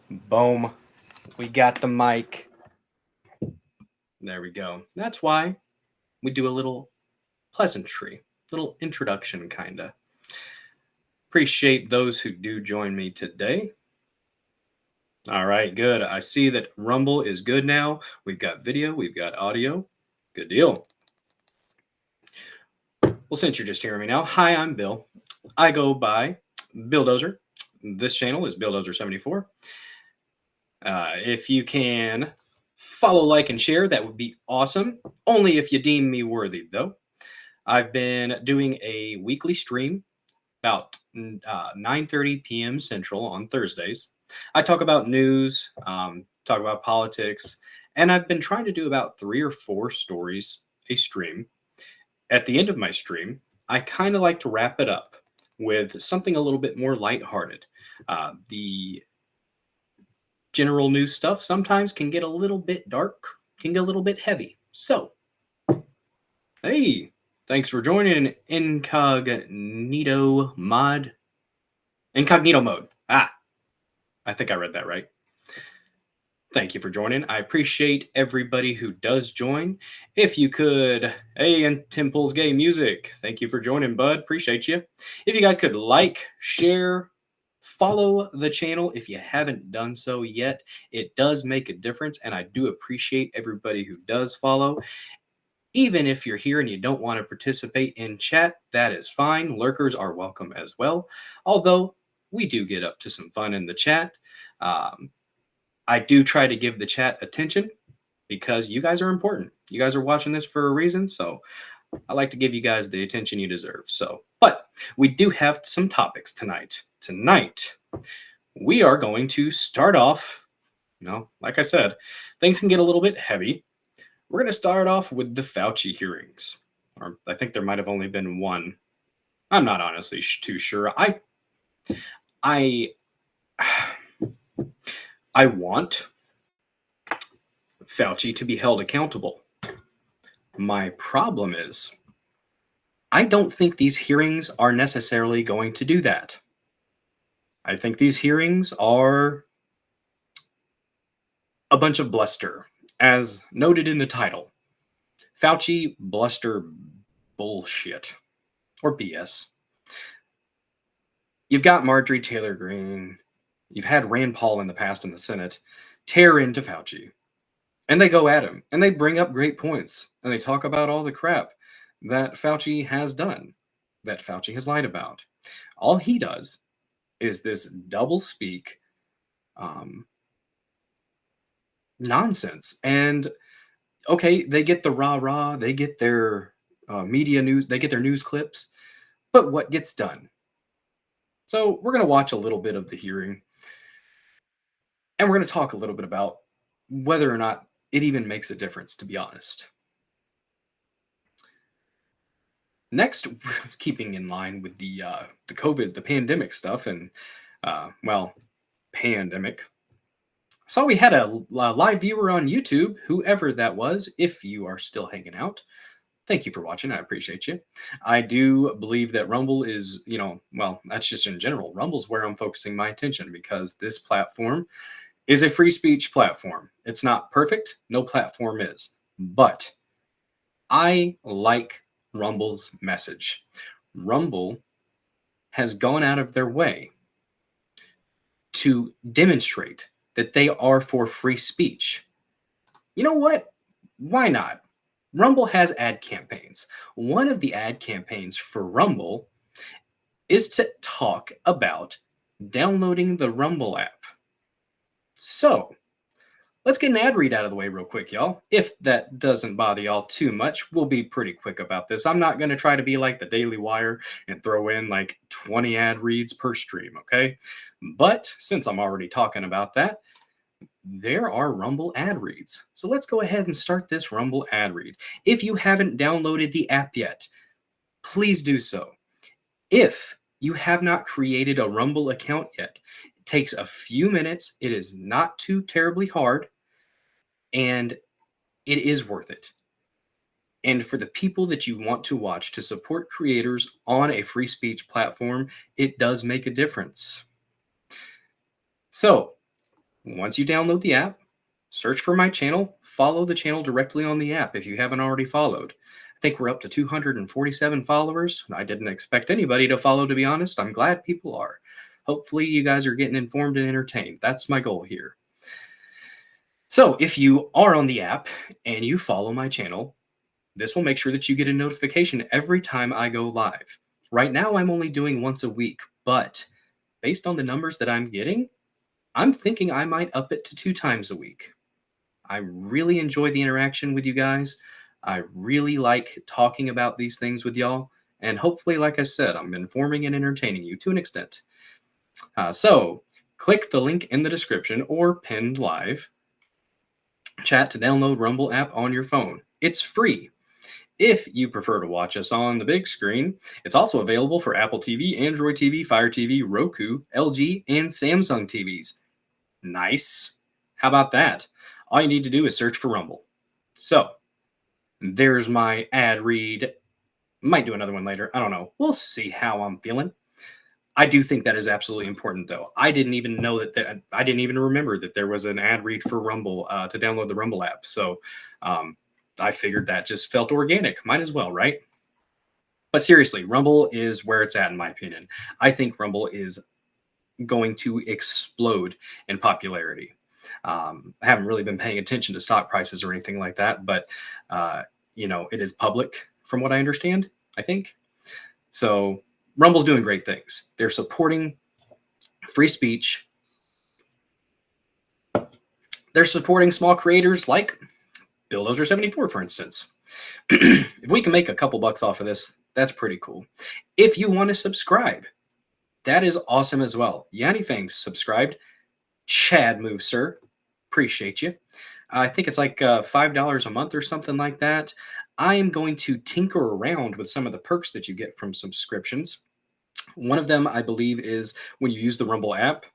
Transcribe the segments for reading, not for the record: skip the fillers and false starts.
Boom. We got the mic. There we go. That's why we do a little pleasantry, little introduction, kind of. Appreciate those who do join me today. All right, good. I see that Rumble is good now. We've got video, we've got audio. Good deal. Well, since you're just hearing me now, hi, I'm Bill. I go by Billdozer. This channel is Billdozer74. If you can follow, like, and share, that would be awesome. Only if you deem me worthy, though. I've been doing a weekly stream about 9:30 p.m. Central on Thursdays. I talk about news, talk about politics, and I've been trying to do about 3 or 4 stories a stream. At the end of my stream, I kind of like to wrap it up with something a little bit more lighthearted. The general news stuff sometimes can get a little bit dark, can get a little bit heavy. So, hey, thanks for joining Incognito Mode. I think I read that right. Thank you for joining. I appreciate everybody who does join. If you could, hey, and Tim Pulls Gay Music, thank you for joining, bud. Appreciate you. If you guys could like, share, follow the channel if you haven't done so yet. It does make a difference, and I do appreciate everybody who does follow. Even if you're here and you don't want to participate in chat, that is fine. Lurkers are welcome as well, although we do get up to some fun in the chat. I do try to give the chat attention because you guys are important. You guys are watching this for a reason, so I like to give you guys the attention you deserve. But we do have some topics tonight. Tonight, we are going to start off, like I said, things can get a little bit heavy. We're going to start off with the Fauci hearings. Or I think there might have only been one. I'm not honestly too sure. I want Fauci to be held accountable. My problem is, I don't think these hearings are necessarily going to do that. I think these hearings are a bunch of bluster, as noted in the title. Fauci bluster bullshit, or BS. You've got Marjorie Taylor Greene. You've had Rand Paul in the past in the Senate tear into Fauci. And they go at him. And they bring up great points. And they talk about all the crap that Fauci has done. That Fauci has lied about. All he does is this double speak nonsense. And okay, they get the rah-rah. They get their media news. They get their news clips. But what gets done? So we're going to watch a little bit of the hearing. And we're going to talk a little bit about whether or not it even makes a difference, to be honest. Next, keeping in line with the COVID, the pandemic stuff, and, pandemic. Saw we had a live viewer on YouTube, whoever that was, if you are still hanging out. Thank you for watching. I appreciate you. I do believe that Rumble is, that's just in general. Rumble's where I'm focusing my attention because this platform is a free speech platform. It's not perfect. No platform is. But I like Rumble's message. Rumble has gone out of their way to demonstrate that they are for free speech. You know what? Why not? Rumble has ad campaigns. One of the ad campaigns for Rumble is to talk about downloading the Rumble app. So, let's get an ad read out of the way real quick, y'all. If that doesn't bother y'all too much, we'll be pretty quick about this. I'm not going to try to be like the Daily Wire and throw in like 20 ad reads per stream, okay? But since I'm already talking about that, there are Rumble ad reads. So let's go ahead and start this Rumble ad read. If you haven't downloaded the app yet, please do so. If you have not created a Rumble account yet, it takes a few minutes. It is not too terribly hard, and it is worth it. And for the people that you want to watch to support creators on a free speech platform, it does make a difference. So, Once you download the app, search for my channel, follow the channel directly on the app if you haven't already followed. I think we're up to 247 followers. I didn't expect anybody to follow, to be honest. I'm glad people are. Hopefully you guys are getting informed and entertained. That's my goal here. So if you are on the app and you follow my channel, this will make sure that you get a notification every time I go live. Right now, I'm only doing once a week, but based on the numbers that I'm getting, I'm thinking I might up it to 2 times a week. I really enjoy the interaction with you guys. I really like talking about these things with y'all. And hopefully, like I said, I'm informing and entertaining you to an extent. So click the link in the description or pinned live chat to download Rumble app on your phone. It's free. If you prefer to watch us on the big screen, it's also available for Apple TV, Android TV, Fire TV, Roku, LG, and Samsung TVs. Nice. How about that? All you need to do is search for Rumble. So, there's my ad read. Might do another one later. I don't know. We'll see how I'm feeling. I do think that is absolutely important, though. I didn't even know that I didn't even remember that there was an ad read for Rumble to download the Rumble app. So, I figured that just felt organic. Might as well, right? But seriously, Rumble is where it's at, in my opinion. I think Rumble is going to explode in popularity. I haven't really been paying attention to stock prices or anything like that, but, it is public from what I understand, I think. So Rumble's doing great things. They're supporting free speech. They're supporting small creators like Bulldozer74, for instance. If we can make a couple bucks off of this, that's pretty cool. If you want to subscribe, that is awesome as well. Yanni Fangs subscribed. Chad move, sir. Appreciate you. I think it's like $5 a month or something like that. I am going to tinker around with some of the perks that you get from subscriptions. One of them, I believe, is when you use the Rumble app,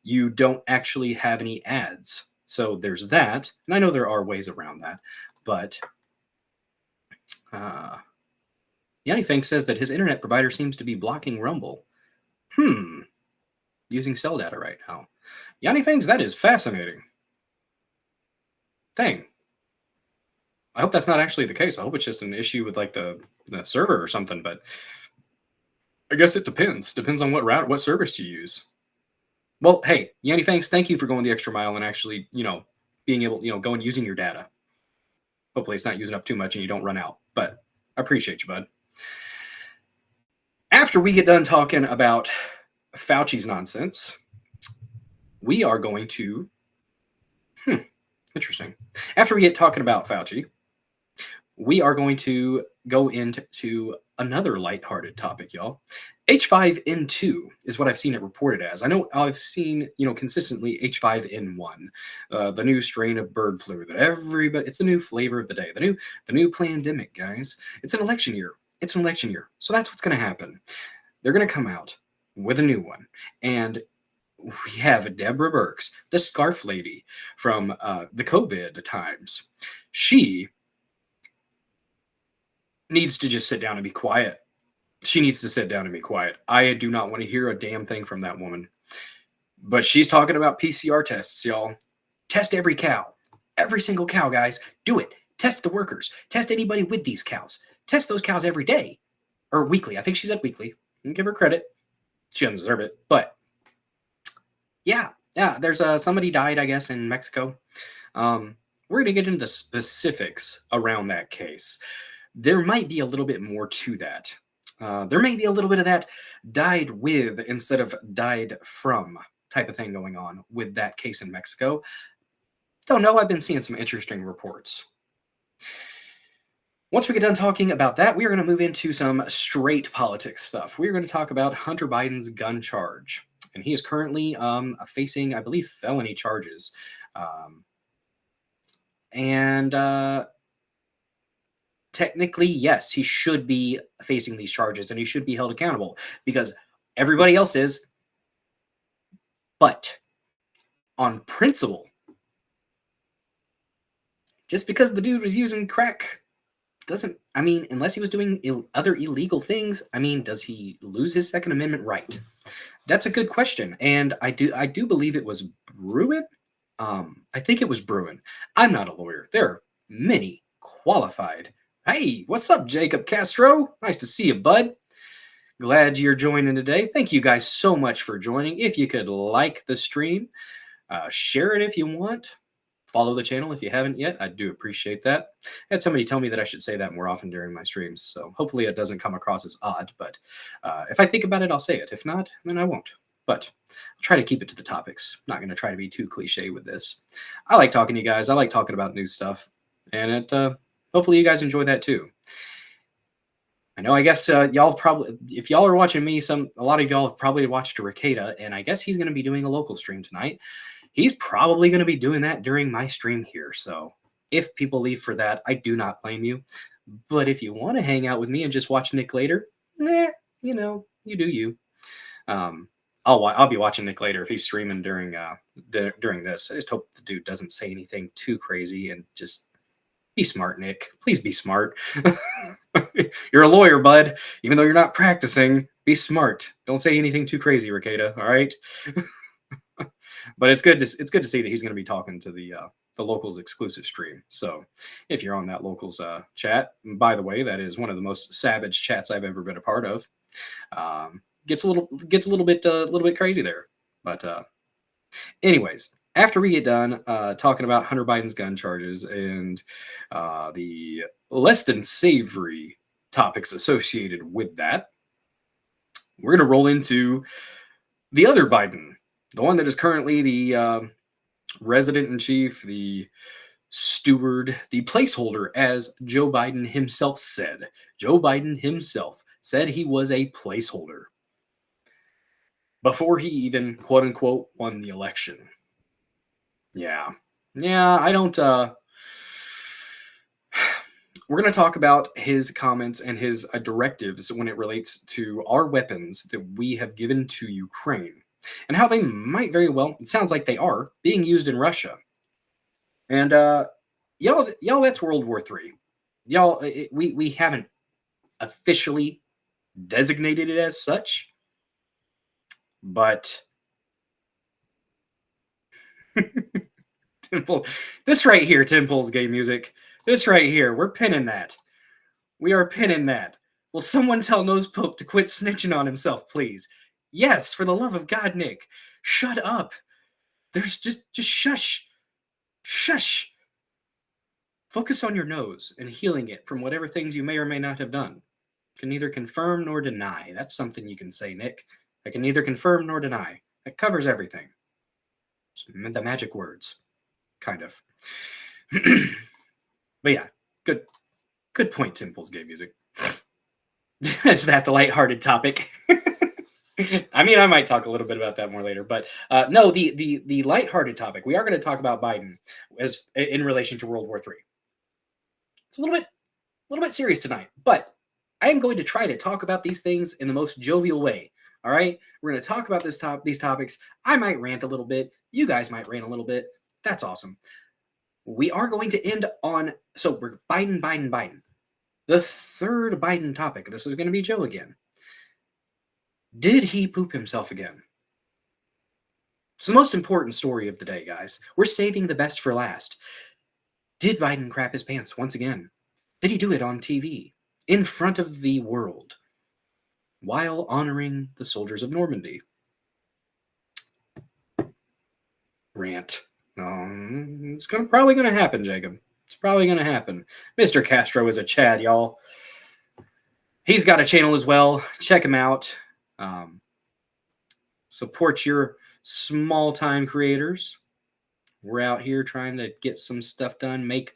you don't actually have any ads. So there's that. And I know there are ways around that. But Yanni Fang says that his internet provider seems to be blocking Rumble. Using cell data right now. Yanni Fangs, that is fascinating. Dang. I hope that's not actually the case. I hope it's just an issue with like the server or something, but I guess it depends. Depends on what service you use. Well, hey, Yanni Fangs, thank you for going the extra mile and actually, being able, go and using your data. Hopefully it's not using up too much and you don't run out, but I appreciate you, bud. After we get done talking about Fauci's nonsense, we are going to, interesting. After we get talking about Fauci, we are going to go into another lighthearted topic, y'all. H5N2 is what I've seen it reported as. I know I've seen, consistently H5N1, the new strain of bird flu that everybody, it's the new flavor of the day, the new pandemic, guys. It's an election year. It's an election year. So that's what's going to happen. They're going to come out with a new one. And we have Deborah Birx, the scarf lady from the COVID times. She needs to just sit down and be quiet. She needs to sit down and be quiet. I do not want to hear a damn thing from that woman. But she's talking about PCR tests, y'all. Test every cow. Every single cow, guys. Do it. Test the workers. Test anybody with these cows. Test those cows every day. Or weekly. I think she said weekly. And give her credit. She doesn't deserve it. But, yeah. There's somebody died, I guess, in Mexico. We're going to get into the specifics around that case. There might be a little bit more to that. There may be a little bit of that died with instead of died from type of thing going on with that case in Mexico. Don't know. I've been seeing some interesting reports. Once we get done talking about that, we are going to move into some straight politics stuff. We're going to talk about Hunter Biden's gun charge. And he is currently facing, I believe, felony charges. Technically, yes, he should be facing these charges and he should be held accountable because everybody else is. But on principle, just because the dude was using crack doesn't, unless he was doing other illegal things, does he lose his Second Amendment right? That's a good question. And I do believe it was Bruin. I think it was Bruin. I'm not a lawyer. There are many qualified. Hey, what's up, Jacob Castro? Nice to see you, bud. Glad you're joining today. Thank you guys so much for joining. If you could like the stream, share it if you want. Follow the channel if you haven't yet. I do appreciate that. I had somebody tell me that I should say that more often during my streams, so hopefully it doesn't come across as odd, but if I think about it, I'll say it. If not, then I won't. But I'll try to keep it to the topics. Not going to try to be too cliche with this. I like talking to you guys. I like talking about new stuff, and hopefully you guys enjoy that too. I know, I guess y'all probably, if y'all are watching me, a lot of y'all have probably watched Ricada, and I guess he's going to be doing a local stream tonight. He's probably going to be doing that during my stream here. So if people leave for that, I do not blame you. But if you want to hang out with me and just watch Nick later, you know, you do you. I'll be watching Nick later if he's streaming during this. I just hope the dude doesn't say anything too crazy and just be smart, Nick. Please be smart. You're a lawyer, bud. Even though you're not practicing, be smart. Don't say anything too crazy, Ricada. All right. But it's good to see that he's going to be talking to the locals exclusive stream. So if you're on that locals chat, by the way, that is one of the most savage chats I've ever been a part of. Gets a little bit crazy there. But anyways, after we get done talking about Hunter Biden's gun charges and the less than savory topics associated with that, we're going to roll into the other Biden, the one that is currently the resident-in-chief, the steward, the placeholder, as Joe Biden himself said. Joe Biden himself said he was a placeholder before he even, quote-unquote, won the election. Yeah, I don't... We're going to talk about his comments and his directives when it relates to our weapons that we have given to Ukraine and how they might very well, it sounds like they are, being used in Russia. And y'all, that's World War III. Y'all, we haven't officially designated it as such, but Temple, this right here, Temple's gay music. This right here, we're pinning that. We are pinning that. Will someone tell Nose Pope to quit snitching on himself, please? Yes, for the love of God, Nick. Shut up. There's just shush. Shush. Focus on your nose and healing it from whatever things you may or may not have done. Can neither confirm nor deny. That's something you can say, Nick. I can neither confirm nor deny. That covers everything. It's the magic words. Kind of. But yeah, good point, Temple's gay music. Is that the lighthearted topic? I mean, I might talk a little bit about that more later, but no, the lighthearted topic. We are going to talk about Biden as in relation to World War III. It's a little bit serious tonight, but I am going to try to talk about these things in the most jovial way. All right, we're going to talk about these topics. I might rant a little bit. You guys might rant a little bit. That's awesome. We are going to end on, so we're Biden. The third Biden topic. This is going to be Joe again. Did he poop himself again? It's the most important story of the day, guys. We're saving the best for last. Did Biden crap his pants once again? Did he do it on TV, in front of the world, while honoring the soldiers of Normandy? Rant. It's probably going to happen, Jacob. It's probably going to happen. Mr. Castro is a Chad, y'all. He's got a channel as well. Check him out. Support your small-time creators. We're out here trying to get some stuff done, make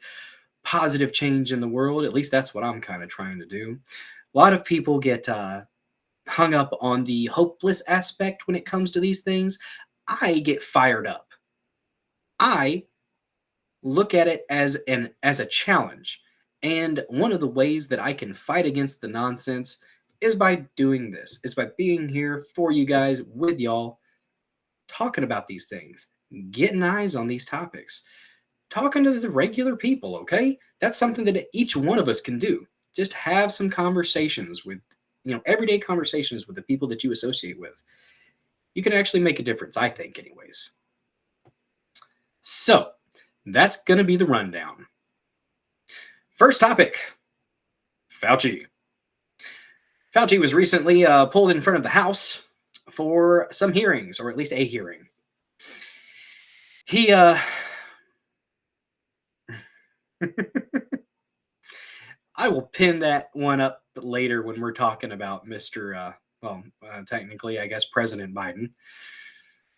positive change in the world. At least that's what I'm kind of trying to do. A lot of people get hung up on the hopeless aspect when it comes to these things. I get fired up. I look at it as a challenge. And one of the ways that I can fight against the nonsense is by doing this, is by being here for you guys, with y'all, talking about these things, getting eyes on these topics, talking to the regular people, okay? That's something that each one of us can do. Just have some conversations with, everyday conversations with the people that you associate with. You can actually make a difference, I think, anyways. So that's going to be the rundown. First topic, Fauci. Fauci was recently pulled in front of the House for some hearings, or at least a hearing. He I will pin that one up later when we're talking about Mr. Technically, I guess President Biden.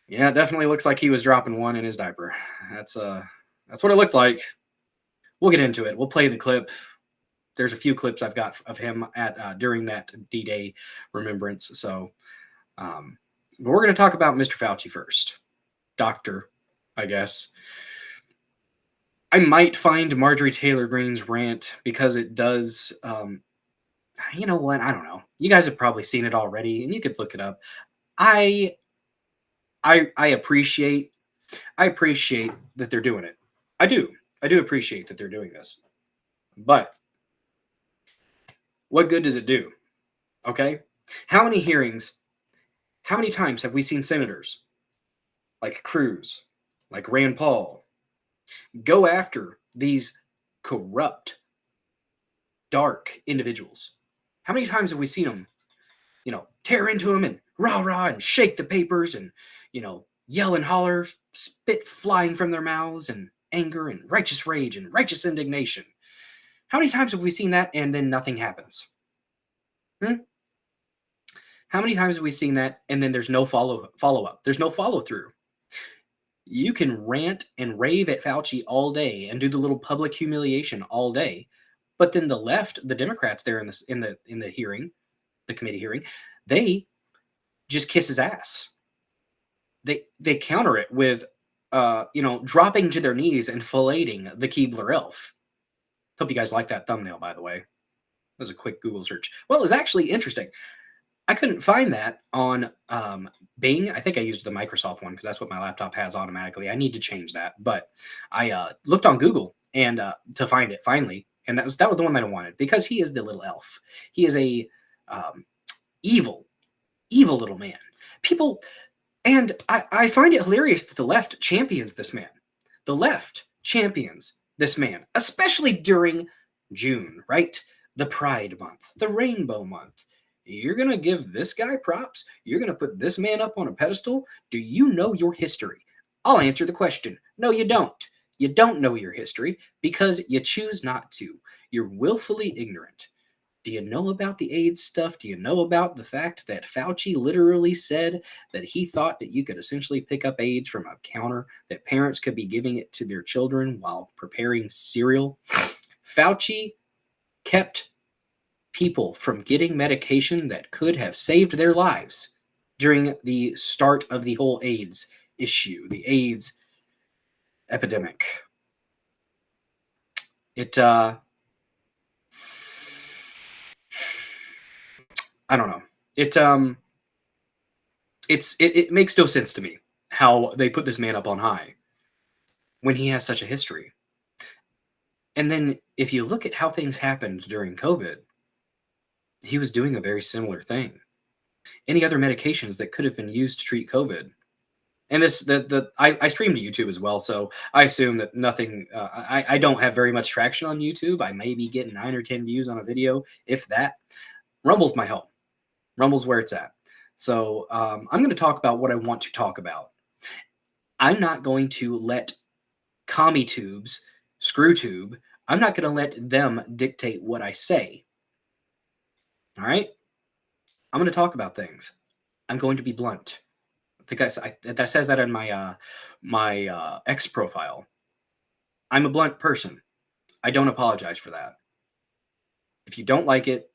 Yeah, it definitely looks like he was dropping one in his diaper. That's what it looked like. We'll get into it. We'll play the clip. There's a few clips I've got of him at during that D-Day remembrance. So, but we're going to talk about Mr. Fauci first. Doctor, I guess. I might find Marjorie Taylor Greene's rant because it does, you know what? I don't know. You guys have probably seen it already, and you could look it up. I appreciate that they're doing it. I do appreciate that they're doing this. But what good does it do? Okay? How many hearings, how many times have we seen senators like Cruz, like Rand Paul, go after these corrupt, dark individuals? How many times have we seen them, tear into them and rah-rah and shake the papers and, yell and holler, spit flying from their mouths and anger and righteous rage and righteous indignation? How many times have we seen that and then nothing happens? How many times have we seen that and then there's no follow-up? There's no follow-through. You can rant and rave at Fauci all day and do the little public humiliation all day, but then the left, the Democrats there in the hearing, the committee hearing, they just kiss his ass. They counter it with, dropping to their knees and filleting the Keebler elf. Hope you guys like that thumbnail, by the way. That was a quick Google search. Well, it was actually interesting. I couldn't find that on Bing. I think I used the Microsoft one because that's what my laptop has automatically. I need to change that. But I looked on Google and to find it finally, and that was the one that I wanted because he is the little elf. He is a evil little man. People, and I find it hilarious that the left champions this man. The left champions this man, especially during June, right? The Pride Month, the Rainbow Month. You're going to give this guy props? You're going to put this man up on a pedestal? Do you know your history? I'll answer the question. No, you don't. You don't know your history because you choose not to. You're willfully ignorant. Do you know about the AIDS stuff? Do you know about the fact that Fauci literally said that he thought that you could essentially pick up AIDS from a counter, that parents could be giving it to their children while preparing cereal? Fauci kept people from getting medication that could have saved their lives during the start of the whole AIDS issue, the AIDS epidemic. I don't know. It makes no sense to me how they put this man up on high when he has such a history. And then if you look at how things happened during COVID, he was doing a very similar thing. Any other medications that could have been used to treat COVID? And I stream to YouTube as well, so I assume that nothing. I don't have very much traction on YouTube. I may be getting 9 or 10 views on a video, if that. Rumble's my home. Rumble's where it's at. So I'm going to talk about what I want to talk about. I'm not going to let commie tubes, ScrewTube, I'm not going to let them dictate what I say. All right? I'm going to talk about things. I'm going to be blunt. I think that says that in my X profile. I'm a blunt person. I don't apologize for that. If you don't like it,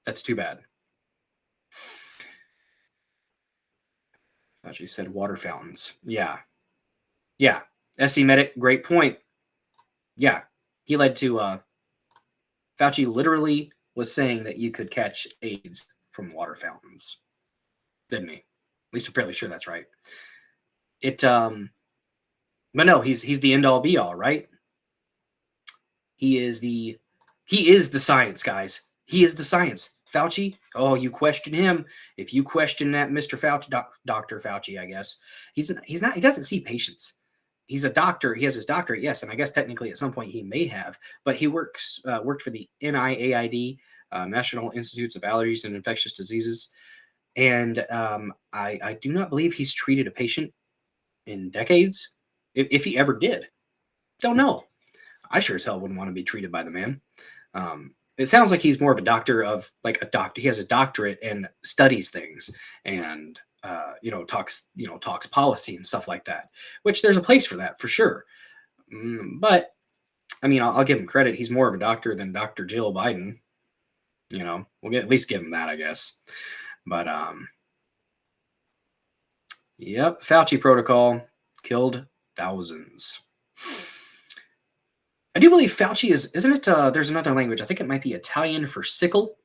that's too bad. Fauci said water fountains. Yeah. SC Medic, great point. Yeah. He led to Fauci literally was saying that you could catch AIDS from water fountains. Didn't he? At least I'm fairly sure that's right. But no, he's the end all be all, right? He is the science, guys. He is the science. Fauci, oh, you question him. If you question that Mr. Fauci, Dr. Fauci, I guess, he doesn't see patients. he's a doctor. He has his doctorate, yes, and I guess technically at some point he may have, but he worked for the NIAID, National Institutes of Allergies and Infectious Diseases, and I do not believe he's treated a patient in decades, if he ever did. Don't know. I sure as hell wouldn't want to be treated by the man. It sounds like he's more of a doctor of like a doctor. He has a doctorate and studies things and talks policy and stuff like that. Which there's a place for that for sure. But I mean, I'll give him credit. He's more of a doctor than Dr. Jill Biden. We'll at least give him that, I guess. But yep, Fauci protocol killed thousands. I do believe Fauci isn't it? There's another language. I think it might be Italian for sickle.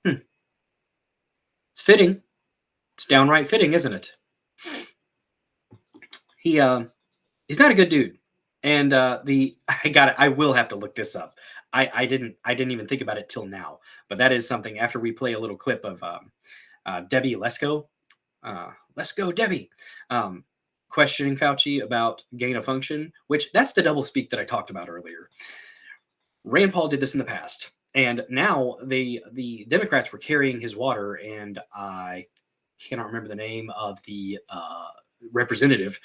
It's fitting. It's downright fitting, isn't it? He's not a good dude. And I will have to look this up. I didn't even think about it till now. But that is something after we play a little clip of Debbie Lesko. Let's go, Debbie. Questioning Fauci about gain of function, which that's the doublespeak that I talked about earlier. Rand Paul did this in the past, and now the Democrats were carrying his water, and I cannot remember the name of the representative,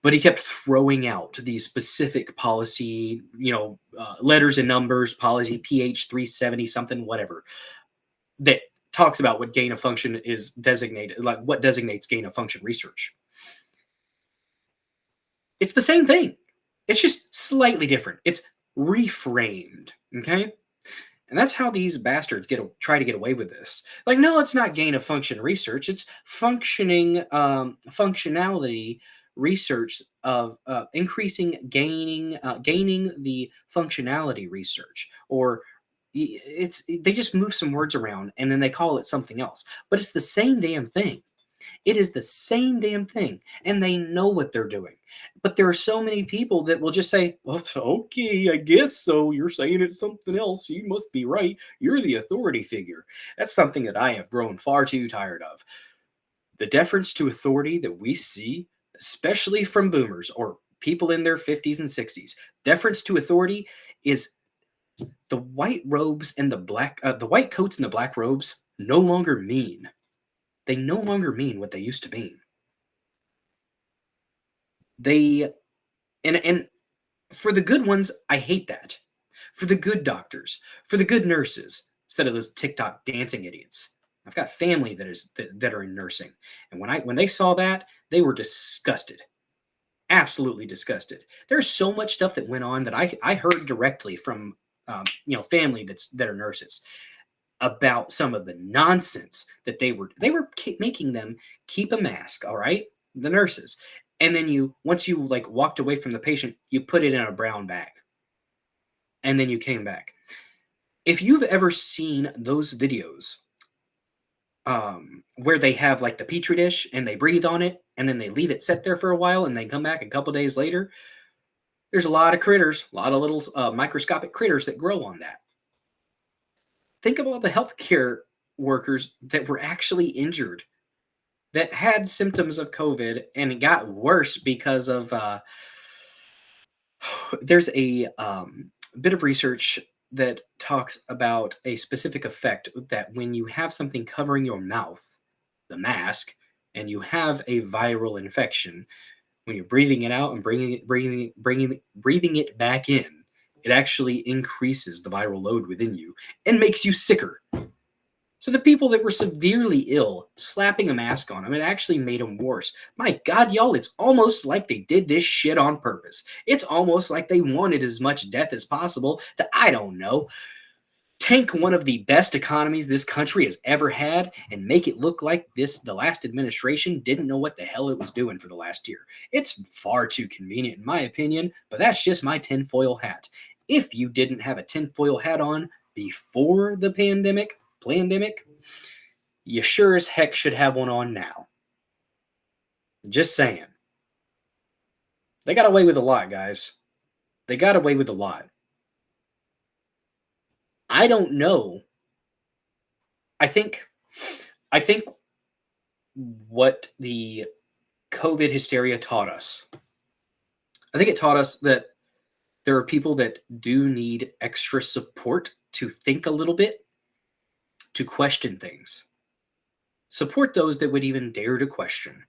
but he kept throwing out these specific policy, letters and numbers, policy PH 370 something, whatever, that talks about what gain of function is designated, like what designates gain of function research. It's the same thing. It's just slightly different. It's reframed, okay? And that's how these bastards try to get away with this. Like, no, it's not gain of function research. It's functionality research of gaining the functionality research. Or they just move some words around and then they call it something else. But it's the same damn thing. It is the same damn thing, and they know what they're doing. But there are so many people that will just say, well, okay, I guess so. You're saying it's something else. You must be right. You're the authority figure. That's something that I have grown far too tired of. The deference to authority that we see, especially from boomers or people in their 50s and 60s, deference to authority is the white robes and the white coats and the black robes no longer mean. They no longer mean what they used to mean. And for the good ones, I hate that. For the good doctors, for the good nurses, instead of those TikTok dancing idiots. I've got family that are in nursing, and when they saw that, they were disgusted, absolutely disgusted. There's so much stuff that went on that I heard directly from family that are nurses, about some of the nonsense that they were making them keep a mask, all right, the nurses. And then once you like walked away from the patient, you put it in a brown bag. And then you came back. If you've ever seen those videos where they have like the petri dish and they breathe on it and then they leave it set there for a while and they come back a couple days later, there's a lot of critters, a lot of little microscopic critters that grow on that. Think of all the healthcare workers that were actually injured, that had symptoms of COVID, and it got worse because of. There's a bit of research that talks about a specific effect that when you have something covering your mouth, the mask, and you have a viral infection, when you're breathing it out and breathing it back in, it actually increases the viral load within you and makes you sicker. So the people that were severely ill, slapping a mask on them, it actually made them worse. My God, y'all, it's almost like they did this shit on purpose. It's almost like they wanted as much death as possible to, I don't know, tank one of the best economies this country has ever had and make it look like the last administration didn't know what the hell it was doing for the last year. It's far too convenient in my opinion, but that's just my tinfoil hat. If you didn't have a tinfoil hat on before the pandemic, you sure as heck should have one on now. Just saying. They got away with a lot, guys. They got away with a lot. I don't know. I think what the COVID hysteria taught us I think it taught us that there are people that do need extra support to think a little bit, to question things. Support those that would even dare to question.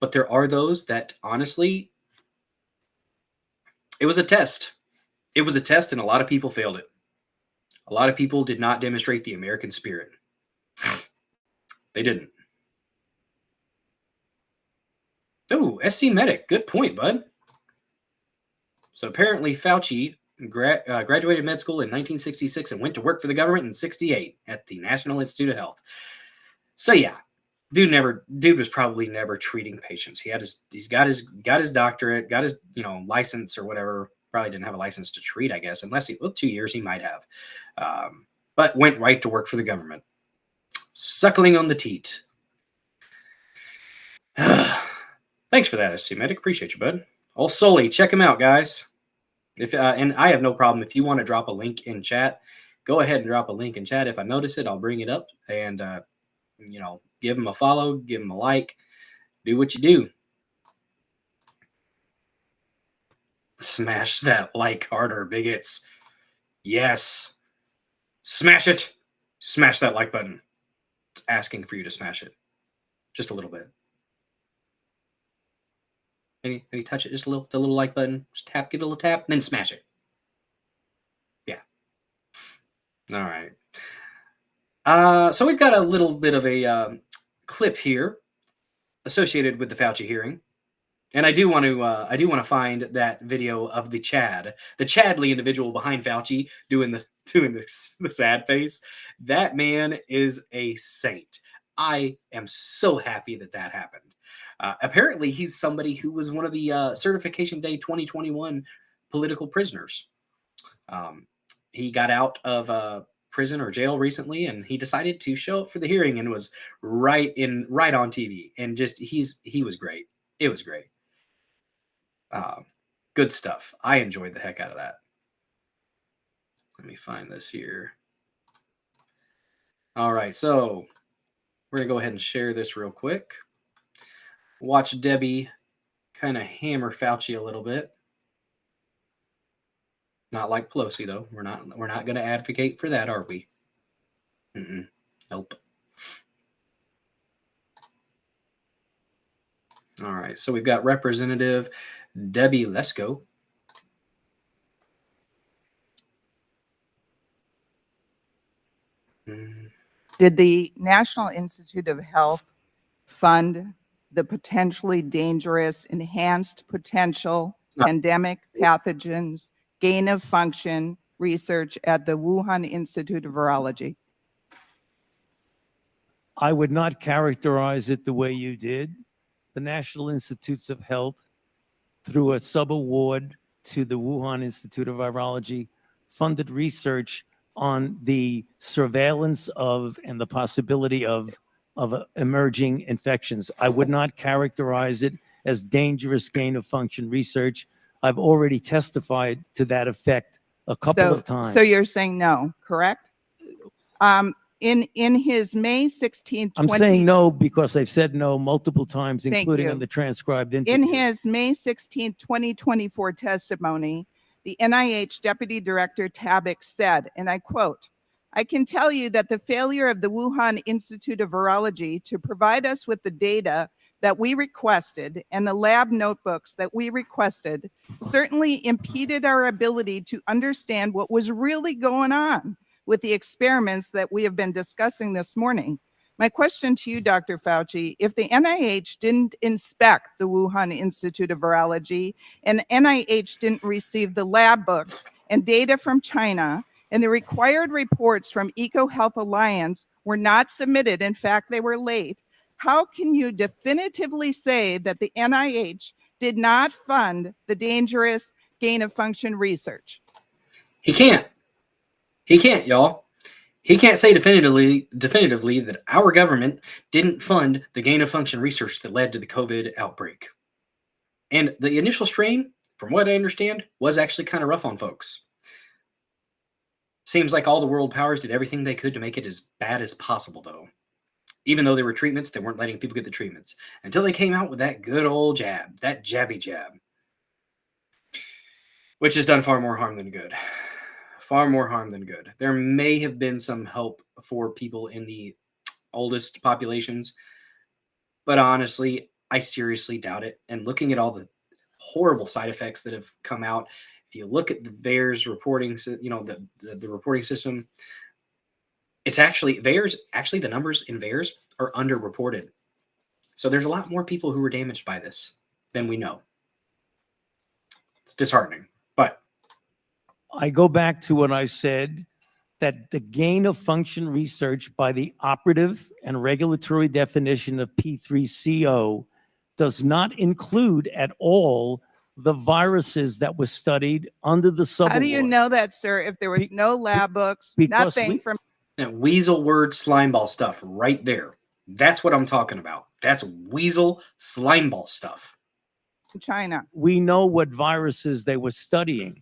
But there are those that, honestly, it was a test. It was a test, and a lot of people failed it. A lot of people did not demonstrate the American spirit. They didn't. Oh, SC Medic. Good point, bud. So apparently Fauci graduated med school in 1966 and went to work for the government in 68 at the National Institute of Health. So yeah, dude was probably never treating patients. He's got his doctorate, got his license or whatever. Probably didn't have a license to treat, I guess, unless 2 years he might have, but went right to work for the government, suckling on the teat. Thanks for that, SC Medic. Appreciate you, bud. Old Sully, check him out, guys. If and I have no problem if you want to drop a link in chat. Go ahead and drop a link in chat. If I notice it, I'll bring it up and give him a follow, give him a like, do what you do. Smash that like harder, bigots. Yes. Smash it. Smash that like button. It's asking for you to smash it. Just a little bit. Maybe touch it just a little, the little like button. Just tap, give it a little tap, then smash it. Yeah. All right. So we've got a little bit of a clip here associated with the Fauci hearing, and I do want to find that video of the Chadley individual behind Fauci doing the sad face. That man is a saint. I am so happy that happened. Apparently, he's somebody who was one of the Certification Day 2021 political prisoners. He got out of prison or jail recently, and he decided to show up for the hearing and was right on TV. And just he was great. It was great. Good stuff. I enjoyed the heck out of that. Let me find this here. All right, so we're gonna go ahead and share this real quick. Watch Debbie kind of hammer Fauci a little bit. Not like Pelosi, though. We're not going to advocate for that, are we? Nope. All right. So we've got Representative Debbie Lesko. Did the National Institute of Health fund the potentially dangerous enhanced potential pandemic pathogens gain of function research at the Wuhan Institute of Virology? I would not characterize it the way you did. The National Institutes of Health, through a sub-award to the Wuhan Institute of Virology, funded research on the surveillance of and the possibility of emerging infections. I would not characterize it as dangerous gain of function research. I've already testified to that effect a couple of times. So you're saying no, correct? In his May 16th, I'm saying no because I've said no multiple times, including in the transcribed interview. In his May 16th, 2024 testimony, the NIH Deputy Director Tabak said, and I quote, "I can tell you that the failure of the Wuhan Institute of Virology to provide us with the data that we requested and the lab notebooks that we requested certainly impeded our ability to understand what was really going on with the experiments that we have been discussing this morning." My question to you, Dr. Fauci, if the NIH didn't inspect the Wuhan Institute of Virology and NIH didn't receive the lab books and data from China, and the required reports from EcoHealth Alliance were not submitted, in fact, they were late, how can you definitively say that the NIH did not fund the dangerous gain of function research? He can't. He can't, y'all. He can't say definitively that our government didn't fund the gain of function research that led to the COVID outbreak. And the initial strain, from what I understand, was actually kind of rough on folks. Seems like all the world powers did everything they could to make it as bad as possible, though. Even though there were treatments, they weren't letting people get the treatments until they came out with that good old jab, that jabby jab. which has done far more harm than good. Far more harm than good. There may have been some help for people in the oldest populations, but honestly, I seriously doubt it. And looking at all the horrible side effects that have come out, if you look at the VAERS reporting, the reporting system, it's actually VAERS. Actually, the numbers in VAERS are underreported. So there's a lot more people who were damaged by this than we know. It's disheartening, but I go back to what I said, that the gain of function research by the operative and regulatory definition of P3CO does not include at all the viruses that were studied under the subaward. How do you know that, sir, if there was no lab books, nothing from that weasel word slimeball stuff right there. That's what I'm talking about. That's weasel slimeball stuff. China? We know what viruses they were studying.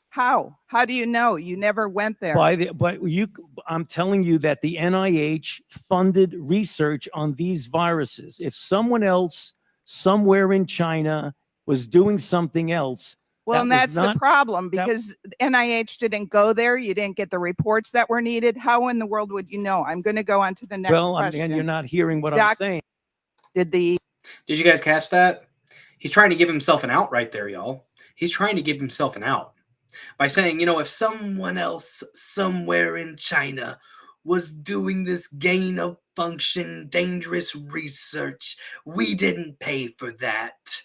How? How do you know? You never went there. I'm telling you that the NIH funded research on these viruses. If someone else somewhere in China was doing something else, well, and that's the problem, because NIH didn't go there. You didn't get the reports that were needed. How in the world would you know? I'm going to go on to the next question. And you're not hearing what I'm saying. Did you guys catch that? He's trying to give himself an out right there, y'all. He's trying to give himself an out by saying, if someone else somewhere in China was doing this gain of function, dangerous research, we didn't pay for that.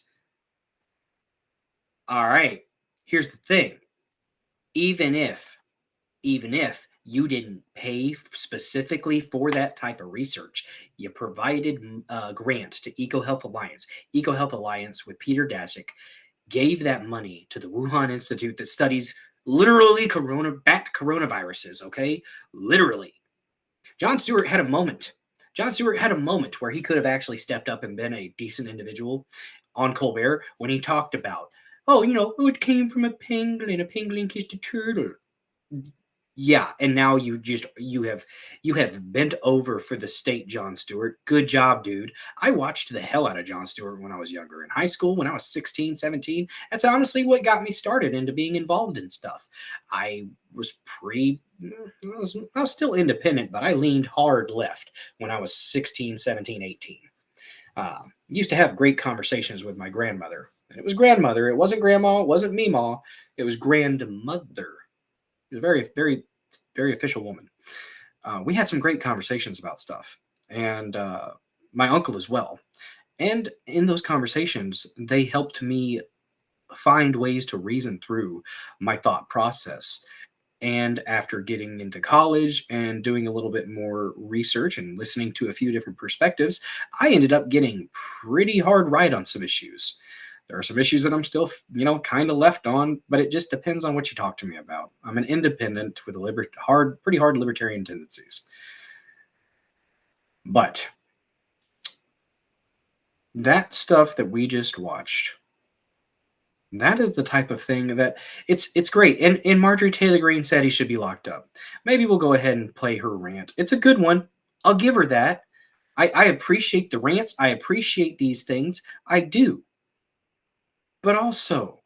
All right, here's the thing. Even if you didn't pay specifically for that type of research, you provided a grant to EcoHealth Alliance. EcoHealth Alliance with Peter Daszak gave that money to the Wuhan Institute that studies literally coronaviruses, okay? Literally. Jon Stewart had a moment. Jon Stewart had a moment where he could have actually stepped up and been a decent individual on Colbert when he talked about, it came from a penguin kissed a turtle. Yeah, and now you have bent over for the state, Jon Stewart. Good job, dude. I watched the hell out of Jon Stewart when I was younger. In high school, when I was 16, 17, that's honestly what got me started into being involved in stuff. I was still independent, but I leaned hard left when I was 16, 17, 18. Used to have great conversations with my grandmother. And it was grandmother. It wasn't grandma. It wasn't Meemaw. It was grandmother. She was a very, very, very official woman. We had some great conversations about stuff, and my uncle as well. And in those conversations, they helped me find ways to reason through my thought process. And after getting into college and doing a little bit more research and listening to a few different perspectives, I ended up getting pretty hard right on some issues. There are some issues that I'm still, kind of left on, but it just depends on what you talk to me about. I'm an independent with pretty hard libertarian tendencies. But that stuff that we just watched, that is the type of thing that it's great. And Marjorie Taylor Greene said he should be locked up. Maybe we'll go ahead and play her rant. It's a good one. I'll give her that. I appreciate the rants. I appreciate these things. I do. But also,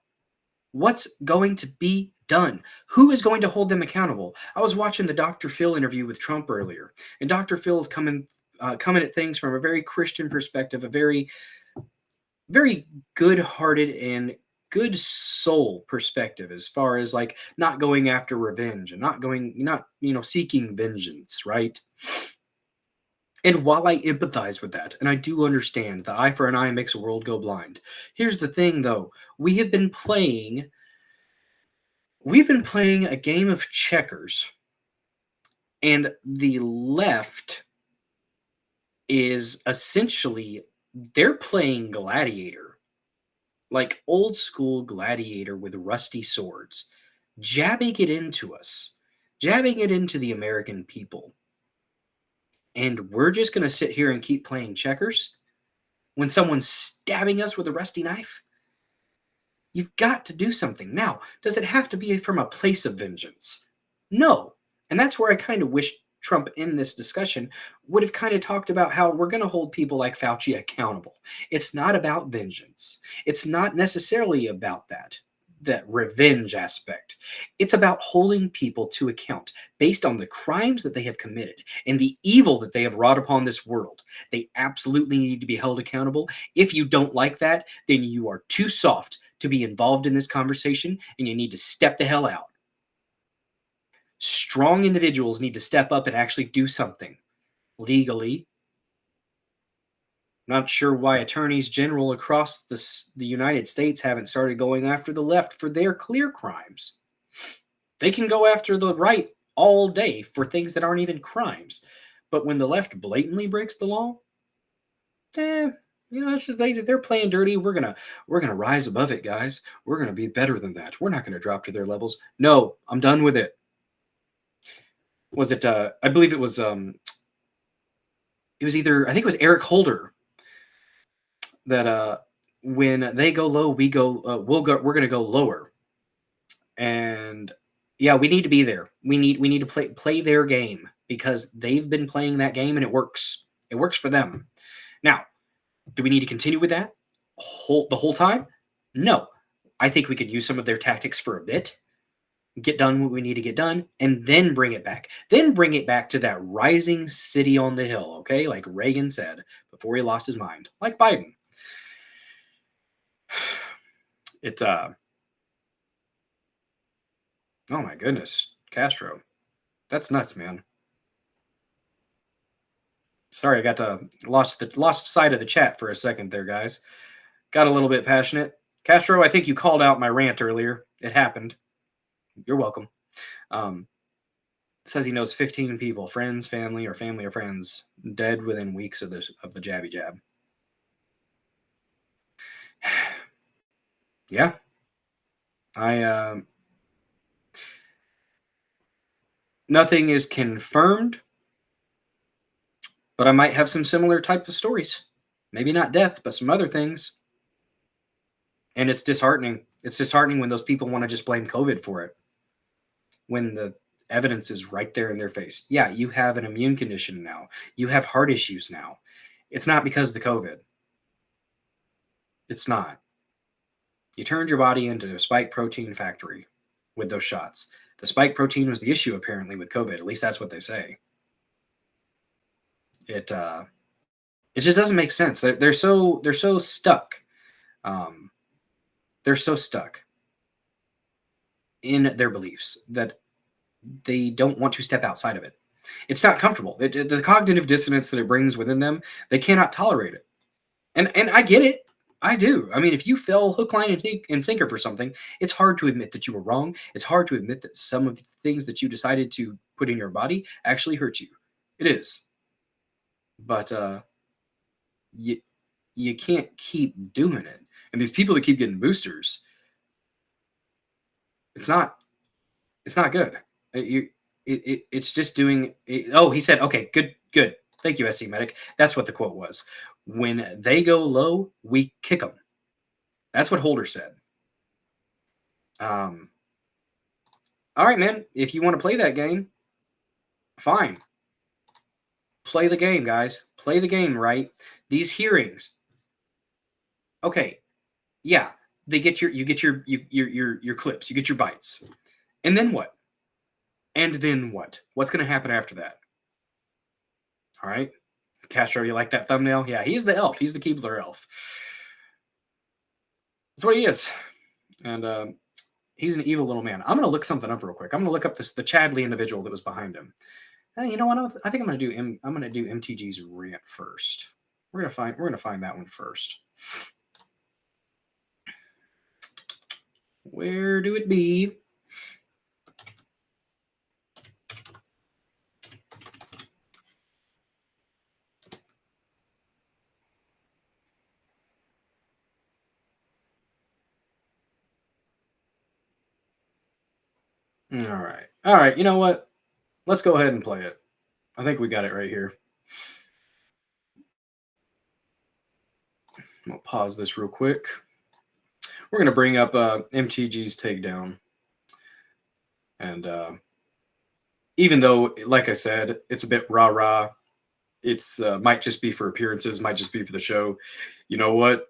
what's going to be done? Who is going to hold them accountable? I was watching the Dr. Phil interview with Trump earlier, and Dr. Phil is coming at things from a very Christian perspective, a very, very good-hearted and good soul perspective, as far as like not going after revenge and not seeking vengeance, right? And while I empathize with that, and I do understand the eye for an eye makes a world go blind, here's the thing, though. We've been playing a game of checkers, and the left is essentially, they're playing gladiator, like old school gladiator with rusty swords, jabbing it into us, jabbing it into the American people. And we're just going to sit here and keep playing checkers when someone's stabbing us with a rusty knife? You've got to do something. Now, does it have to be from a place of vengeance? No. And that's where I kind of wish Trump in this discussion would have kind of talked about how we're going to hold people like Fauci accountable. It's not about vengeance. It's not necessarily about that. that revenge aspect. It's about holding people to account based on the crimes that they have committed and the evil that they have wrought upon this world. They absolutely need to be held accountable. If you don't like that, then you are too soft to be involved in this conversation, and you need to step the hell out. Strong individuals need to step up and actually do something legally. Not sure why attorneys general across the United States haven't started going after the left for their clear crimes. They can go after the right all day for things that aren't even crimes. But when the left blatantly breaks the law, it's just they're playing dirty. We're gonna rise above it, guys. We're gonna be better than that. We're not gonna drop to their levels. No, I'm done with it. Was it? I believe it was. It was either. I think it was Eric Holder. That when they go low, we go. We're gonna go lower. And yeah, we need to be there. We need to play their game because they've been playing that game and it works. It works for them. Now, do we need to continue with that the whole time? No. I think we could use some of their tactics for a bit, get done what we need to get done, and then bring it back. Then bring it back to that rising city on the hill, okay? Like Reagan said before he lost his mind. Like Biden. Oh my goodness, Castro. That's nuts, man. Sorry, I got lost sight of the chat for a second there, guys. Got a little bit passionate. Castro, I think you called out my rant earlier. It happened. You're welcome. Says he knows 15 people, friends, family or friends, dead within weeks of the jabby jab. Yeah. Nothing is confirmed, but I might have some similar type of stories. Maybe not death, but some other things. And it's disheartening. It's disheartening when those people want to just blame COVID for it, when the evidence is right there in their face. Yeah, you have an immune condition now. You have heart issues now. It's not because of the COVID. It's not. You turned your body into a spike protein factory with those shots. The spike protein was the issue apparently with COVID. At least that's what they say. It just doesn't make sense. They're so stuck. They're so stuck in their beliefs that they don't want to step outside of it. It's not comfortable. The cognitive dissonance that it brings within them, they cannot tolerate it. And I get it. I do. I mean, if you fell hook, line, and sinker for something, it's hard to admit that you were wrong. It's hard to admit that some of the things that you decided to put in your body actually hurt you. It is. But you can't keep doing it. And these people that keep getting boosters, it's not good. It's just doing. Oh, he said, okay, good. Thank you, SC Medic. That's what the quote was. When they go low, we kick them. That's what Holder said. All right, man. If you want to play that game, fine. Play the game, guys. Play the game, right? These hearings. Okay. Yeah, you get your clips, you get your bites. And then what? And then what? What's going to happen after that? All right. Castro, you like that thumbnail? Yeah, he's the elf. He's the Keebler elf. That's what he is. And he's an evil little man. I'm going to look something up real quick. I'm going to look up the Chadley individual that was behind him. You know what? I think I'm going to do MTG's rant first. We're going to find that one first. Where do it be? All right. You know what? Let's go ahead and play it. I think we got it right here. I'll pause this real quick. We're going to bring up MTG's takedown. And even though, like I said, it's a bit rah-rah, it's might just be for appearances, might just be for the show. You know what?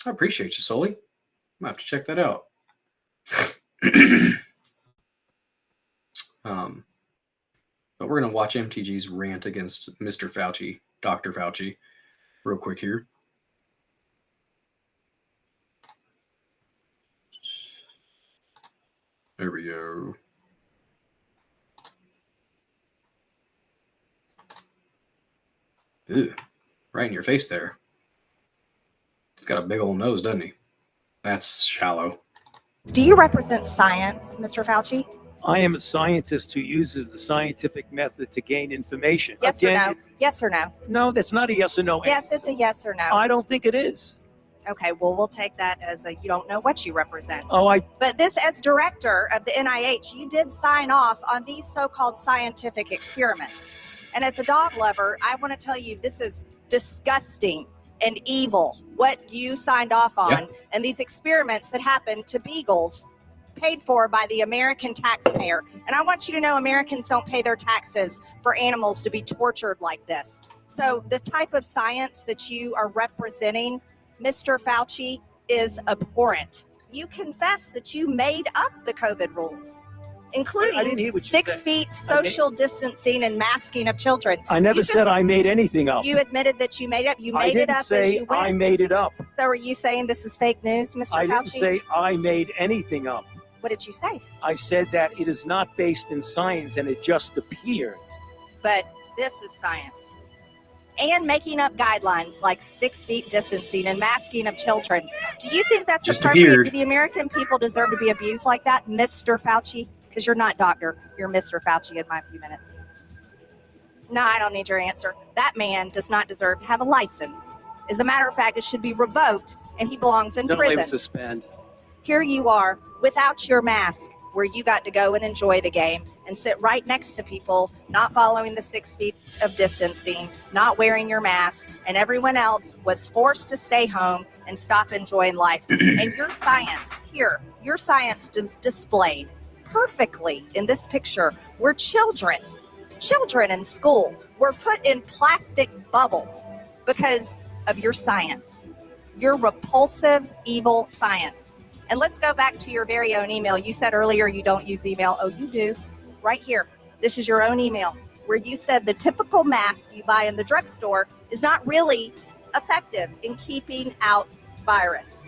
I appreciate you, Sully. I'm gonna have to check that out. But we're gonna watch MTG's rant against Mr. Fauci, Dr. Fauci, real quick here. There we go. Ew, right in your face there. He's got a big old nose, doesn't he? That's shallow. Do you represent science, Mr. Fauci? I am a scientist who uses the scientific method to gain information. Yes or no? Yes or no? No, that's not a yes or no Yes, answer. it's a yes or no. I don't think it is. Okay, well, we'll take that as a you don't know what you represent. Oh, But this, as director of the NIH, you did sign off on these so-called scientific experiments. And as a dog lover, I want to tell you this is disgusting and evil, what you signed off on. Yeah. And these experiments that happened to beagles paid for by the American taxpayer. And I want you to know Americans don't pay their taxes for animals to be tortured like this. So the type of science that you are representing, Mr. Fauci, is abhorrent. You confess that you made up the COVID rules, I didn't including hear what you 6 said. feet social distancing and masking of children. I never You said I made anything up. You admitted that you made it up. You I made it didn't up as say you went. I made it up. So are you saying this is fake news, Mr. I Fauci? didn't say I made anything up. What did you say? I said that it is not based in science and it just appeared. But this is science. And making up guidelines like 6 feet distancing and masking of children. Do you think that's Just appropriate? appeared. Do the American people deserve to be abused like that, Mr. Fauci? Because you're not doctor. You're Mr. Fauci in my few minutes. No, I don't need your answer. That man does not deserve to have a license. As a matter of fact, it should be revoked and he belongs in prison. Suspend. Here you are without your mask, where you got to go and enjoy the game and sit right next to people not following the 6 feet of distancing, not wearing your mask, and everyone else was forced to stay home and stop enjoying life. And your science here, your science is displayed perfectly in this picture where children in school were put in plastic bubbles because of your science, your repulsive, evil science. And let's go back to your very own email. You said earlier you don't use email. Oh, you do. Right here. This is your own email where you said the typical mask you buy in the drugstore is not really effective in keeping out virus.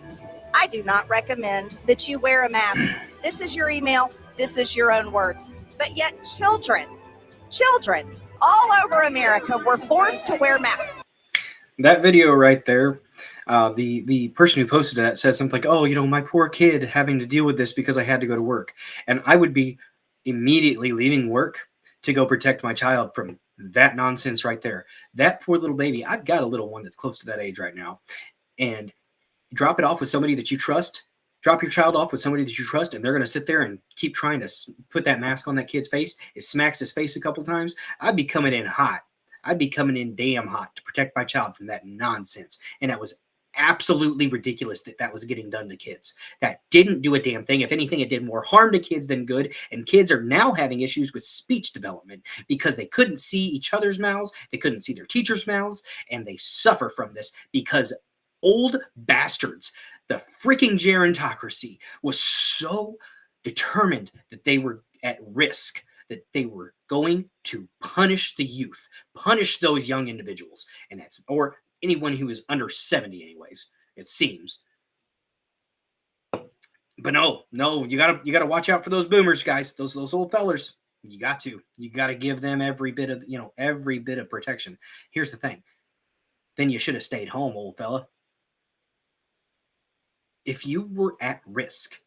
I do not recommend that you wear a mask. This is your email. This is your own words. But yet children all over America were forced to wear masks. That video right there, the person who posted that said something like, "Oh, you know, my poor kid having to deal with this because I had to go to work," and I would be immediately leaving work to go protect my child from that nonsense right there. That poor little baby. I've got a little one that's close to that age right now, and drop it off with somebody that you trust. Drop your child off with somebody that you trust, and they're going to sit there and keep trying to put that mask on that kid's face. It smacks his face a couple times. I'd be coming in hot. I'd be coming in damn hot to protect my child from that nonsense. And that was absolutely ridiculous that was getting done to kids. That didn't do a damn thing. If anything, it did more harm to kids than good. And kids are now having issues with speech development because they couldn't see each other's mouths. They couldn't see their teachers' mouths. And they suffer from this because old bastards, the freaking gerontocracy, was so determined that they were at risk, that they were going to punish the youth, punish those young individuals, and that's, or anyone who is under 70 anyways, it seems. But no, you gotta watch out for those boomers, guys, those old fellers. You got to give them every bit of protection. Here's the thing. Then you should have stayed home, old fella. If you were at risk,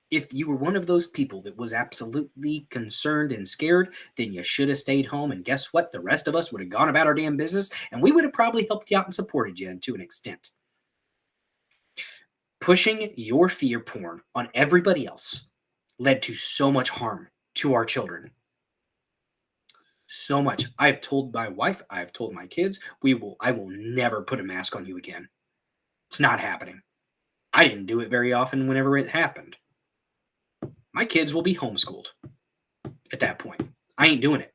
if you were one of those people that was absolutely concerned and scared, then you should have stayed home. And guess what? The rest of us would have gone about our damn business, and we would have probably helped you out and supported you to an extent. Pushing your fear porn on everybody else led to so much harm to our children. So much. I've told my wife, I've told my kids, I will never put a mask on you again. It's not happening. I didn't do it very often whenever it happened. My kids will be homeschooled at that point. I ain't doing it.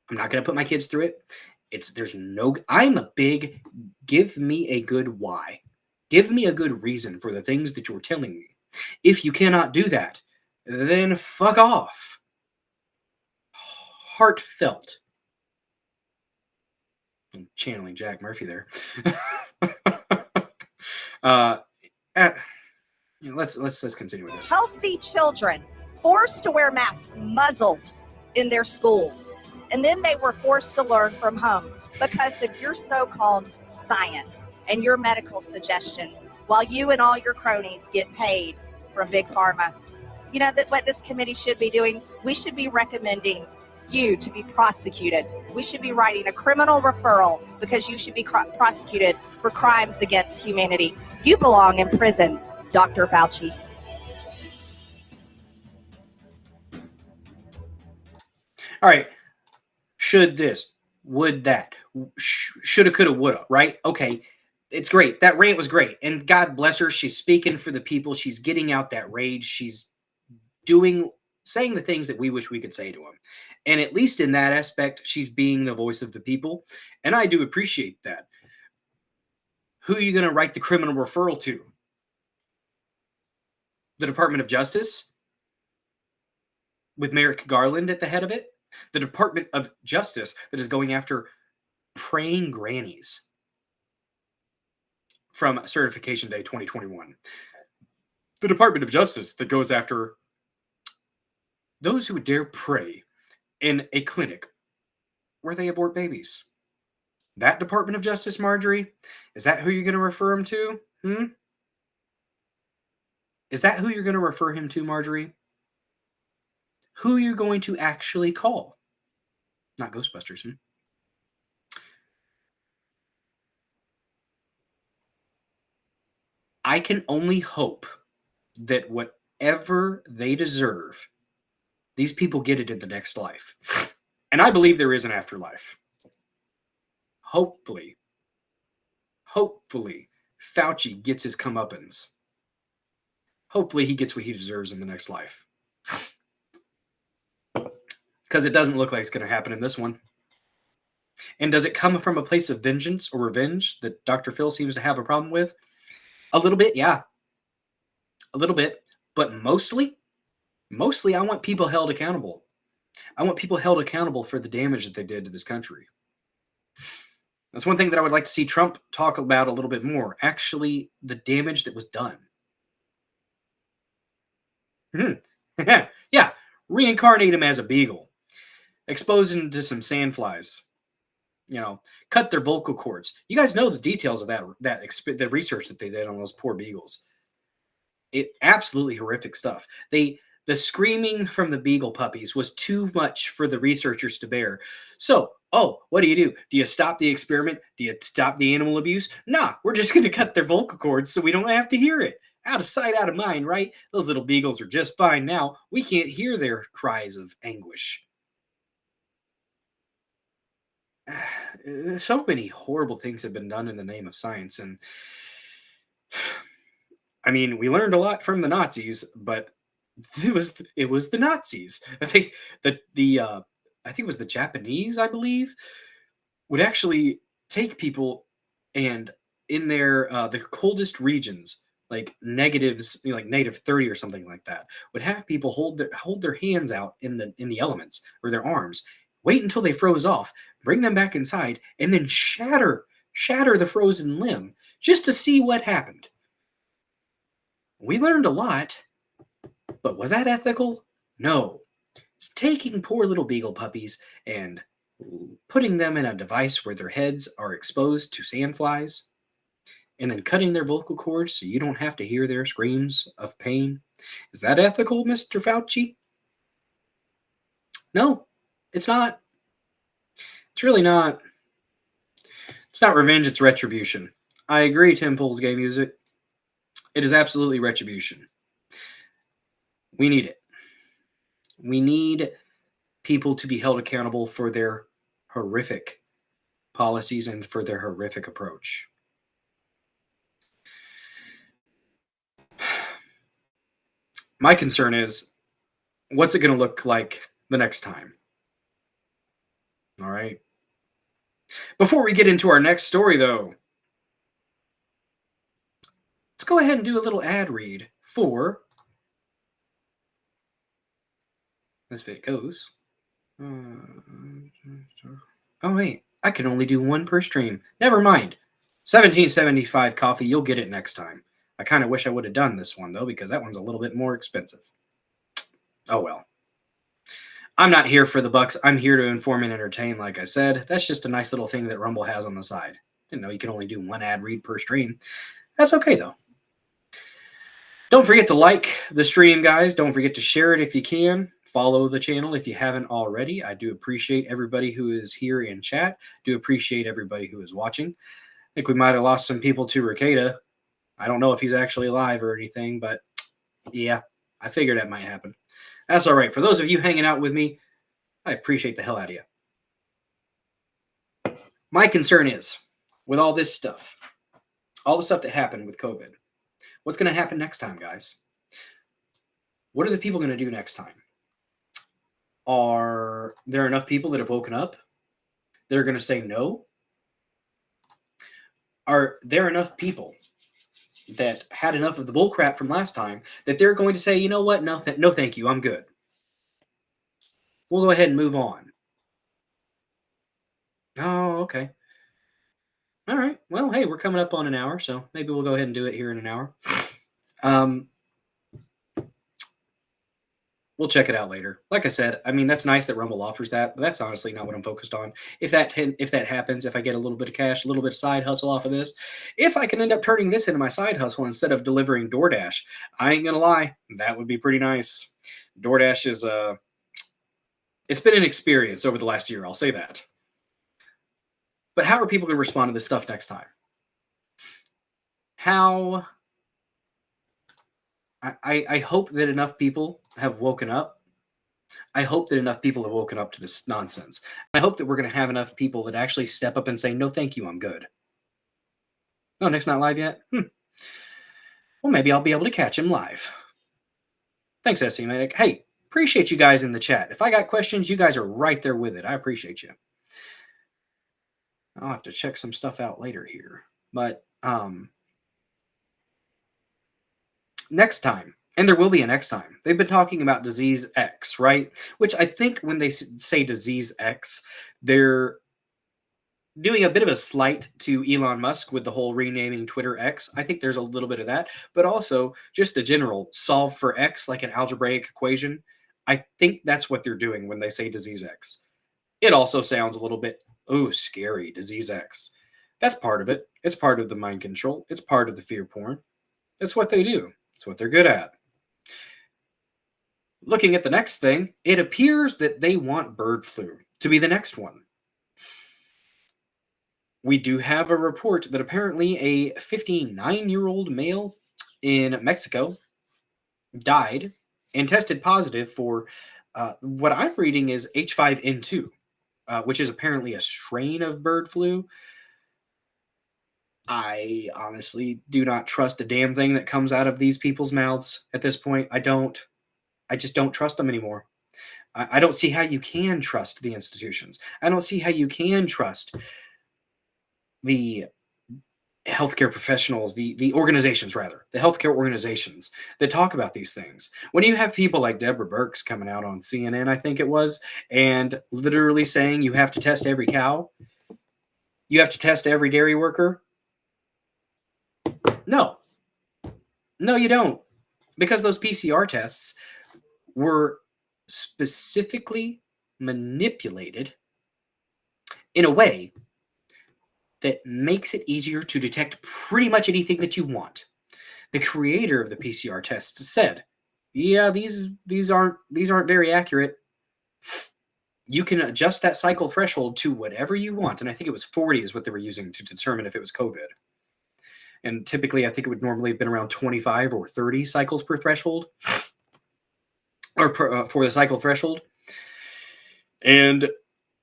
I'm not going to put my kids through it. I'm a big, give me a good why. Give me a good reason for the things that you're telling me. If you cannot do that, then fuck off. Heartfelt. I'm channeling Jack Murphy there. Let's continue with this. Healthy children forced to wear masks, muzzled in their schools. And then they were forced to learn from home because of your so-called science and your medical suggestions, while you and all your cronies get paid from Big Pharma. You know that what this committee should be doing? We should be recommending you to be prosecuted. We should be writing a criminal referral because you should be prosecuted for crimes against humanity. You belong in prison, Dr. Fauci. All right. Should this, would that, shoulda, coulda, woulda, right? Okay. It's great. That rant was great. And God bless her. She's speaking for the people. She's getting out that rage. She's saying the things that we wish we could say to them. And at least in that aspect, she's being the voice of the people. And I do appreciate that. Who are you going to write the criminal referral to? The Department of Justice? With Merrick Garland at the head of it? The Department of Justice that is going after praying grannies from Certification Day 2021. The Department of Justice that goes after those who would dare pray in a clinic where they abort babies. That Department of Justice, Marjorie, is that who you're going to refer him to? Is that who you're going to refer him to, Marjorie? Who are you going to actually call? Not Ghostbusters, I can only hope that whatever they deserve, these people get it in the next life. And I believe there is an afterlife. Hopefully, Fauci gets his comeuppance. Hopefully he gets what he deserves in the next life. Because it doesn't look like it's going to happen in this one. And does it come from a place of vengeance or revenge that Dr. Phil seems to have a problem with? A little bit, yeah. A little bit. But mostly, I want people held accountable. I want people held accountable for the damage that they did to this country. That's one thing that I would like to see Trump talk about a little bit more. Actually, the damage that was done. Yeah. Reincarnate him as a beagle. Expose him to some sandflies. Cut their vocal cords. You guys know the details of the research that they did on those poor beagles. It absolutely horrific stuff. The screaming from the beagle puppies was too much for the researchers to bear. So, what do? Do you stop the experiment? Do you stop the animal abuse? Nah, we're just going to cut their vocal cords so we don't have to hear it. Out of sight, out of mind, right? Those little beagles are just fine now. We can't hear their cries of anguish. So many horrible things have been done in the name of science. And I mean, we learned a lot from the Nazis, but it was the Nazis. I think that I think it was the Japanese, I believe, would actually take people and in their the coldest regions, like negatives, like -30 or something like that, would have people hold their hands out in the elements or their arms, wait until they froze off, bring them back inside, and then shatter the frozen limb just to see what happened. We learned a lot, but was that ethical? No. It's taking poor little beagle puppies and putting them in a device where their heads are exposed to sandflies and then cutting their vocal cords so you don't have to hear their screams of pain. Is that ethical, Mr. Fauci? No, it's not. It's really not. It's not revenge, it's retribution. I agree, Tim Pool's gay music. It is absolutely retribution. We need it. We need people to be held accountable for their horrific policies and for their horrific approach. My concern is, what's it going to look like the next time? All right. Before we get into our next story, though, go ahead and do a little ad read for, as it goes. Oh, wait. I can only do one per stream. Never mind. $17.75 coffee. You'll get it next time. I kind of wish I would have done this one, though, because that one's a little bit more expensive. Oh, well. I'm not here for the bucks. I'm here to inform and entertain, like I said. That's just a nice little thing that Rumble has on the side. Didn't know you can only do one ad read per stream. That's okay, though. Don't forget to like the stream, guys. Don't forget to share it if you can. Follow the channel if you haven't already. I do appreciate everybody who is here in chat. Do appreciate everybody who is watching. I think we might have lost some people to Ricada. I don't know if he's actually live or anything, but yeah, I figured that might happen. That's all right. For those of you hanging out with me, I appreciate the hell out of you. My concern is, with all this stuff, all the stuff that happened with COVID, what's going to happen next time, guys? What are the people going to do next time? Are there enough people that have woken up that are going to say no? Are there enough people that had enough of the bull crap from last time that they're going to say, you know what? No, no, thank you. I'm good. We'll go ahead and move on. Oh, okay. All right. Well, hey, we're coming up on an hour, so maybe we'll go ahead and do it here in an hour. We'll check it out later. Like I said, I mean, that's nice that Rumble offers that, but that's honestly not what I'm focused on. If that happens, if I get a little bit of cash, a little bit of side hustle off of this, if I can end up turning this into my side hustle instead of delivering DoorDash, I ain't gonna lie, that would be pretty nice. DoorDash is it's been an experience over the last year, I'll say that. But how are people gonna respond to this stuff next time? How? I hope that enough people have woken up. I hope that enough people have woken up to this nonsense. I hope that we're going to have enough people that actually step up and say, no, thank you, I'm good. No, Nick's not live yet? Well, maybe I'll be able to catch him live. Thanks, SC Medic. Hey, appreciate you guys in the chat. If I got questions, you guys are right there with it. I appreciate you. I'll have to check some stuff out later here. But, next time, and there will be a next time, they've been talking about disease X, right? Which I think when they say disease X, they're doing a bit of a slight to Elon Musk with the whole renaming Twitter X. I think there's a little bit of that, but also just the general solve for X, like an algebraic equation. I think that's what they're doing when they say disease X. It also sounds a little bit, oh, scary, disease X. That's part of it. It's part of the mind control. It's part of the fear porn. It's what they do. It's what they're good at. Looking at the next thing, it appears that they want bird flu to be the next one. We do have a report that apparently a 59-year-old male in Mexico died and tested positive for what I'm reading is H5N2, which is apparently a strain of bird flu. I honestly do not trust a damn thing that comes out of these people's mouths at this point. I just don't trust them anymore. I don't see how you can trust the institutions. I don't see how you can trust the healthcare professionals, the organizations, rather, the healthcare organizations that talk about these things. When you have people like Deborah Birx coming out on CNN, I think it was, and literally saying you have to test every cow, you have to test every dairy worker. No, you don't, because those PCR tests were specifically manipulated in a way that makes it easier to detect pretty much anything that you want. The creator of the PCR tests said, yeah, these aren't very accurate. You can adjust that cycle threshold to whatever you want. And I think it was 40 is what they were using to determine if it was COVID. And typically, I think it would normally have been around 25 or 30 cycles per threshold, or for the cycle threshold. And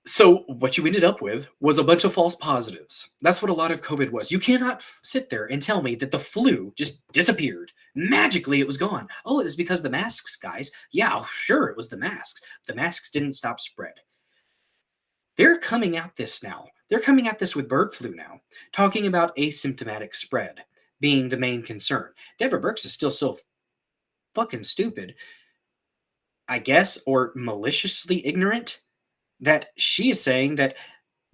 so what you ended up with was a bunch of false positives. That's what a lot of COVID was. You cannot sit there and tell me that the flu just disappeared. Magically, it was gone. Oh, it was because the masks, guys. Yeah, sure, it was the masks. The masks didn't stop spread. They're coming at this now. They're coming at this with bird flu now, talking about asymptomatic spread. being the main concern. Deborah Birx is still so fucking stupid, I guess, or maliciously ignorant, that she is saying that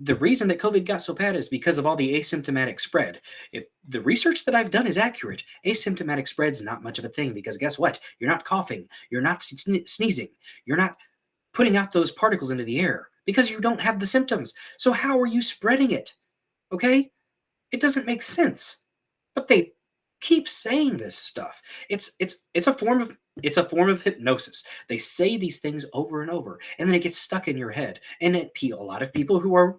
the reason that COVID got so bad is because of all the asymptomatic spread. If the research that I've done is accurate, asymptomatic spread's not much of a thing, because guess what? You're not coughing, you're not sneezing, you're not putting out those particles into the air because you don't have the symptoms. So how are you spreading it? Okay? It doesn't make sense. But they keep saying this stuff. It's a form of hypnosis. They say these things over and over, and then it gets stuck in your head. And a lot of people who are,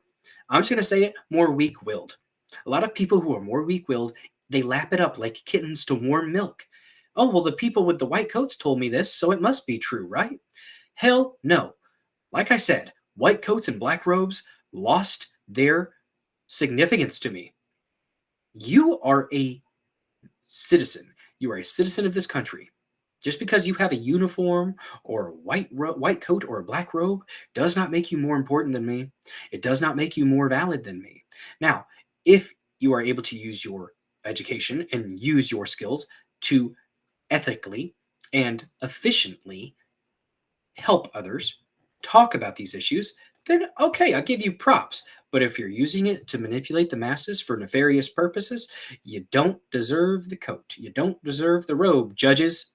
I'm just going to say it, more weak-willed. A lot of people who are more weak-willed, they lap it up like kittens to warm milk. Oh, well, the people with the white coats told me this, so it must be true, right? Hell no. Like I said, white coats and black robes lost their significance to me. You are a citizen. You are a citizen of this country. Just because you have a uniform or a white coat or a black robe does not make you more important than me. It does not make you more valid than me. Now, if you are able to use your education and use your skills to ethically and efficiently help others talk about these issues, then okay, I'll give you props. But if you're using it to manipulate the masses for nefarious purposes, you don't deserve the coat. You don't deserve the robe, judges.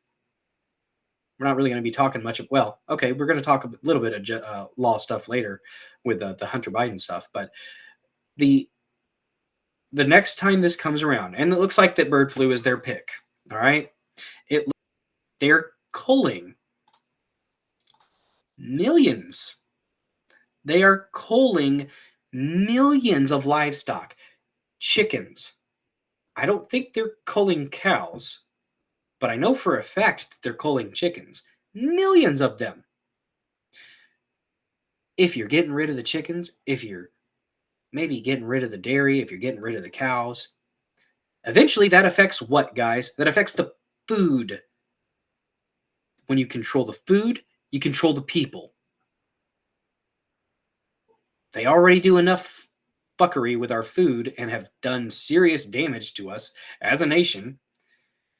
We're not really going to be talking much of, well, okay, we're going to talk a little bit of law stuff later with the Hunter Biden stuff. But the next time this comes around, and it looks like that bird flu is their pick, all right? They're culling millions. They are culling millions of livestock, chickens. I don't think they're culling cows, but I know for a fact that they're culling chickens. Millions of them. If you're getting rid of the chickens, if you're maybe getting rid of the dairy, if you're getting rid of the cows, eventually that affects what, guys? That affects the food. When you control the food, you control the people. They already do enough fuckery with our food and have done serious damage to us as a nation.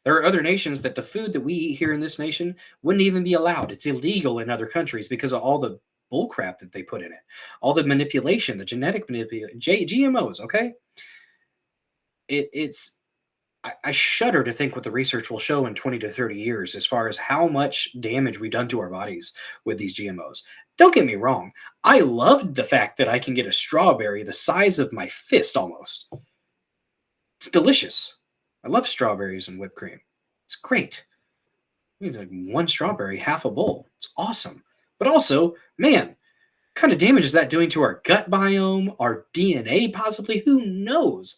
There are other nations that the food that we eat here in this nation wouldn't even be allowed. It's illegal in other countries because of all the bullcrap that they put in it. All the manipulation, the genetic manipulation, GMOs, okay? I shudder to think what the research will show in 20 to 30 years as far as how much damage we've done to our bodies with these GMOs. Don't get me wrong. I loved the fact that I can get a strawberry the size of my fist almost. It's delicious. I love strawberries and whipped cream. It's great. I mean, like one strawberry, half a bowl. It's awesome. But also, man, what kind of damage is that doing to our gut biome, our DNA possibly? Who knows?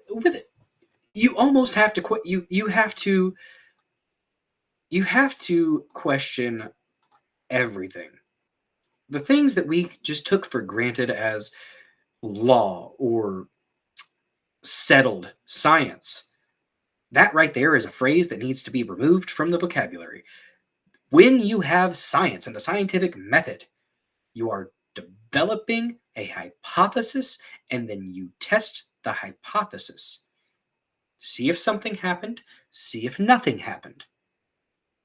With it, you almost have to you have to question everything. The things that we just took for granted as law or settled science, that right there is a phrase that needs to be removed from the vocabulary. When you have science and the scientific method, you are developing a hypothesis and then you test the hypothesis. See if something happened, see if nothing happened.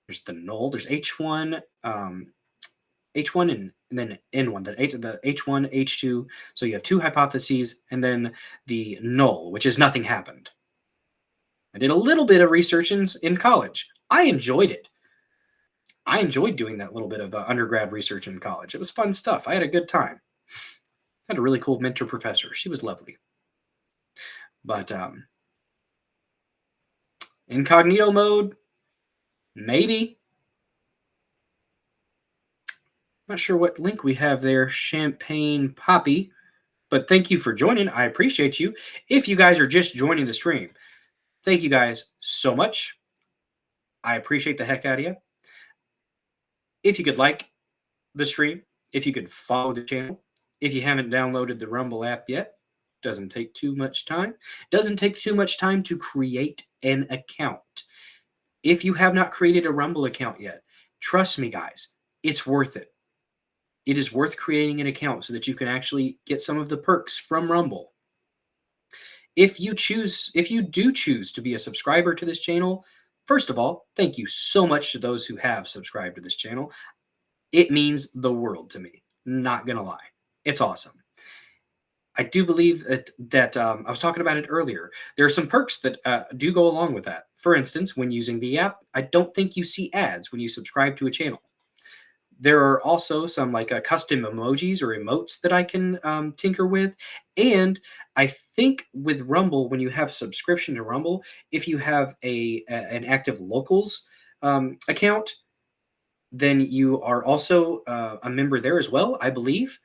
There's the null, there's H1, H1 and then N1, the H1, H2. So you have two hypotheses and then the null, which is nothing happened. I did a little bit of research in college. I enjoyed it. I enjoyed doing that little bit of undergrad research in college. It was fun stuff. I had a good time. I had a really cool mentor professor. She was lovely. But incognito mode, maybe. Not sure what link we have there, Champagne Poppy, but thank you for joining. I appreciate you. If you guys are just joining the stream, thank you guys so much. I appreciate the heck out of you. If you could like the stream, if you could follow the channel, if you haven't downloaded the Rumble app yet, doesn't take too much time. Doesn't take too much time to create an account. If you have not created a Rumble account yet, trust me, guys, it's worth it. It is worth creating an account so that you can actually get some of the perks from Rumble. If you do choose to be a subscriber to this channel, first of all, thank you so much to those who have subscribed to this channel. It means the world to me. Not gonna lie. It's awesome. I do believe that I was talking about it earlier. There are some perks that do go along with that. For instance, when using the app, I don't think you see ads when you subscribe to a channel. There are also some like custom emojis or emotes that I can tinker with. And I think with Rumble, when you have a subscription to Rumble, if you have an active locals account, then you are also a member there as well, I believe.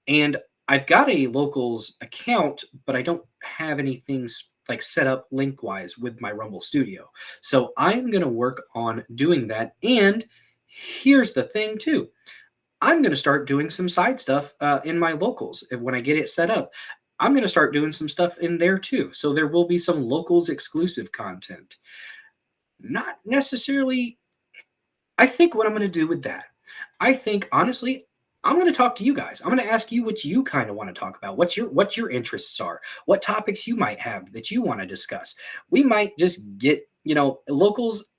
And I've got a locals account, but I don't have anything like set up link-wise with my Rumble Studio. So I'm going to work on doing that. And here's the thing too. I'm going to start doing some side stuff in my locals. When I get it set up, I'm going to start doing some stuff in there too. So there will be some locals exclusive content. Not necessarily, I think what I'm going to do with that, I think honestly, I'm going to talk to you guys. I'm going to ask you what you kind of want to talk about, what your interests are, what topics you might have that you want to discuss. We might just get, locals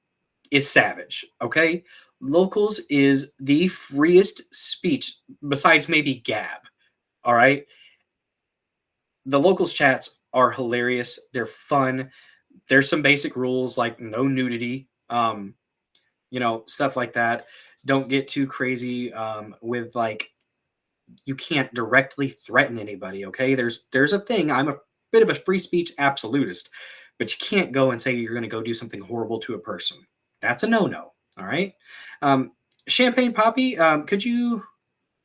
is savage, okay? Locals is the freest speech besides maybe Gab, all right? The locals chats are hilarious. They're fun. There's some basic rules like no nudity, stuff like that. Don't get too crazy with like, you can't directly threaten anybody, okay? There's a thing. I'm a bit of a free speech absolutist, but you can't go and say you're going to go do something horrible to a person. That's a no-no, all right? Champagne Poppy, could you...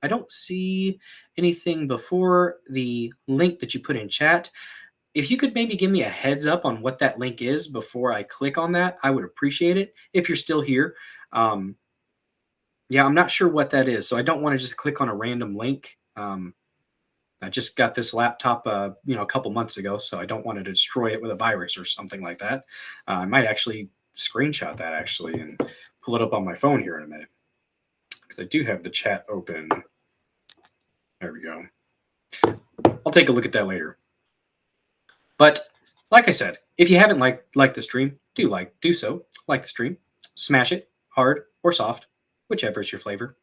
I don't see anything before the link that you put in chat. If you could maybe give me a heads up on what that link is before I click on that, I would appreciate it if you're still here. Yeah, I'm not sure what that is, so I don't want to just click on a random link. I just got this laptop, a couple months ago, so I don't want to destroy it with a virus or something like that. I might actually screenshot that actually and pull it up on my phone here in a minute because I do have the chat open. There we go. I'll take a look at that later. But like I said, if you haven't liked the stream, do so. Like the stream, smash it hard or soft, whichever is your flavor.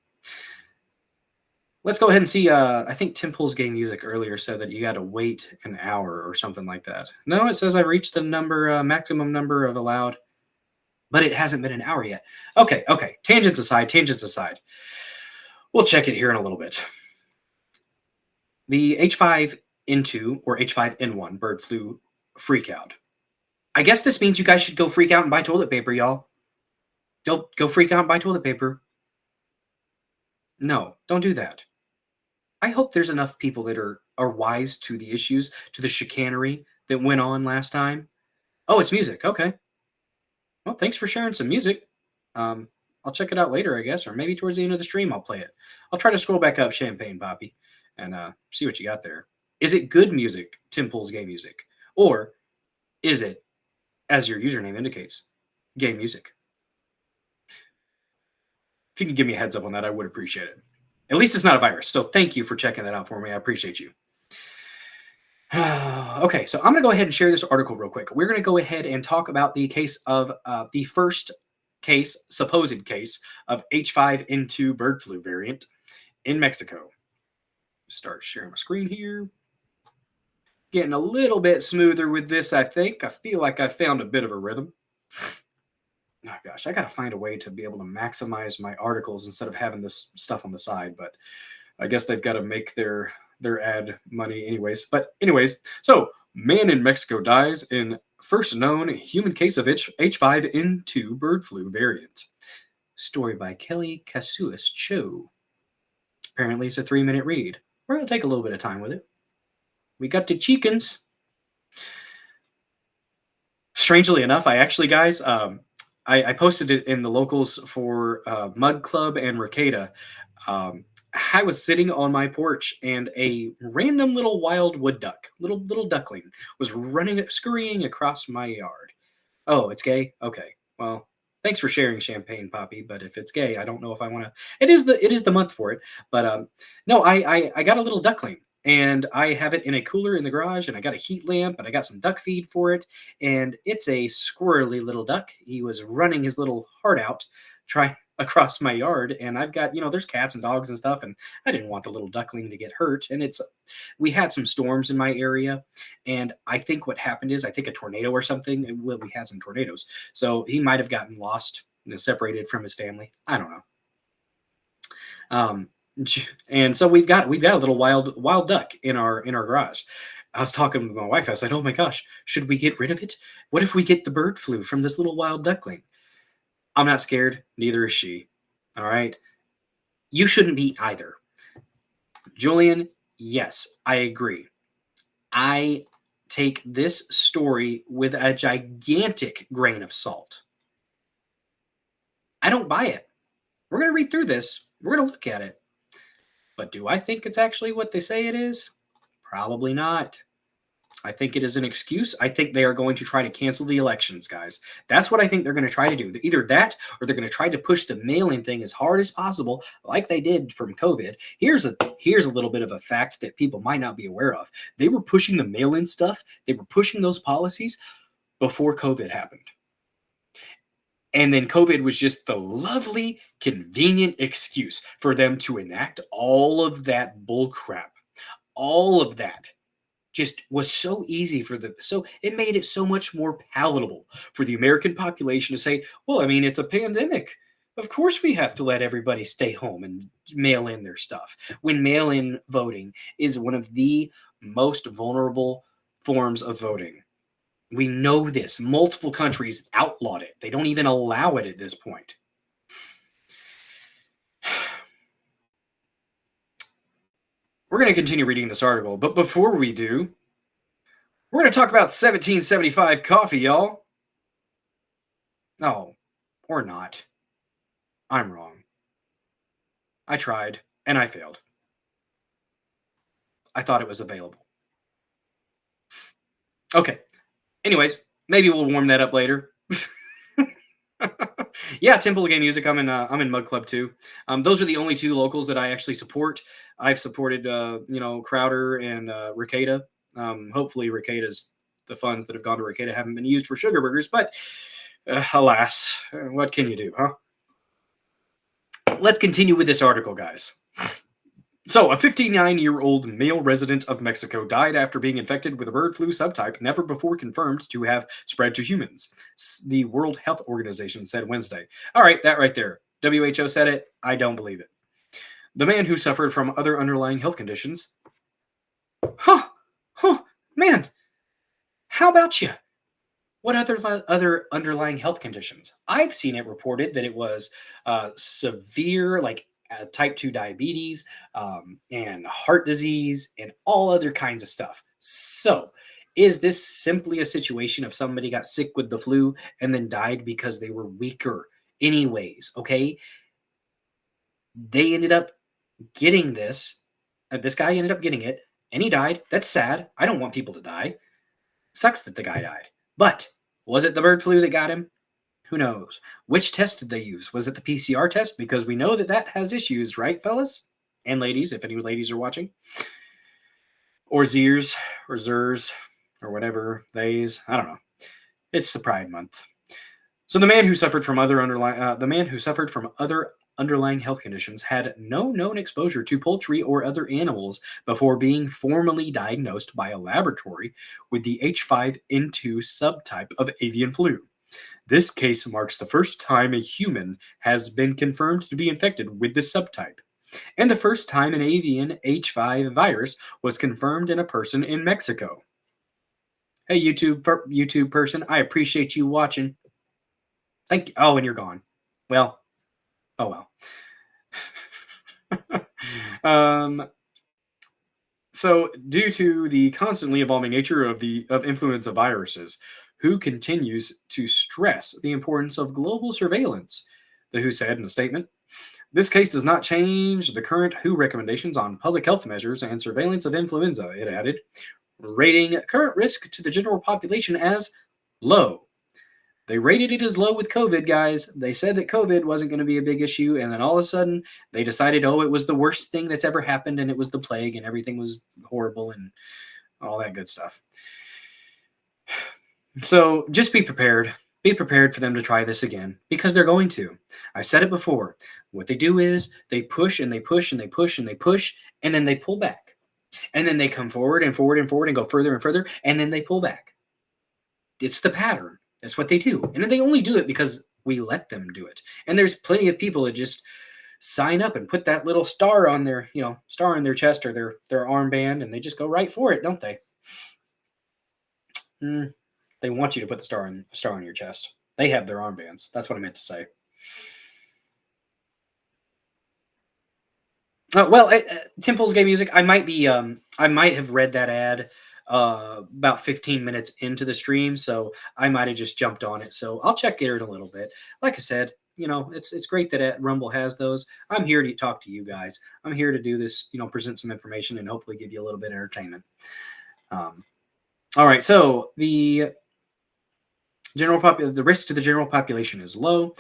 Let's go ahead and see. I think Tim Pool's Game Music earlier said that you got to wait an hour or something like that. No, it says I've reached the maximum number of allowed, but it hasn't been an hour yet. Okay. Tangents aside. We'll check it here in a little bit. The H5N2 or H5N1 bird flu freak out. I guess this means you guys should go freak out and buy toilet paper, y'all. Go freak out and buy toilet paper. No, don't do that. I hope there's enough people that are wise to the issues, to the chicanery that went on last time. Oh, it's music. Okay. Well, thanks for sharing some music. I'll check it out later, I guess, or maybe towards the end of the stream I'll play it. I'll try to scroll back up Champagne Poppy and see what you got there. Is it good music, Tim Pool's Game Music? Or is it, as your username indicates, game music? If you can give me a heads up on that, I would appreciate it. At least it's not a virus. So thank you for checking that out for me. I appreciate you. Okay, so I'm going to go ahead and share this article real quick. We're going to go ahead and talk about the case of the first case, supposed case, of H5N2 bird flu variant in Mexico. Start sharing my screen here. Getting a little bit smoother with this, I think. I feel like I found a bit of a rhythm. Oh gosh, I got to find a way to be able to maximize my articles instead of having this stuff on the side, but I guess they've got to make their ad money anyways. But anyways, so man in Mexico dies in first known human case of H5N2 bird flu variant. Story by Kelly Casuas Cho. Apparently it's a 3-minute read. We're going to take a little bit of time with it. We got the chickens. Strangely enough, I actually, guys, I posted it in the locals for Mud Club and Ricada. I was sitting on my porch and a random little wild wood duck, little duckling, was scurrying across my yard. Oh, it's gay? Okay. Well, thanks for sharing, Champagne Poppy, but if it's gay, I don't know if I want to. It is the month for it. But no, I got a little duckling and I have it in a cooler in the garage, and I got a heat lamp, and I got some duck feed for it, and it's a squirrely little duck. He was running his little heart out, trying across my yard, and I've got, there's cats and dogs and stuff, and I didn't want the little duckling to get hurt. And we had some storms in my area, and I think what happened is, I think a tornado or something. Well, we had some tornadoes, so he might have gotten lost, separated from his family. I don't know. And so we've got a little wild duck in our garage. I was talking with my wife. I said, "Oh my gosh, should we get rid of it? What if we get the bird flu from this little wild duckling?" I'm not scared. Neither is she. All right. You shouldn't be either. Julian, yes, I agree. I take this story with a gigantic grain of salt. I don't buy it. We're going to read through this. We're going to look at it. But do I think it's actually what they say it is? Probably not. I think it is an excuse. I think they are going to try to cancel the elections, guys. That's what I think they're going to try to do. Either that, or they're going to try to push the mail-in thing as hard as possible, like they did from COVID. Here's a little bit of a fact that people might not be aware of. They were pushing the mail-in stuff. They were pushing those policies before COVID happened. And then COVID was just the lovely, convenient excuse for them to enact all of that bull crap. All of that just was so easy for them. So it made it so much more palatable for the American population to say, well, I mean, it's a pandemic. Of course we have to let everybody stay home and mail in their stuff. When mail-in voting is one of the most vulnerable forms of voting. We know this. Multiple countries outlawed it. They don't even allow it at this point. We're going to continue reading this article, but before we do, we're going to talk about 1775 coffee, y'all. Oh, or not. I'm wrong. I tried, and I failed. I thought it was available. Okay. Anyways, maybe we'll warm that up later. Yeah, Temple of Gay Music. I'm in Mug Club too. Those are the only two locals that I actually support. I've supported, Crowder and Ricada. Hopefully, Ricada's the funds that have gone to Ricada haven't been used for sugar burgers, but alas, what can you do, huh? Let's continue with this article, guys. So, a 59-year-old male resident of Mexico died after being infected with a bird flu subtype never before confirmed to have spread to humans, the World Health Organization said Wednesday. All right, that right there. WHO said it. I don't believe it. The man who suffered from other underlying health conditions. Man, how about you? What other underlying health conditions? I've seen it reported that it was severe, like type 2 diabetes, and heart disease, and all other kinds of stuff. So, is this simply a situation of somebody got sick with the flu and then died because they were weaker anyways, okay? They ended up getting this. This guy ended up getting it, and he died. That's sad. I don't want people to die. Sucks that the guy died. But was it the bird flu that got him? Who knows? Which test did they use? Was it the PCR test? Because we know that has issues, right, fellas? And ladies, if any ladies are watching. Or Zers, or Zers, or whatever, theys. I don't know. It's the Pride Month. So the man who suffered from other underlying health conditions had no known exposure to poultry or other animals before being formally diagnosed by a laboratory with the H5N2 subtype of avian flu. This case marks the first time a human has been confirmed to be infected with this subtype, and the first time an avian H5 virus was confirmed in a person in Mexico. Hey, YouTube person, I appreciate you watching. Thank you. Oh, and you're gone. Well, oh well. So, due to the constantly evolving nature of influenza viruses, WHO continues to stress the importance of global surveillance, the WHO said in a statement. This case does not change the current WHO recommendations on public health measures and surveillance of influenza, it added, rating current risk to the general population as low. They rated it as low with COVID, guys. They said that COVID wasn't going to be a big issue, and then all of a sudden they decided, oh, it was the worst thing that's ever happened, and it was the plague, and everything was horrible, and all that good stuff. So just be prepared. Be prepared for them to try this again, because they're going to. I said it before. What they do is they push and they push and they push and they push, and then they pull back. And then they come forward and forward and forward and go further and further, and then they pull back. It's the pattern. That's what they do. And they only do it because we let them do it. And there's plenty of people that just sign up and put that little star on their, star on their chest or their armband, and they just go right for it, don't they? They want you to put the star on your chest. They have their armbands. That's what I meant to say. Temple's Gay Music. I might have read that ad about 15 minutes into the stream, so I might have just jumped on it. So I'll check it in a little bit. Like I said, it's great that Rumble has those. I'm here to talk to you guys. I'm here to do this, present some information and hopefully give you a little bit of entertainment. All right, so the risk to the general population is low.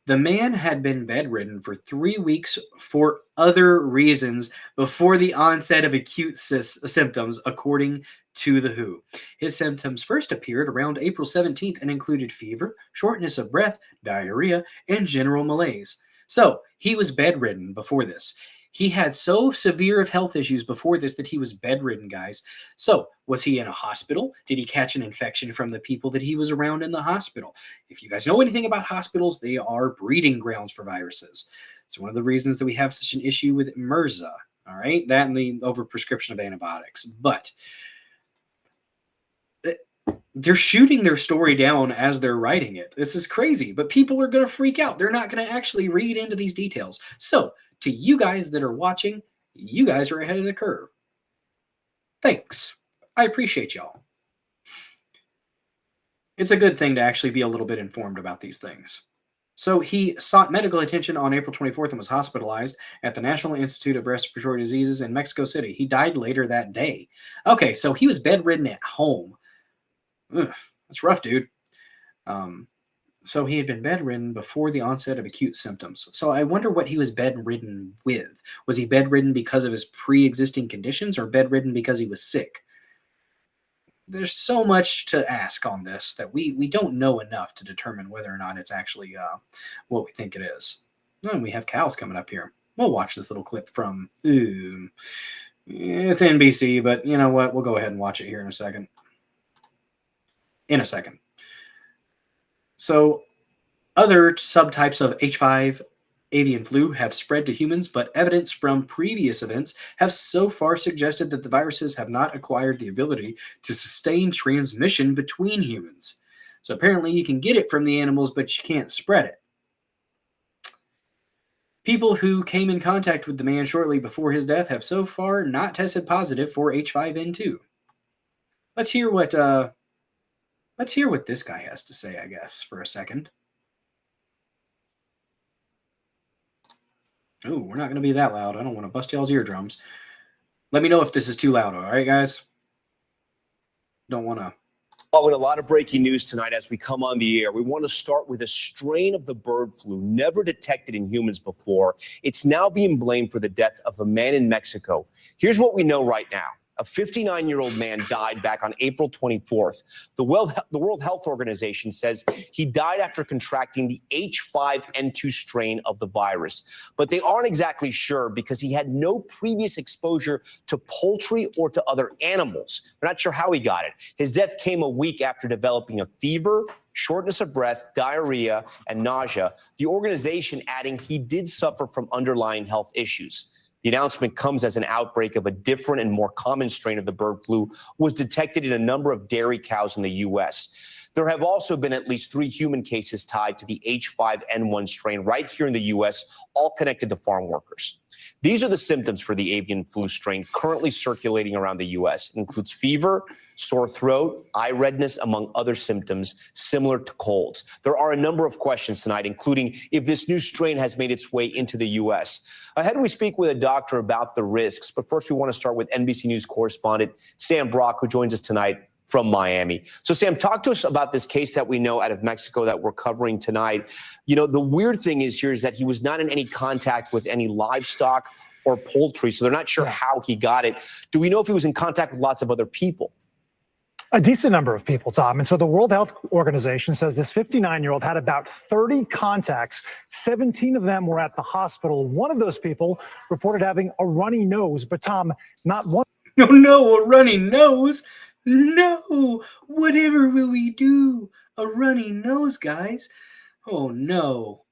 The man had been bedridden for 3 weeks for other reasons before the onset of acute symptoms, according to the WHO. His symptoms first appeared around April 17th and included fever, shortness of breath, diarrhea, and general malaise. So he was bedridden before this. He had so severe of health issues before this that he was bedridden, guys. So was he in a hospital? Did he catch an infection from the people that he was around in the hospital? If you guys know anything about hospitals, they are breeding grounds for viruses. It's one of the reasons that we have such an issue with MRSA, all right? That and the overprescription of antibiotics. But they're shooting their story down as they're writing it. This is crazy, but people are going to freak out. They're not going to actually read into these details. So to you guys that are watching, you guys are ahead of the curve. Thanks. I appreciate y'all. It's a good thing to actually be a little bit informed about these things. So he sought medical attention on April 24th and was hospitalized at the National Institute of Respiratory Diseases in Mexico City. He died later that day. Okay, so he was bedridden at home. Ugh, that's rough, dude. So he had been bedridden before the onset of acute symptoms. So I wonder what he was bedridden with. Was he bedridden because of his pre-existing conditions or bedridden because he was sick? There's so much to ask on this that we don't know enough to determine whether or not it's actually what we think it is. And we have cows coming up here. We'll watch this little clip from, it's NBC, but you know what? We'll go ahead and watch it here in a second. So other subtypes of H5 avian flu have spread to humans, but evidence from previous events have so far suggested that the viruses have not acquired the ability to sustain transmission between humans. So apparently you can get it from the animals, but you can't spread it. People who came in contact with the man shortly before his death have so far not tested positive for H5N2. Let's hear what this guy has to say, I guess, for a second. Oh, we're not going to be that loud. I don't want to bust y'all's eardrums. Let me know if this is too loud, all right, guys? Don't want to. Oh, and a lot of breaking news tonight as we come on the air. We want to start with a strain of the bird flu never detected in humans before. It's now being blamed for the death of a man in Mexico. Here's what we know right now. A 59-year-old man died back on April 24th. The World Health Organization says he died after contracting the H5N2 strain of the virus. But they aren't exactly sure because he had no previous exposure to poultry or to other animals. They're not sure how he got it. His death came a week after developing a fever, shortness of breath, diarrhea, and nausea. The organization adding he did suffer from underlying health issues. The announcement comes as an outbreak of a different and more common strain of the bird flu was detected in a number of dairy cows in the U.S. There have also been at least 3 human cases tied to the H5N1 strain right here in the U.S., all connected to farm workers. These are the symptoms for the avian flu strain currently circulating around the U.S. It includes fever, sore throat, eye redness, among other symptoms similar to colds. There are a number of questions tonight, including if this new strain has made its way into the U.S. Ahead, we speak with a doctor about the risks. But first, we want to start with NBC News correspondent Sam Brock, who joins us tonight from Miami. So, Sam, talk to us about this case that we know out of Mexico that we're covering tonight. You know, the weird thing is here is that he was not in any contact with any livestock or poultry, so they're not sure how he got it. Do we know if he was in contact with lots of other people? A decent number of people, Tom. And so the World Health Organization says this 59-year-old had about 30 contacts. 17 of them were at the hospital. One of those people reported having a runny nose. But, Tom, not one. No, a runny nose. No, whatever will we do? A runny nose, guys. Oh, no.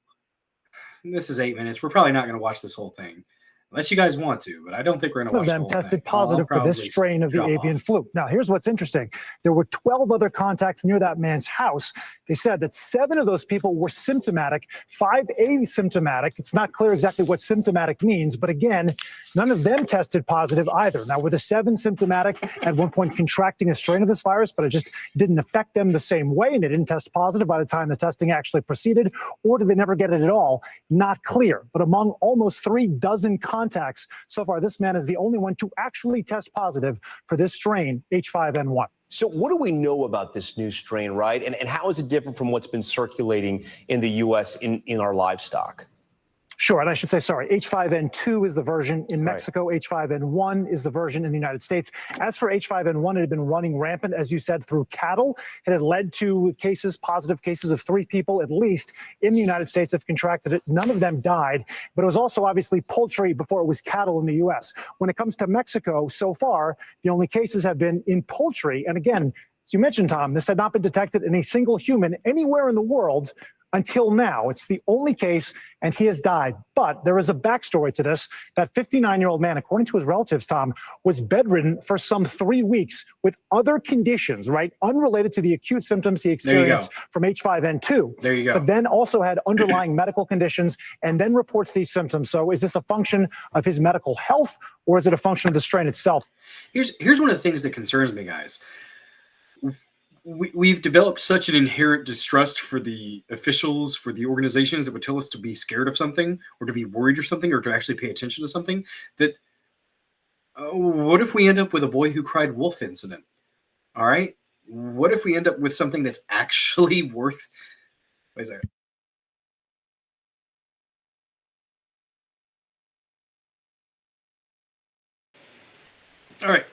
This is 8 minutes. We're probably not going to watch this whole thing. Unless you guys want to, but I don't think we're going to watch them the whole tested thing. positive for this strain of the avian flu. Now, here's what's interesting. There were 12 other contacts near that man's house. They said that 7 of those people were symptomatic, 5 asymptomatic. It's not clear exactly what symptomatic means, but again, none of them tested positive either. Now, were the 7 symptomatic at one point contracting a strain of this virus, but it just didn't affect them the same way, and they didn't test positive by the time the testing actually proceeded, or did they never get it at all? Not clear. But among almost 3 dozen contacts so far, this man is the only one to actually test positive for this strain, H5N1. So what do we know about this new strain, right? And how is it different from what's been circulating in the U.S. in our livestock? Sure, and I should say, sorry, H5N2 is the version in Mexico. Right. H5N1 is the version in the United States. As for H5N1, it had been running rampant, as you said, through cattle. It had led to positive cases of 3 people, at least, in the United States have contracted it. None of them died, but it was also obviously poultry before it was cattle in the U.S. When it comes to Mexico, so far, the only cases have been in poultry. And again, as you mentioned, Tom, this had not been detected in a single human anywhere in the world until now. It's the only case, and he has died. But there is a backstory to this. That 59-year-old man, according to his relatives, Tom, was bedridden for some 3 weeks with other conditions, right, unrelated to the acute symptoms he experienced from H5N2. There you go. But then also had underlying medical conditions and then reports these symptoms. So is this a function of his medical health, or is it a function of the strain itself? Here's one of the things that concerns me, guys. We've developed such an inherent distrust for the officials, for the organizations that would tell us to be scared of something or to be worried or something or to actually pay attention to something, that what if we end up with a boy who cried wolf incident? All right. What if we end up with something that's actually worth, wait a second. All right.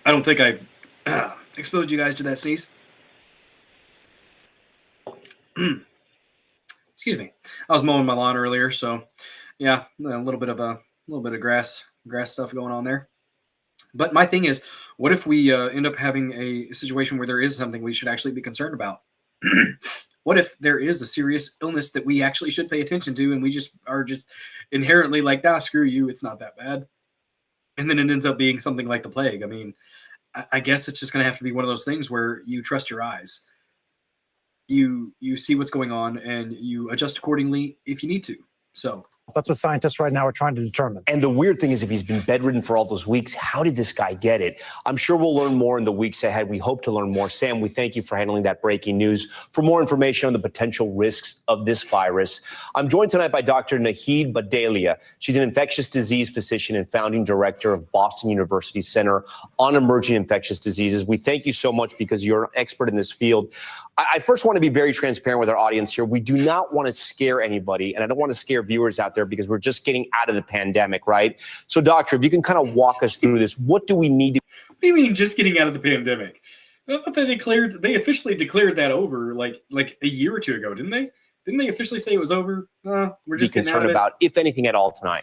I don't think I exposed you guys to that sneeze. Excuse me. I was mowing my lawn earlier, so yeah, a little bit of grass stuff going on there. But my thing is, what if we end up having a situation where there is something we should actually be concerned about? What if there is a serious illness that we actually should pay attention to, and we just are inherently like, nah, screw you, it's not that bad. And then it ends up being something like the plague. I mean, I guess it's just going to have to be one of those things where you trust your eyes. You see what's going on and you adjust accordingly if you need to. So that's what scientists right now are trying to determine. And the weird thing is, if he's been bedridden for all those weeks, how did this guy get it? I'm sure we'll learn more in the weeks ahead. We hope to learn more. Sam, we thank you for handling that breaking news. For more information on the potential risks of this virus, I'm joined tonight by Dr. Nahid Badalia. She's an infectious disease physician and founding director of Boston University Center on Emerging Infectious Diseases. We thank you so much because you're an expert in this field. I first want to be very transparent with our audience here. We do not want to scare anybody, and I don't want to scare viewers out there because we're just getting out of the pandemic, right? So, doctor, if you can kind of walk us through this, what do we need to... What do you mean just getting out of the pandemic? I thought they officially declared that over like a year or two ago, didn't they? Didn't they officially say it was over? We're just getting out of it. About, if anything at all, tonight.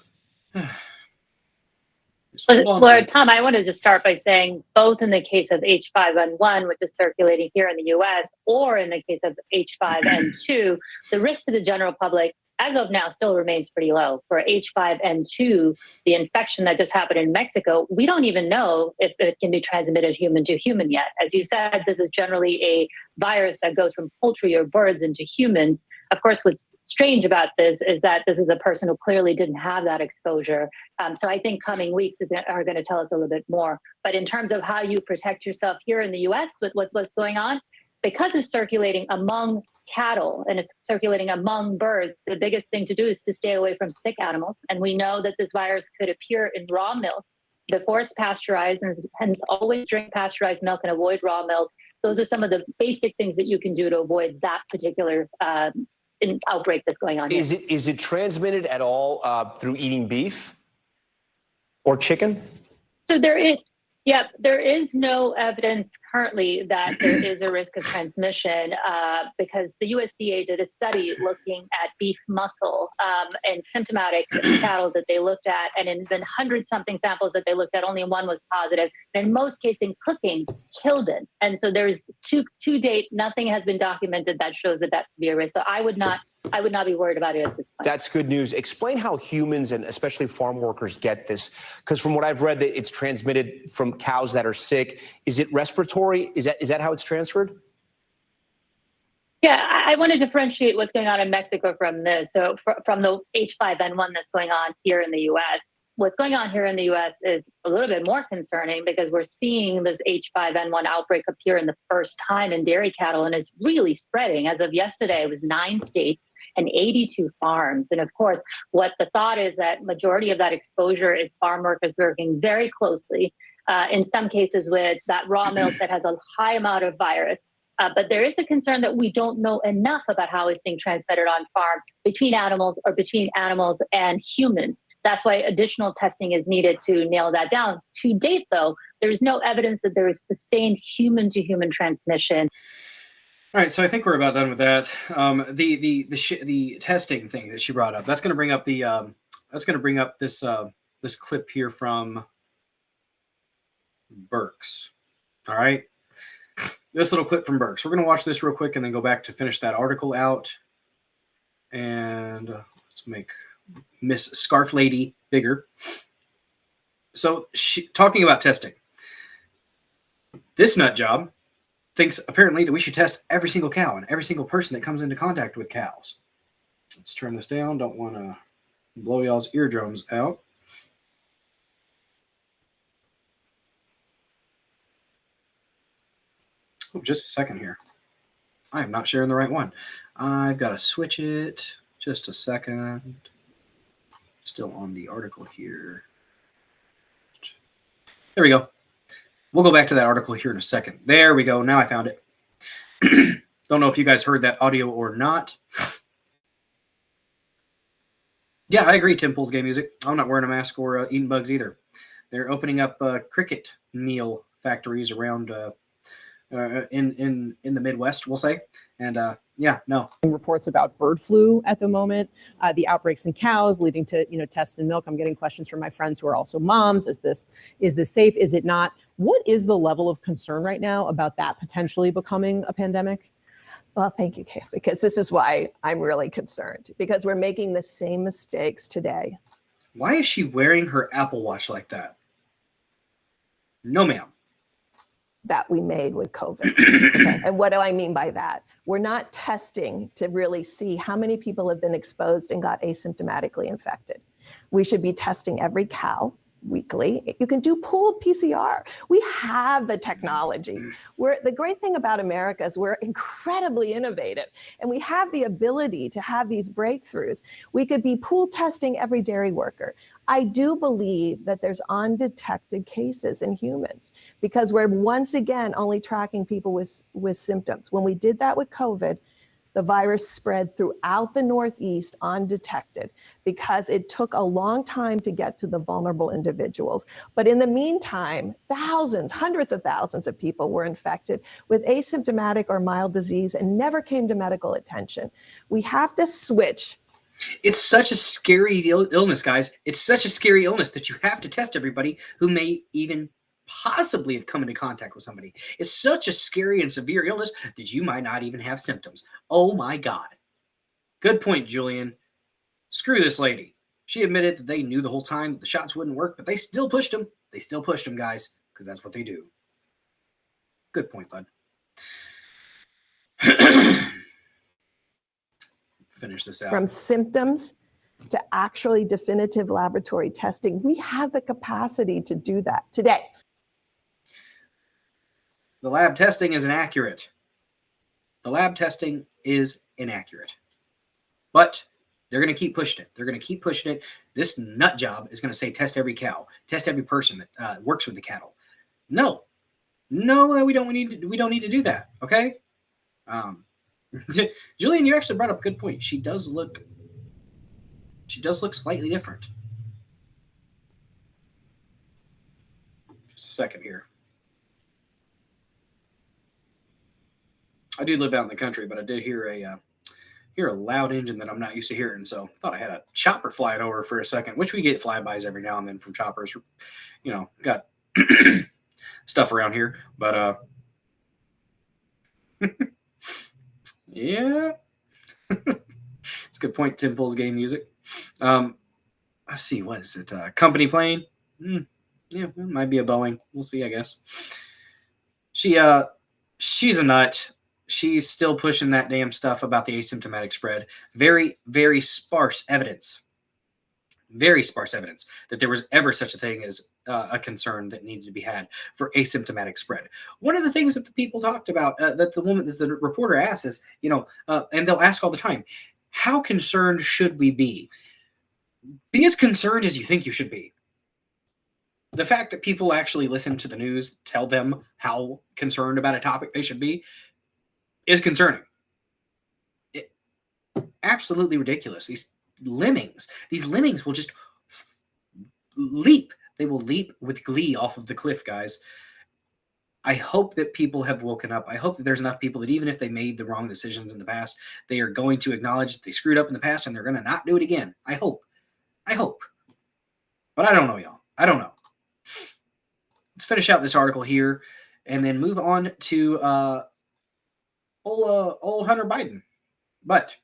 Well, Tom, I wanted to start by saying both in the case of H5N1, which is circulating here in the U.S., or in the case of H5N2, the risk to the general public, as of now, still remains pretty low. For H5N2, the infection that just happened in Mexico, we don't even know if it can be transmitted human to human yet. As you said, this is generally a virus that goes from poultry or birds into humans. Of course, what's strange about this is that this is a person who clearly didn't have that exposure. So I think coming weeks are going to tell us a little bit more. But in terms of how you protect yourself here in the U.S. with what's going on, because it's circulating among cattle and it's circulating among birds, the biggest thing to do is to stay away from sick animals. And we know that this virus could appear in raw milk the forced pasteurized, and hence always drink pasteurized milk and avoid raw milk. Those are some of the basic things that you can do to avoid that particular outbreak that's going on here. Is it transmitted at all through eating beef or chicken? So there is no evidence currently that there is a risk of transmission because the USDA did a study looking at beef muscle and symptomatic cattle that they looked at, and in the 100-something samples that they looked at, only one was positive. And in most cases, cooking killed it. And so there's to date, nothing has been documented that shows that could be a risk. So I would not be worried about it at this point. That's good news. Explain how humans and especially farm workers get this, because from what I've read, that it's transmitted from cows that are sick. Is it respiratory? Is that how it's transferred? Yeah, I want to differentiate what's going on in Mexico from this. So from the H5N1 that's going on here in the U.S. What's going on here in the U.S. is a little bit more concerning because we're seeing this H5N1 outbreak appear in the first time in dairy cattle, and it's really spreading. As of yesterday, it was 9 states and 82 farms. And of course, what the thought is that majority of that exposure is farm workers working very closely, in some cases with that raw milk that has a high amount of virus. But there is a concern that we don't know enough about how it's being transmitted on farms between animals or between animals and humans. That's why additional testing is needed to nail that down. To date, though, there is no evidence that there is sustained human-to-human transmission. All right, so I think we're about done with that. The testing thing that she brought up, that's going to bring up this this clip here from Burks. All right, this little clip from Burks. We're going to watch this real quick and then go back to finish that article out. And let's make Miss Scarf Lady bigger. So talking about testing, this nut job thinks apparently that we should test every single cow and every single person that comes into contact with cows. Let's turn this down. Don't want to blow y'all's eardrums out. Oh, just a second here. I am not sharing the right one. I've got to switch it. Just a second. Still on the article here. There we go. We'll go back to that article here in a second. There we go. Now I found it. Don't know if you guys heard that audio or not. Yeah, I agree, Tim pulls gay music. I'm not wearing a mask or eating bugs either. They're opening up cricket meal factories around in the Midwest, we'll say. And yeah, no. Reports about bird flu at the moment, the outbreaks in cows leading to tests in milk. I'm getting questions from my friends who are also moms. Is this safe? Is it not? What is the level of concern right now about that potentially becoming a pandemic? Well, thank you, Casey, because this is why I'm really concerned, because we're making the same mistakes today. Why is she wearing her Apple Watch like that? No, ma'am. That we made with COVID. Okay. And what do I mean by that? We're not testing to really see how many people have been exposed and got asymptomatically infected. We should be testing every cow weekly. You can do pooled PCR. We have the technology. The great thing about America is we're incredibly innovative, and we have the ability to have these breakthroughs. We could be pool testing every dairy worker. I do believe that there's undetected cases in humans because we're once again only tracking people with symptoms. When we did that with COVID, the virus spread throughout the Northeast undetected because it took a long time to get to the vulnerable individuals. But in the meantime, thousands, hundreds of thousands of people were infected with asymptomatic or mild disease and never came to medical attention. We have to switch. It's such a scary illness, guys. It's such a scary illness that you have to test everybody who may even possibly have come into contact with somebody. It's such a scary and severe illness that you might not even have symptoms. Oh my God. Good point, Julian. Screw this lady. She admitted that they knew the whole time that the shots wouldn't work, but they still pushed them. They still pushed them, guys, because that's what they do. Good point, bud. Finish this out. From symptoms to actually definitive laboratory testing, we have the capacity to do that today. The lab testing is inaccurate. The lab testing is inaccurate. But They're going to keep pushing it. They're going to keep pushing it. This nut job is going to say test every cow, test every person that works with the cattle. No, we don't need to do that. Okay. Julian, you actually brought up a good point. She does look slightly different. Just a second here. I do live out in the country, but I did hear a loud engine that I'm not used to hearing. So I thought I had a chopper flying over for a second, which we get flybys every now and then from choppers. You know, got stuff around here, but yeah, it's a good point. Tim pulls game music. Let's see, what is it? Company plane? Yeah, it might be a Boeing. We'll see, I guess. She's a nut. She's still pushing that damn stuff about the asymptomatic spread. Very, very sparse evidence. Very sparse evidence that there was ever such a thing as a concern that needed to be had for asymptomatic spread. One of the things that the people talked about, that the reporter asked is, and they'll ask all the time, how concerned should we be? Be as concerned as you think you should be. The fact that people actually listen to the news, tell them how concerned about a topic they should be, is concerning. Absolutely ridiculous. These lemmings will just leap. They will leap with glee off of the cliff, guys. I hope that people have woken up. I hope that there's enough people that even if they made the wrong decisions in the past, they are going to acknowledge that they screwed up in the past and they're going to not do it again. I hope. But I don't know, y'all. I don't know. Let's finish out this article here and then move on to old Hunter Biden. But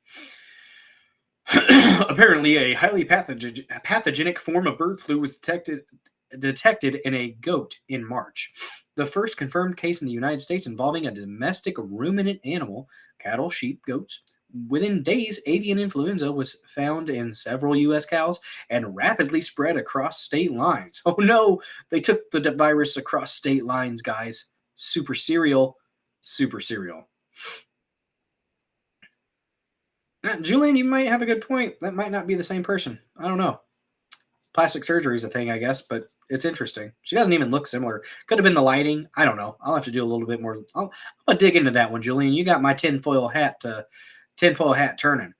apparently a highly pathogenic form of bird flu was detected in a goat in March. The first confirmed case in the United States involving a domestic ruminant animal, cattle, sheep, goats. Within days, avian influenza was found in several U.S. cows and rapidly spread across state lines. Oh no, they took the virus across state lines, guys. Super serial. Julian, you might have a good point. That might not be the same person. I don't know. Plastic surgery is a thing, I guess, but it's interesting. She doesn't even look similar. Could have been the lighting. I don't know. I'll have to do a little bit more. I'm going to dig into that one, Julian. You got my tinfoil hat turning.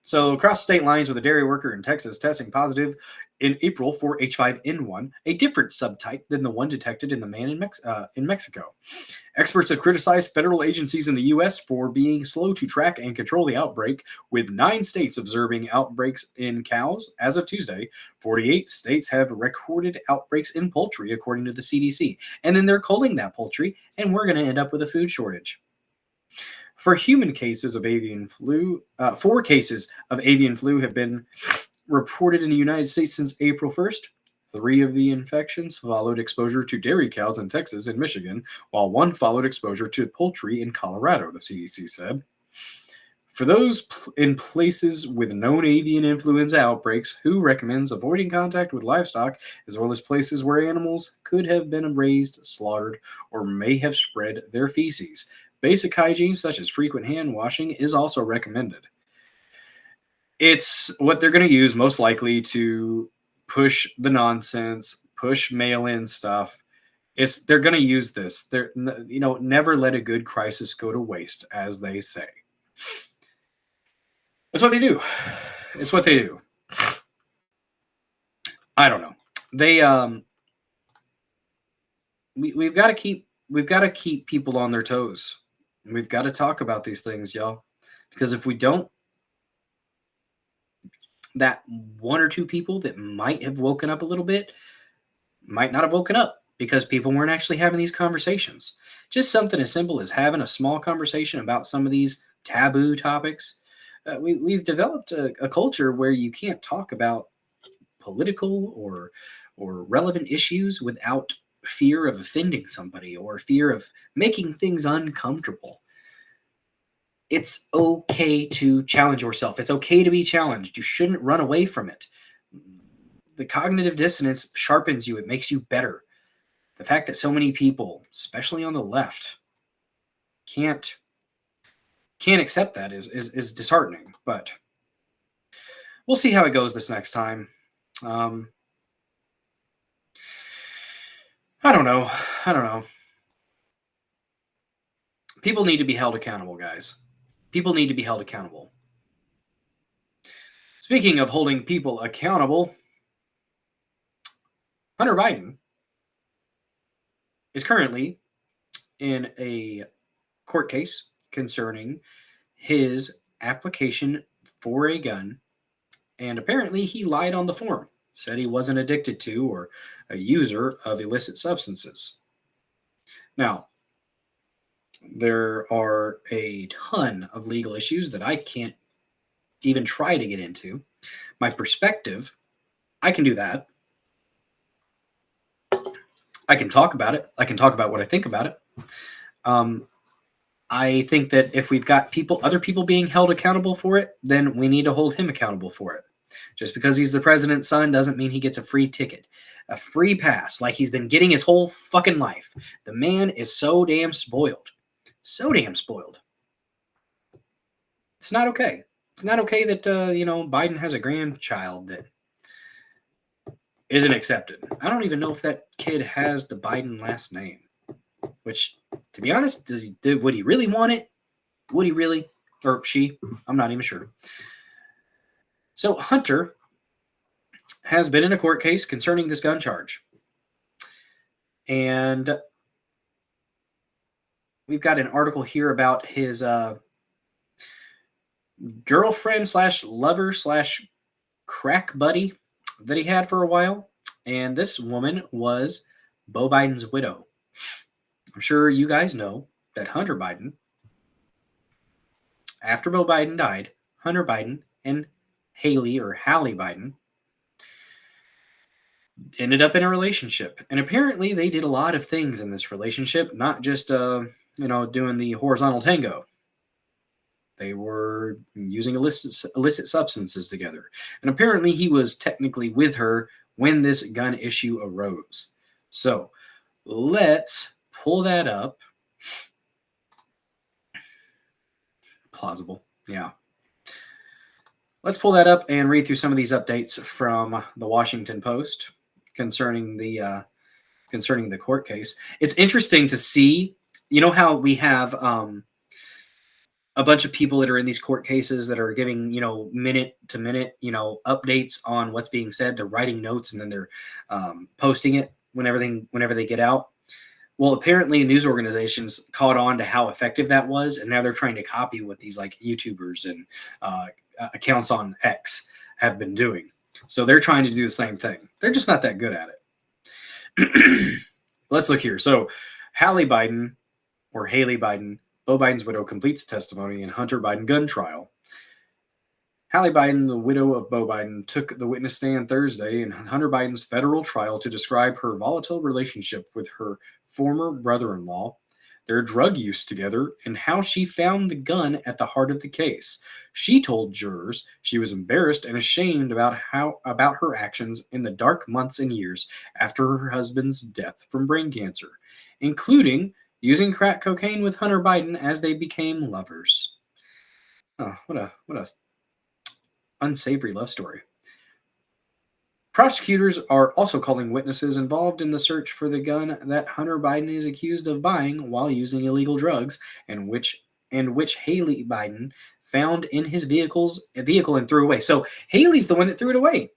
So across state lines with a dairy worker in Texas testing positive in April for H5N1, a different subtype than the one detected in the man in Mexico. Experts have criticized federal agencies in the U.S. for being slow to track and control the outbreak, with 9 states observing outbreaks in cows. As of Tuesday, 48 states have recorded outbreaks in poultry, according to the CDC. And then they're culling that poultry, and we're going to end up with a food shortage. For human cases of avian flu, 4 cases of avian flu have been reported in the United States since April 1st. 3 of the infections followed exposure to dairy cows in Texas and Michigan, while 1 followed exposure to poultry in Colorado, the CDC said. For those in places with known avian influenza outbreaks, WHO recommends avoiding contact with livestock, as well as places where animals could have been raised, slaughtered, or may have spread their feces. Basic hygiene, such as frequent hand washing, is also recommended. It's what they're going to use most likely to push the nonsense, push mail-in stuff. They're going to use this. Never let a good crisis go to waste, as they say. That's what they do. It's what they do. I don't know. They we've got to keep people on their toes. We've got to talk about these things, y'all. Because if we don't, that 1 or 2 people that might have woken up a little bit might not have woken up because people weren't actually having these conversations. Just something as simple as having a small conversation about some of these taboo topics. We've developed a culture where you can't talk about political or relevant issues without fear of offending somebody or fear of making things uncomfortable. It's okay to challenge yourself. It's okay to be challenged. You shouldn't run away from it. The cognitive dissonance sharpens you. It makes you better. The fact that so many people, especially on the left, can't accept that is disheartening. But we'll see how it goes this next time. I don't know. People need to be held accountable, guys. People need to be held accountable. Speaking of holding people accountable, Hunter Biden is currently in a court case concerning his application for a gun, and apparently he lied on the form, said he wasn't addicted to or a user of illicit substances. Now, there are a ton of legal issues that I can't even try to get into. My perspective, I can do that. I can talk about it. I can talk about what I think about it. I think that if we've got other people being held accountable for it, then we need to hold him accountable for it. Just because he's the president's son doesn't mean he gets a free ticket, a free pass, like he's been getting his whole fucking life. The man is so damn spoiled. So damn spoiled. It's not okay. It's not okay that, Biden has a grandchild that isn't accepted. I don't even know if that kid has the Biden last name, which, to be honest, would he really want it? Would he really? Or she? I'm not even sure. So Hunter has been in a court case concerning this gun charge. And we've got an article here about his girlfriend / lover / crack buddy that he had for a while. And this woman was Beau Biden's widow. I'm sure you guys know that Hunter Biden, after Beau Biden died, Hunter Biden and Hallie Biden ended up in a relationship. And apparently they did a lot of things in this relationship, not just, doing the horizontal tango. They were using illicit substances together. And apparently he was technically with her when this gun issue arose. So let's pull that up. Plausible. Yeah. Let's pull that up and read through some of these updates from the Washington Post concerning the court case. It's interesting to see, how we have a bunch of people that are in these court cases that are giving, minute to minute, updates on what's being said. They're writing notes and then they're posting it whenever they get out. Well, apparently news organizations caught on to how effective that was, and now they're trying to copy what these like YouTubers and accounts on X have been doing. So they're trying to do the same thing. They're just not that good at it. Let's look here. So Hallie Biden, Beau Biden's widow, completes testimony in Hunter Biden gun trial. Hallie Biden, the widow of Beau Biden, took the witness stand Thursday in Hunter Biden's federal trial to describe her volatile relationship with her former brother-in-law, their drug use together, and how she found the gun at the heart of the case. She told jurors she was embarrassed and ashamed about her actions in the dark months and years after her husband's death from brain cancer, including using crack cocaine with Hunter Biden as they became lovers. Oh, what a unsavory love story. Prosecutors are also calling witnesses involved in the search for the gun that Hunter Biden is accused of buying while using illegal drugs, and which Hallie Biden found in his vehicle and threw away. So Haley's the one that threw it away.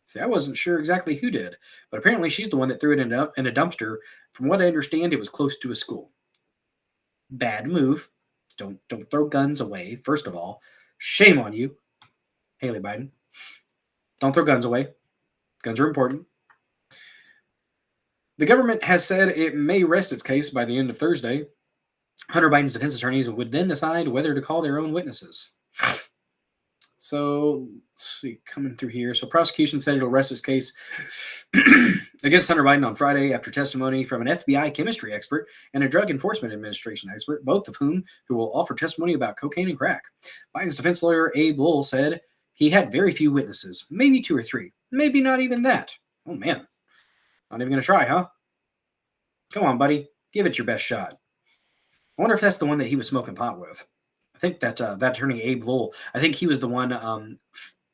See, I wasn't sure exactly who did, but apparently she's the one that threw it in a dumpster. From what I understand, it was close to a school. Bad move. Don't throw guns away. First of all, shame on you, Hallie Biden. Don't throw guns away. Guns are important. The government has said it may rest its case by the end of Thursday. Hunter Biden's defense attorneys would then decide whether to call their own witnesses. So, let's see, coming through here. So, prosecution said it'll rest its case against Hunter Biden on Friday after testimony from an FBI chemistry expert and a Drug Enforcement Administration expert, both of who will offer testimony about cocaine and crack. Biden's defense lawyer, Abe Bull, said he had very few witnesses, maybe 2 or 3, maybe not even that. Oh, man. Not even going to try, huh? Come on, buddy. Give it your best shot. I wonder if that's the one that he was smoking pot with. I think that that attorney Abe Lowell, I think he was the one.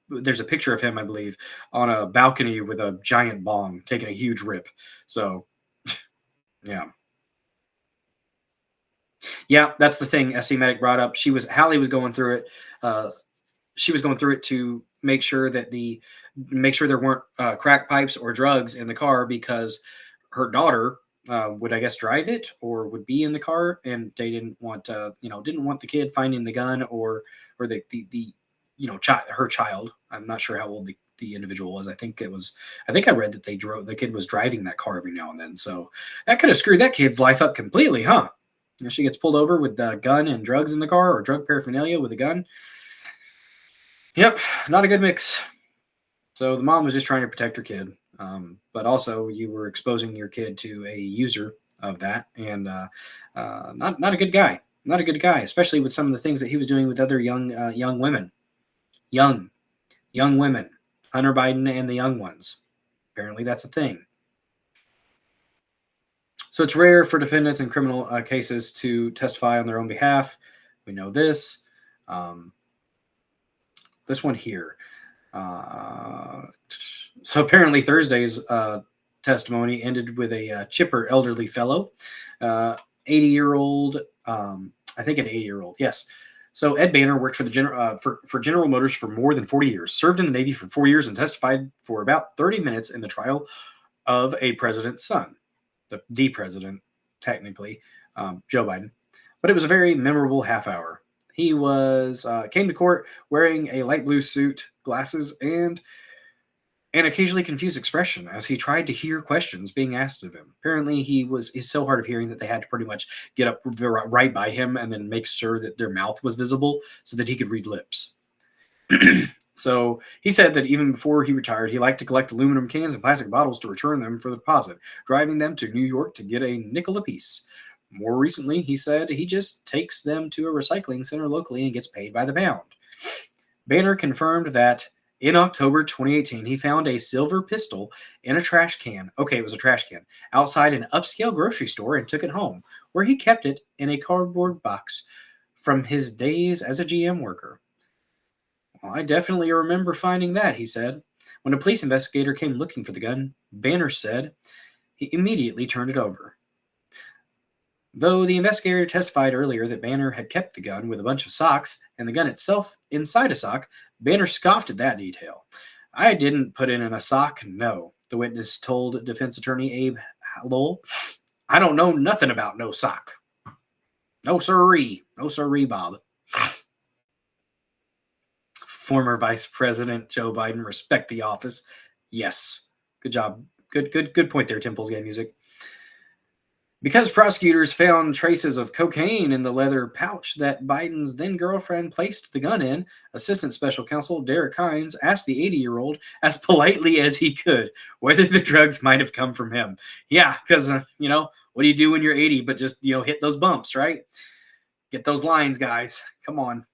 There's a picture of him, I believe, on a balcony with a giant bong, taking a huge rip. So, yeah. Yeah, that's the thing SC Medic brought up. Hallie was going through it. She was going through it to make sure that there weren't crack pipes or drugs in the car, because her daughter would, I guess, drive it or would be in the car, and they didn't want the kid finding the gun or the her child. I'm not sure how old the individual was. I think I read that the kid was driving that car every now and then. So that could have screwed that kid's life up completely, huh? She gets pulled over with a gun and drugs in the car, or drug paraphernalia with a gun. Yep, not a good mix. So the mom was just trying to protect her kid. But also you were exposing your kid to a user of that, and not a good guy. Not a good guy, especially with some of the things that he was doing with other young women. Young women. Hunter Biden and the young ones. Apparently that's a thing. So it's rare for defendants in criminal cases to testify on their own behalf. We know this. This one here. So apparently Thursday's testimony ended with a chipper elderly fellow, 80-year-old. I think an 80-year-old. Yes. So Ed Banner worked for the General Motors for more than 40 years, served in the Navy for 4 years, and testified for about 30 minutes in the trial of a president's son. The president, technically, Joe Biden. But it was a very memorable half hour. He came to court wearing a light blue suit, glasses, and an occasionally confused expression as he tried to hear questions being asked of him. Apparently, he's so hard of hearing that they had to pretty much get up right by him and then make sure that their mouth was visible so that he could read lips. So he said that even before he retired, he liked to collect aluminum cans and plastic bottles to return them for the deposit, driving them to New York to get a nickel apiece. More recently, he said he just takes them to a recycling center locally and gets paid by the pound. Banner confirmed that in October 2018, he found a silver pistol in a trash can. Okay, it was a trash can outside an upscale grocery store and took it home, where he kept it in a cardboard box from his days as a GM worker. Well, I definitely remember finding that, he said. When a police investigator came looking for the gun, Banner said he immediately turned it over. Though the investigator testified earlier that Banner had kept the gun with a bunch of socks and the gun itself inside a sock, Banner scoffed at that detail. I didn't put it in a sock, no, the witness told defense attorney Abe Lowell. I don't know nothing about no sock. No sirree. No sirree, Bob. Former Vice President Joe Biden, respect the office. Yes. Good job. Good point there, Temple's Game Music. Because prosecutors found traces of cocaine in the leather pouch that Biden's then-girlfriend placed the gun in, Assistant Special Counsel Derek Hines asked the 80-year-old as politely as he could whether the drugs might have come from him. Yeah, because, what do you do when you're 80 but just, hit those bumps, right? Get those lines, guys. Come on.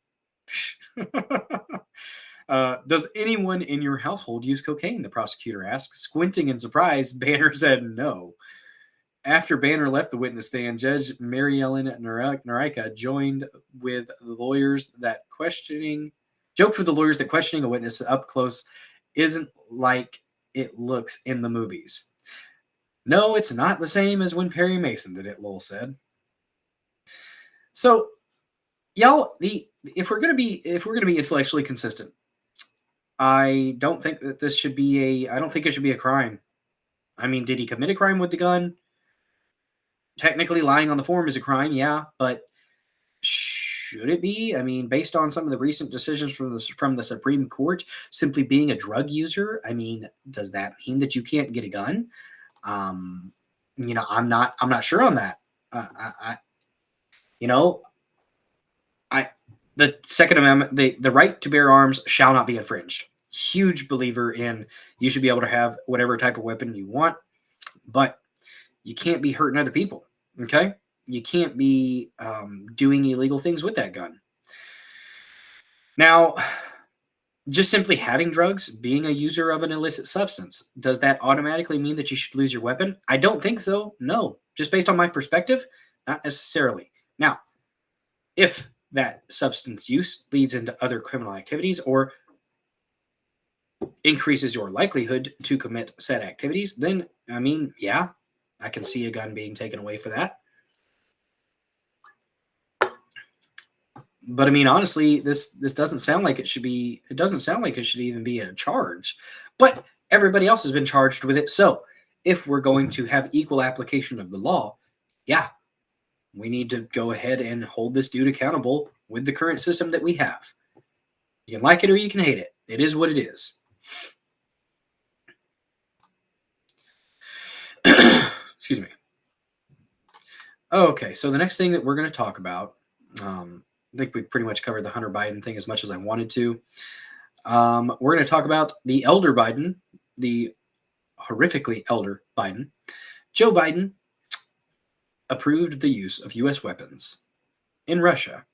Does anyone in your household use cocaine? The prosecutor asked. Squinting in surprise, Banner said no. After Banner left the witness stand, Judge Mary Ellen Narica joked with the lawyers that questioning a witness up close isn't like it looks in the movies. No, it's not the same as when Perry Mason did it, Lowell said. So, y'all, if we're gonna be intellectually consistent, I don't think that this should be I don't think it should be a crime. I mean, did he commit a crime with the gun? Technically, lying on the form is a crime, yeah, but should it be? I mean, based on some of the recent decisions from the Supreme Court, simply being a drug user, I mean, does that mean that you can't get a gun? I'm not sure on that. The Second Amendment, the right to bear arms shall not be infringed. Huge believer in you should be able to have whatever type of weapon you want, but you can't be hurting other people, okay? You can't be doing illegal things with that gun. Now, just simply having drugs, being a user of an illicit substance, does that automatically mean that you should lose your weapon? I don't think so, no. Just based on my perspective, not necessarily. Now, if that substance use leads into other criminal activities or increases your likelihood to commit said activities, then, I mean, yeah, I can see a gun being taken away for that. But I mean, honestly, this doesn't sound like it should be. It doesn't sound like it should even be a charge. But everybody else has been charged with it. So if we're going to have equal application of the law, yeah, we need to go ahead and hold this dude accountable with the current system that we have. You can like it or you can hate it. It is what it is. Excuse me. Okay, so the next thing that we're going to talk about, I think we pretty much covered the Hunter Biden thing as much as I wanted to. We're going to talk about the elder Biden, the horrifically elder Biden. Joe Biden approved the use of U.S. weapons in Russia.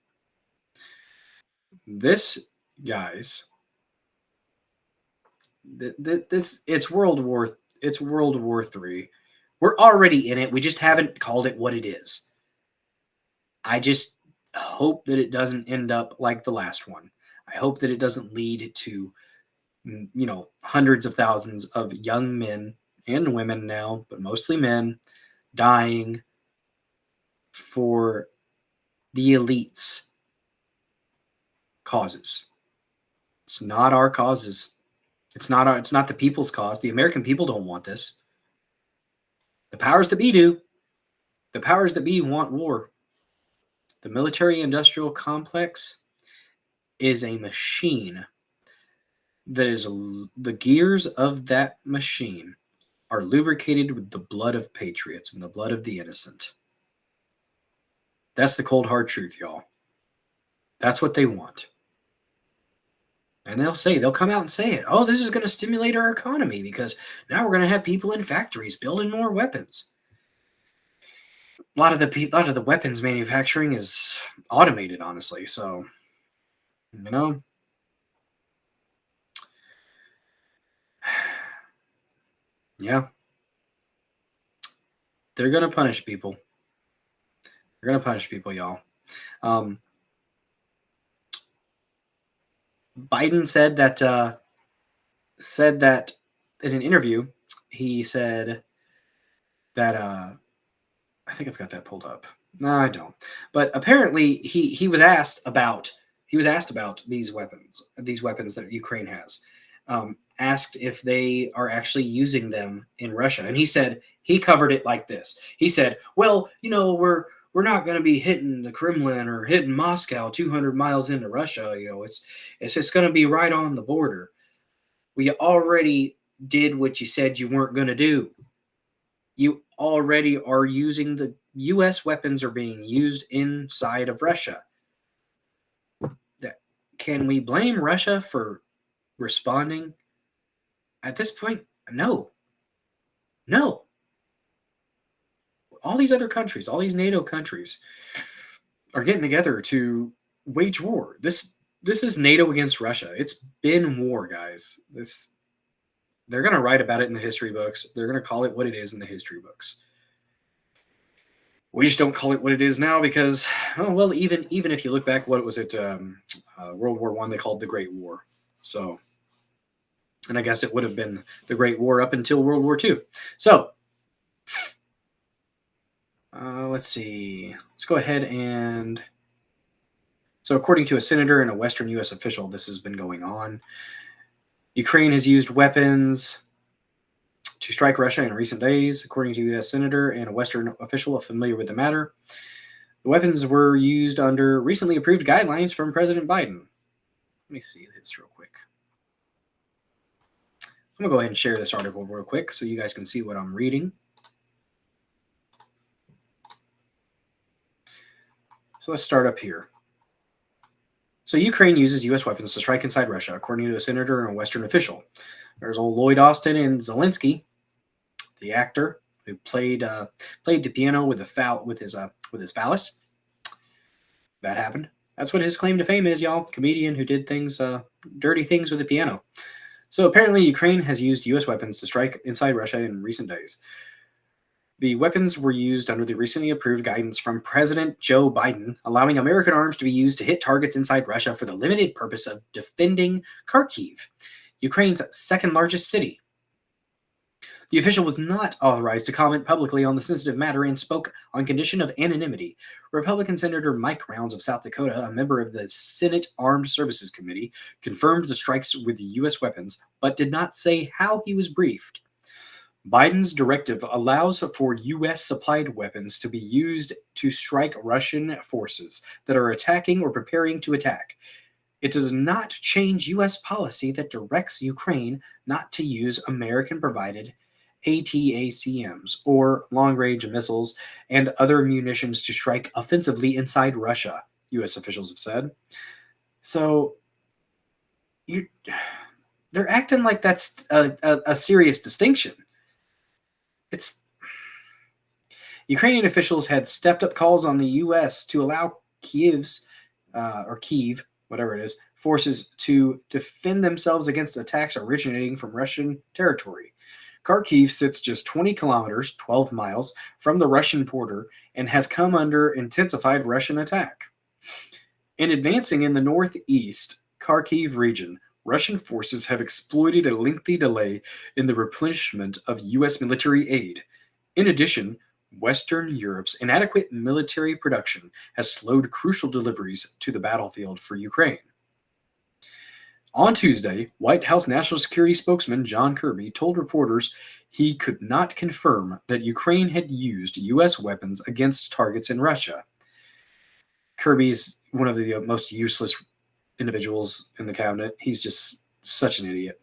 This, guys, it's World War III. We're already in it. We just haven't called it what it is. I just hope that it doesn't end up like the last one. I hope that it doesn't lead to, hundreds of thousands of young men and women now, but mostly men, dying for the elites' causes. It's not our causes. It's not the people's cause. The American people don't want this. The powers that be do. The powers that be want war. The military-industrial complex is a machine that is the gears of that machine are lubricated with the blood of patriots and the blood of the innocent. That's the cold hard truth, y'all. That's what they want. And they'll come out and say it. Oh, this is going to stimulate our economy because now we're going to have people in factories building more weapons. A lot of the weapons manufacturing is automated, honestly. So, yeah, they're going to punish people. They're going to punish people, y'all. Biden said that in an interview, he said that I think I've got that pulled up. No, I don't. But apparently he was asked about these weapons that Ukraine has. Asked if they are actually using them in Russia, and he said he covered it like this. He said, "Well, we're not going to be hitting the Kremlin or hitting Moscow 200 miles into Russia. It's just going to be right on the border. We already did what you said you weren't going to do. You already are using the U.S. weapons are being used inside of Russia. Can we blame Russia for responding? At this point, no. All these other countries, all these NATO countries are getting together to wage war. This is NATO against Russia. It's been war, guys. They're going to write about it in the history books. They're going to call it what it is in the history books. We just don't call it what it is now because, even if you look back, what was it? World War I, they called the Great War. So, and I guess it would have been the Great War up until World War II. So, let's see. Let's go ahead and... So according to a senator and a Western U.S. official, this has been going on. Ukraine has used weapons to strike Russia in recent days, according to a U.S. senator and a Western official familiar with the matter. The weapons were used under recently approved guidelines from President Biden. Let me see this real quick. I'm going to go ahead and share this article real quick so you guys can see what I'm reading. So let's start up here. So Ukraine uses U.S. weapons to strike inside Russia, according to a senator and a Western official. There's old Lloyd Austin and Zelensky, the actor who played the piano with his phallus. That happened. That's what his claim to fame is, y'all. Comedian who did things, dirty things with a piano. So apparently Ukraine has used U.S. weapons to strike inside Russia in recent days. The weapons were used under the recently approved guidance from President Joe Biden, allowing American arms to be used to hit targets inside Russia for the limited purpose of defending Kharkiv, Ukraine's second largest city. The official was not authorized to comment publicly on the sensitive matter and spoke on condition of anonymity. Republican Senator Mike Rounds of South Dakota, a member of the Senate Armed Services Committee, confirmed the strikes with the U.S. weapons, but did not say how he was briefed. Biden's directive allows for U.S.-supplied weapons to be used to strike Russian forces that are attacking or preparing to attack. It does not change U.S. policy that directs Ukraine not to use American-provided ATACMs, or long-range missiles, and other munitions to strike offensively inside Russia, U.S. officials have said. So, they're acting like that's a serious distinction. Ukrainian officials had stepped up calls on the U.S. to allow Kyiv, whatever it is, forces to defend themselves against attacks originating from Russian territory. Kharkiv sits just 20 kilometers, 12 miles, from the Russian border and has come under intensified Russian attack. In advancing in the northeast Kharkiv region, Russian forces have exploited a lengthy delay in the replenishment of U.S. military aid. In addition, Western Europe's inadequate military production has slowed crucial deliveries to the battlefield for Ukraine. On Tuesday, White House National Security spokesman John Kirby told reporters he could not confirm that Ukraine had used U.S. weapons against targets in Russia. Kirby's one of the most useless individuals in the cabinet. He's just such an idiot.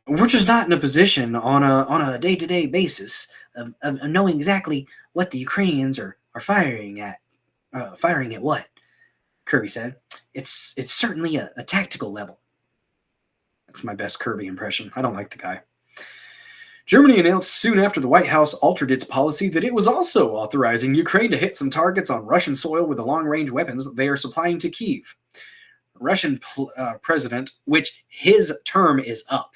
We're just not in a position on a day-to-day basis of knowing exactly what the Ukrainians are firing at. Firing at what? Kirby said. It's certainly a tactical level. That's my best Kirby impression. I don't like the guy. Germany announced soon after the White House altered its policy that it was also authorizing Ukraine to hit some targets on Russian soil with the long-range weapons they are supplying to Kyiv. Russian president, which his term is up.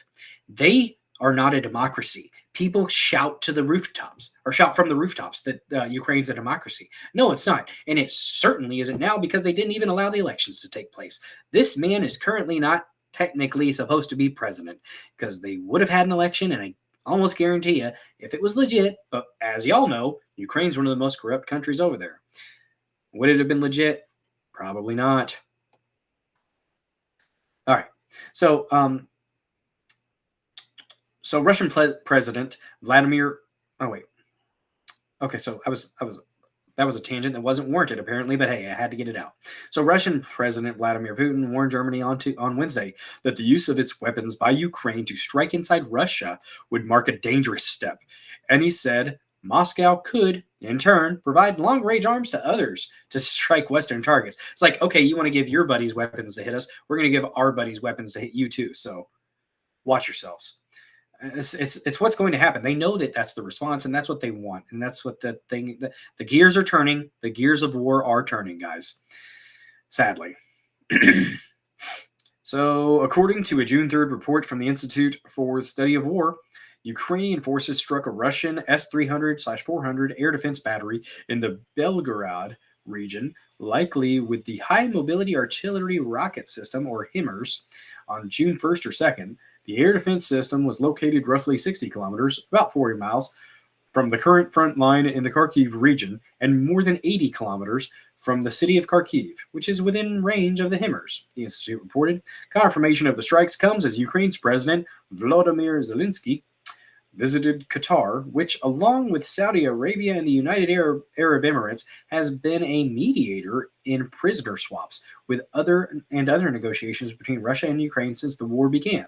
They are not a democracy. People shout to the rooftops, or shout from the rooftops, that Ukraine's a democracy. No, it's not. And it certainly isn't now, because they didn't even allow the elections to take place. This man is currently not technically supposed to be president, because they would have had an election, and I almost guarantee you, if it was legit, but as y'all know, Ukraine's one of the most corrupt countries over there. Would it have been legit? Probably not. All right. So Russian President Vladimir. Oh wait. Okay, so that was a tangent that wasn't warranted apparently, but hey, I had to get it out. So Russian President Vladimir Putin warned Germany on Wednesday that the use of its weapons by Ukraine to strike inside Russia would mark a dangerous step, and he said Moscow could, in turn, provide long-range arms to others to strike Western targets. It's like, okay, you want to give your buddies weapons to hit us, we're going to give our buddies weapons to hit you too. So watch yourselves. It's what's going to happen. They know that that's the response, and that's what they want, and that's what the gears are turning. The gears of war are turning, guys. Sadly. So, according to a June 3rd report from the Institute for the Study of War, Ukrainian forces struck a Russian S-300/400 air defense battery in the Belgorod region, likely with the High Mobility Artillery Rocket System, or HIMARS, on June 1st or 2nd. The air defense system was located roughly 60 kilometers, about 40 miles, from the current front line in the Kharkiv region, and more than 80 kilometers from the city of Kharkiv, which is within range of the HIMARS, the Institute reported. Confirmation of the strikes comes as Ukraine's President Volodymyr Zelensky visited Qatar, which, along with Saudi Arabia and the United Arab Emirates, has been a mediator in prisoner swaps with other negotiations between Russia and Ukraine since the war began.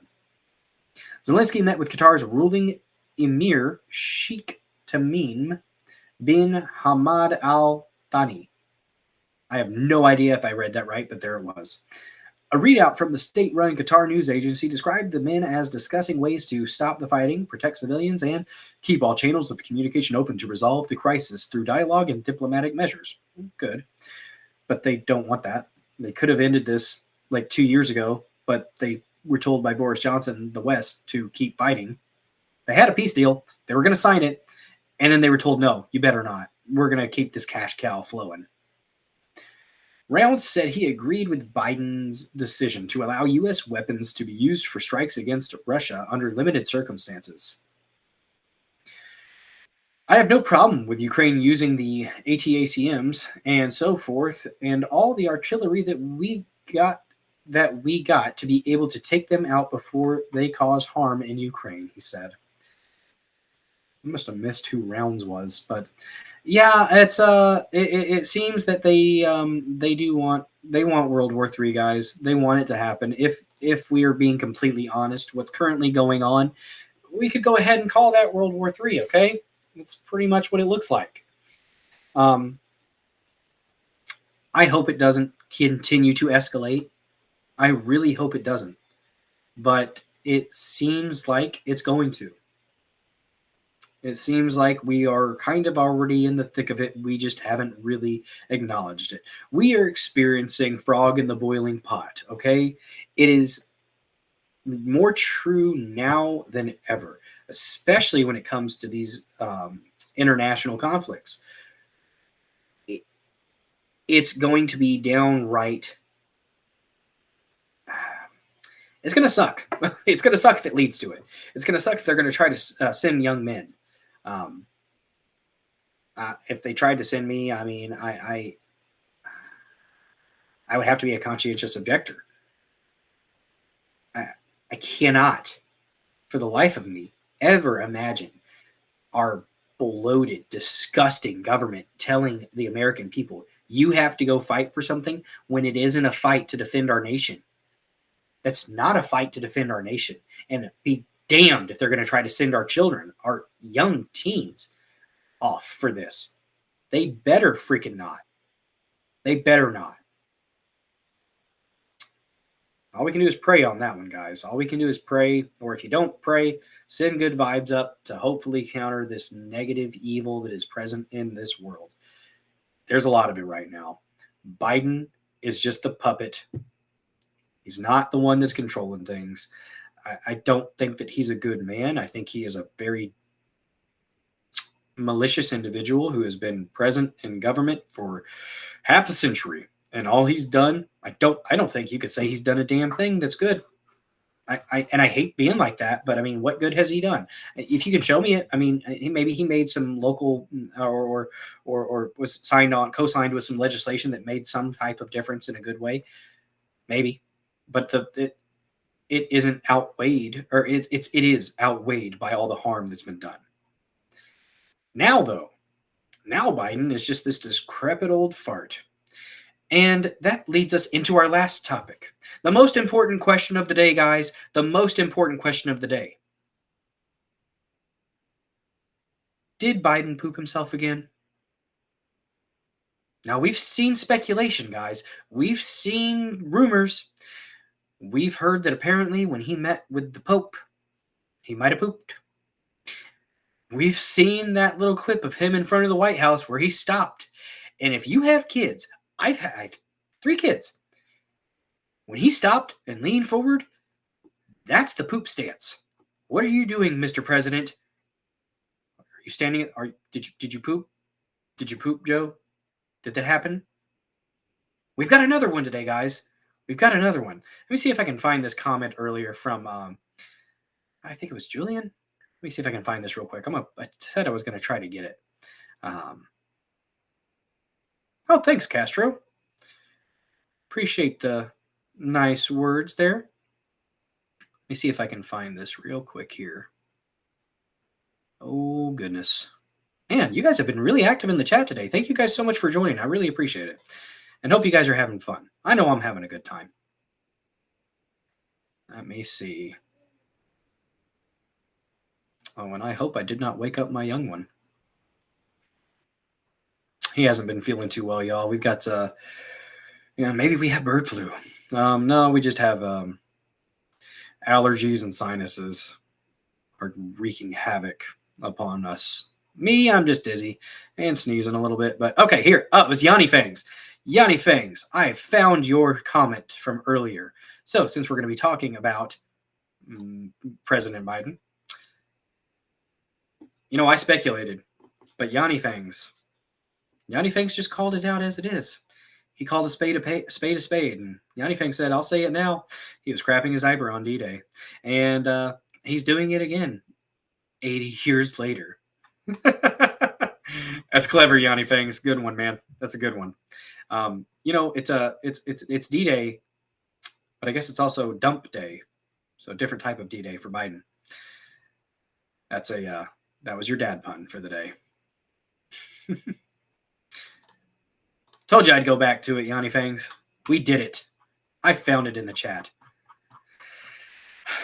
Zelensky met with Qatar's ruling Emir Sheikh Tamim bin Hamad Al Thani. I have no idea if I read that right, but there it was. A readout from the state-run Qatar news agency described the men as discussing ways to stop the fighting, protect civilians, and keep all channels of communication open to resolve the crisis through dialogue and diplomatic measures. Good. But they don't want that. They could have ended this like 2 years ago, but they were told by Boris Johnson, the West, to keep fighting. They had a peace deal. They were going to sign it, And then they were told, no, you better not. We're going to keep this cash cow flowing. Rounds said he agreed with Biden's decision to allow U.S. weapons to be used for strikes against Russia under limited circumstances. I have no problem with Ukraine using the ATACMs and so forth and all the artillery that we got to be able to take them out before they cause harm in Ukraine, he said. I must have missed who Rounds was, but yeah, it's it seems that they want World War III, guys. They want it to happen. If we are being completely honest, what's currently going on, we could go ahead and call that World War III, okay? It's pretty much what it looks like. I hope it doesn't continue to escalate. I really hope it doesn't. But it seems like it's going to. It seems like we are kind of already in the thick of it. We just haven't really acknowledged it. We are experiencing frog in the boiling pot, okay? It is more true now than ever, especially when it comes to these international conflicts. It's going to be downright... It's going to suck. It's going to suck if it leads to it. It's going to suck if they're going to try to send young men. If they tried to send me, I mean, I would have to be a conscientious objector. I cannot, for the life of me, ever imagine our bloated, disgusting government telling the American people, you have to go fight for something when it isn't a fight to defend our nation. That's not a fight to defend our nation. And be damned if they're going to try to send our children, our young teens, off for this. They better freaking not. They better not. All we can do is pray on that one, guys. All we can do is pray, or if you don't pray, send good vibes up to hopefully counter this negative evil that is present in this world. There's a lot of it right now. Biden is just the puppet. He's not the one that's controlling things. I don't think that he's a good man. I think he is a very malicious individual who has been present in government for half a century. And all he's done, I don't think you could say he's done a damn thing that's good. I hate being like that, but I mean, what good has he done? If you can show me it, I mean, maybe he made some local or was co-signed with some legislation that made some type of difference in a good way. Maybe, but it isn't outweighed, or it is outweighed by all the harm that's been done. Now Biden is just this decrepit old fart. And that leads us into our last topic. The most important question of the day, guys. The most important question of the day. Did Biden poop himself again? Now, we've seen speculation, guys. We've seen rumors. We've heard that apparently when he met with the Pope, he might have pooped. We've seen that little clip of him in front of the White House where he stopped. And if you have kids, I've 3 kids. When he stopped and leaned forward, that's the poop stance. What are you doing, Mr. President? Are you standing? Did you poop? Did you poop, Joe? Did that happen? We've got another one today, guys. We've got another one. Let me see if I can find this comment earlier from, I think it was Julian. Let me see if I can find this real quick. I said I was going to try to get it. Oh, thanks, Castro. Appreciate the nice words there. Let me see if I can find this real quick here. Oh, goodness. Man, you guys have been really active in the chat today. Thank you guys so much for joining. I really appreciate it. And hope you guys are having fun. I know I'm having a good time. Let me see. Oh, and I hope I did not wake up my young one. He hasn't been feeling too well, y'all. We've got, maybe we have bird flu. No, we just have allergies and sinuses are wreaking havoc upon us. Me, I'm just dizzy and sneezing a little bit. But okay, here. Oh, it was Yanni Fangs. Yanni Fangs, I found your comment from earlier. So since we're going to be talking about President Biden, I speculated. But Yanni Fangs just called it out as it is. He called a spade a spade. And Yanni Fang said, I'll say it now. He was crapping his diaper on D-Day. And he's doing it again 80 years later. That's clever, Yanni Fangs. Good one, man. That's a good one. It's D-Day, but I guess it's also dump day. So a different type of D-Day for Biden. That was your dad pun for the day. Told you I'd go back to it, Yanni Fangs. We did it. I found it in the chat.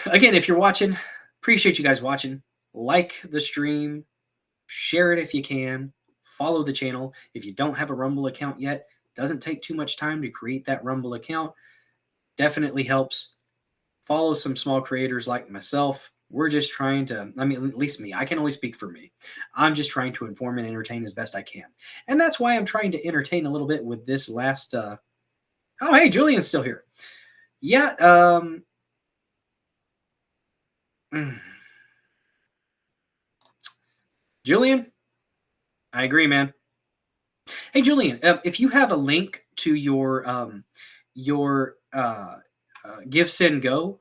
Again, if you're watching, appreciate you guys watching. Like the stream. Share it if you can. Follow the channel. If you don't have a Rumble account yet, doesn't take too much time to create that Rumble account. Definitely helps. Follow some small creators like myself. We're just trying to, at least me. I can only speak for me. I'm just trying to inform and entertain as best I can. And that's why I'm trying to entertain a little bit with this last, oh, hey, Julian's still here. Yeah, Julian, I agree, man. Hey, Julian, if you have a link to your Give, Send, Go,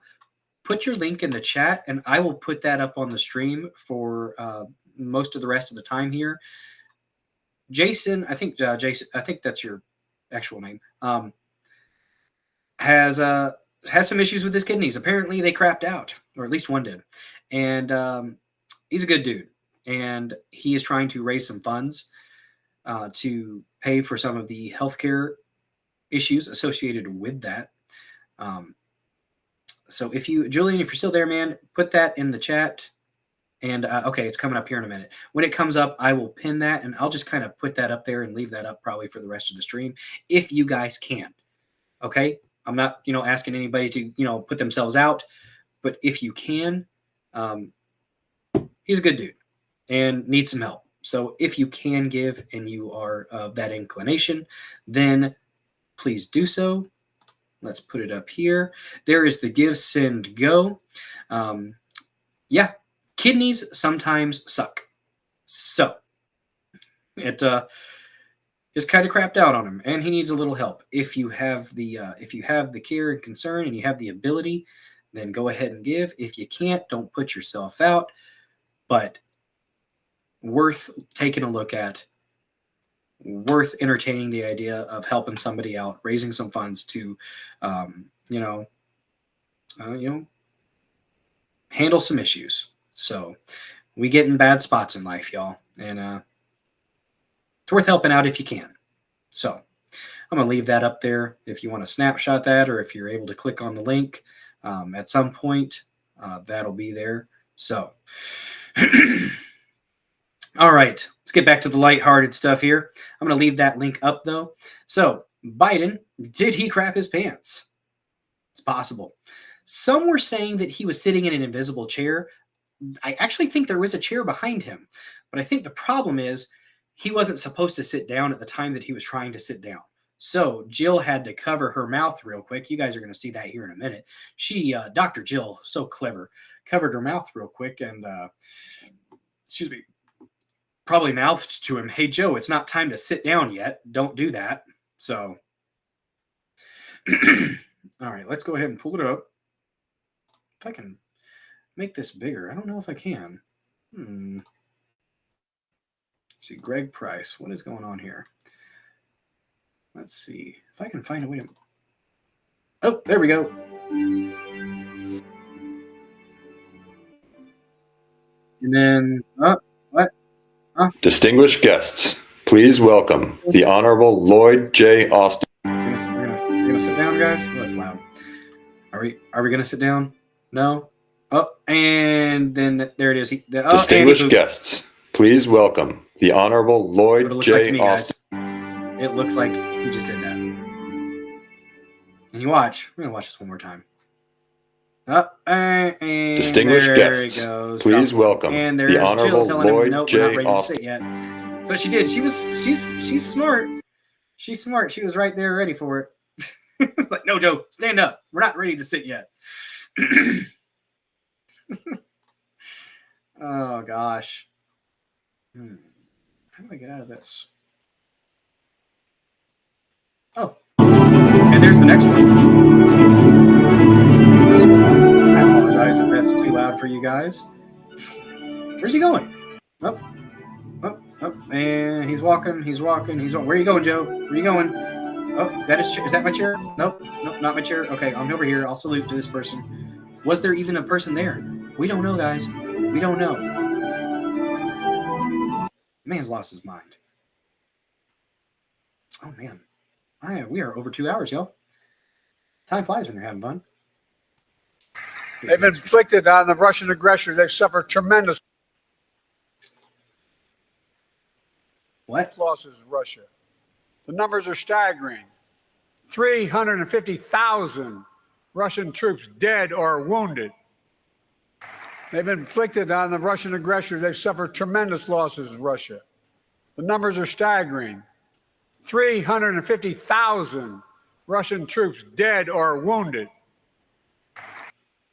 put your link in the chat, and I will put that up on the stream for most of the rest of the time here. Jason, I think that's your actual name, has some issues with his kidneys. Apparently, they crapped out, or at least one did. And he's a good dude, and he is trying to raise some funds to pay for some of the healthcare issues associated with that. So Julian, if you're still there, man, put that in the chat. And okay, it's coming up here in a minute. When it comes up, I will pin that, and I'll just kind of put that up there and leave that up probably for the rest of the stream, if you guys can. Okay, I'm not, asking anybody to, put themselves out, but if you can, he's a good dude and needs some help. So if you can give and you are of that inclination, then please do so. Let's put it up here. There is the Give, Send, Go. Yeah, kidneys sometimes suck. So it just kind of crapped out on him, and he needs a little help. If you have the care and concern, and you have the ability, then go ahead and give. If you can't, don't put yourself out. But worth taking a look at. Worth entertaining the idea of helping somebody out, raising some funds to, handle some issues. So we get in bad spots in life, y'all, and it's worth helping out if you can. So I'm gonna leave that up there if you want to snapshot that, or if you're able to click on the link at some point, that'll be there. So. All right, let's get back to the lighthearted stuff here. I'm going to leave that link up, though. So, Biden, did he crap his pants? It's possible. Some were saying that he was sitting in an invisible chair. I actually think there was a chair behind him. But I think the problem is he wasn't supposed to sit down at the time that he was trying to sit down. So, Jill had to cover her mouth real quick. You guys are going to see that here in a minute. She, Dr. Jill, so clever, covered her mouth real quick and, excuse me, probably mouthed to him, "Hey, Joe, it's not time to sit down yet. Don't do that." So, all right, let's go ahead and pull it up. If I can make this bigger. I don't know if I can. See, Greg Price. What is going on here? Let's see if I can find a way to... Oh, there we go. And then, what? Distinguished guests, please welcome the Honorable Lloyd J. Austin. We're gonna sit down, guys. Oh, that's loud. Are we gonna sit down? No. Oh, and then there it is. Distinguished guests, please welcome the Honorable Lloyd J. Austin. It looks like he just did that. And you watch. We're gonna watch this one more time. And Distinguished there guests, he goes. please welcome and the Honorable Lloyd nope, J. we're not ready Austin. to sit yet. So she did. She's smart. She's smart. She was right there ready for it. Like, no, Joe, stand up. We're not ready to sit yet. Oh gosh. How do I get out of this? Oh, and there's the next one. I apologize if that's too loud for you guys. Where's he going? Oh, and he's walking. Where are you going, Joe? Where are you going? Oh, is that my chair? Nope, not my chair. Okay, I'm over here. I'll salute to this person. Was there even a person there? We don't know, guys. We don't know. Man's lost his mind. Oh, man. We are over 2 hours, y'all. Time flies when you're having fun. They've inflicted on the Russian aggressors. They've suffered tremendous losses in Russia. The numbers are staggering. 350,000 Russian troops dead or wounded. They've inflicted on the Russian aggressors. They've suffered tremendous losses in Russia. The numbers are staggering. 350,000 Russian troops dead or wounded.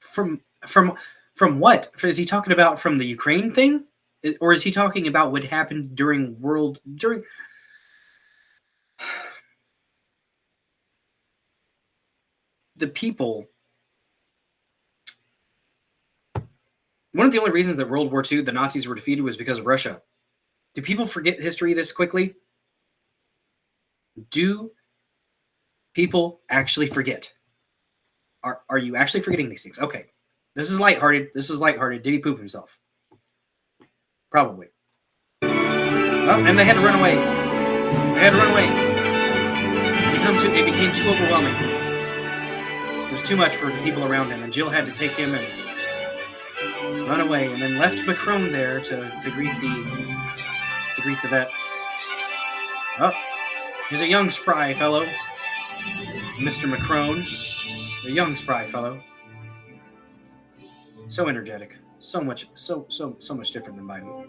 From what? Is he talking about from the Ukraine thing? Or is he talking about what happened during the people? One of the only reasons that World War II, the Nazis were defeated, was because of Russia. Do people forget history this quickly? Do people actually forget? Are you actually forgetting these things? Okay. This is lighthearted. Did he poop himself? Probably. Oh, and they had to run away. It became too overwhelming. It was too much for the people around him, and Jill had to take him and run away, and then left Macron there to greet the vets. Oh, he's a young spry fellow, Mr. Macron, a young spry fellow. So energetic, so much different than Biden.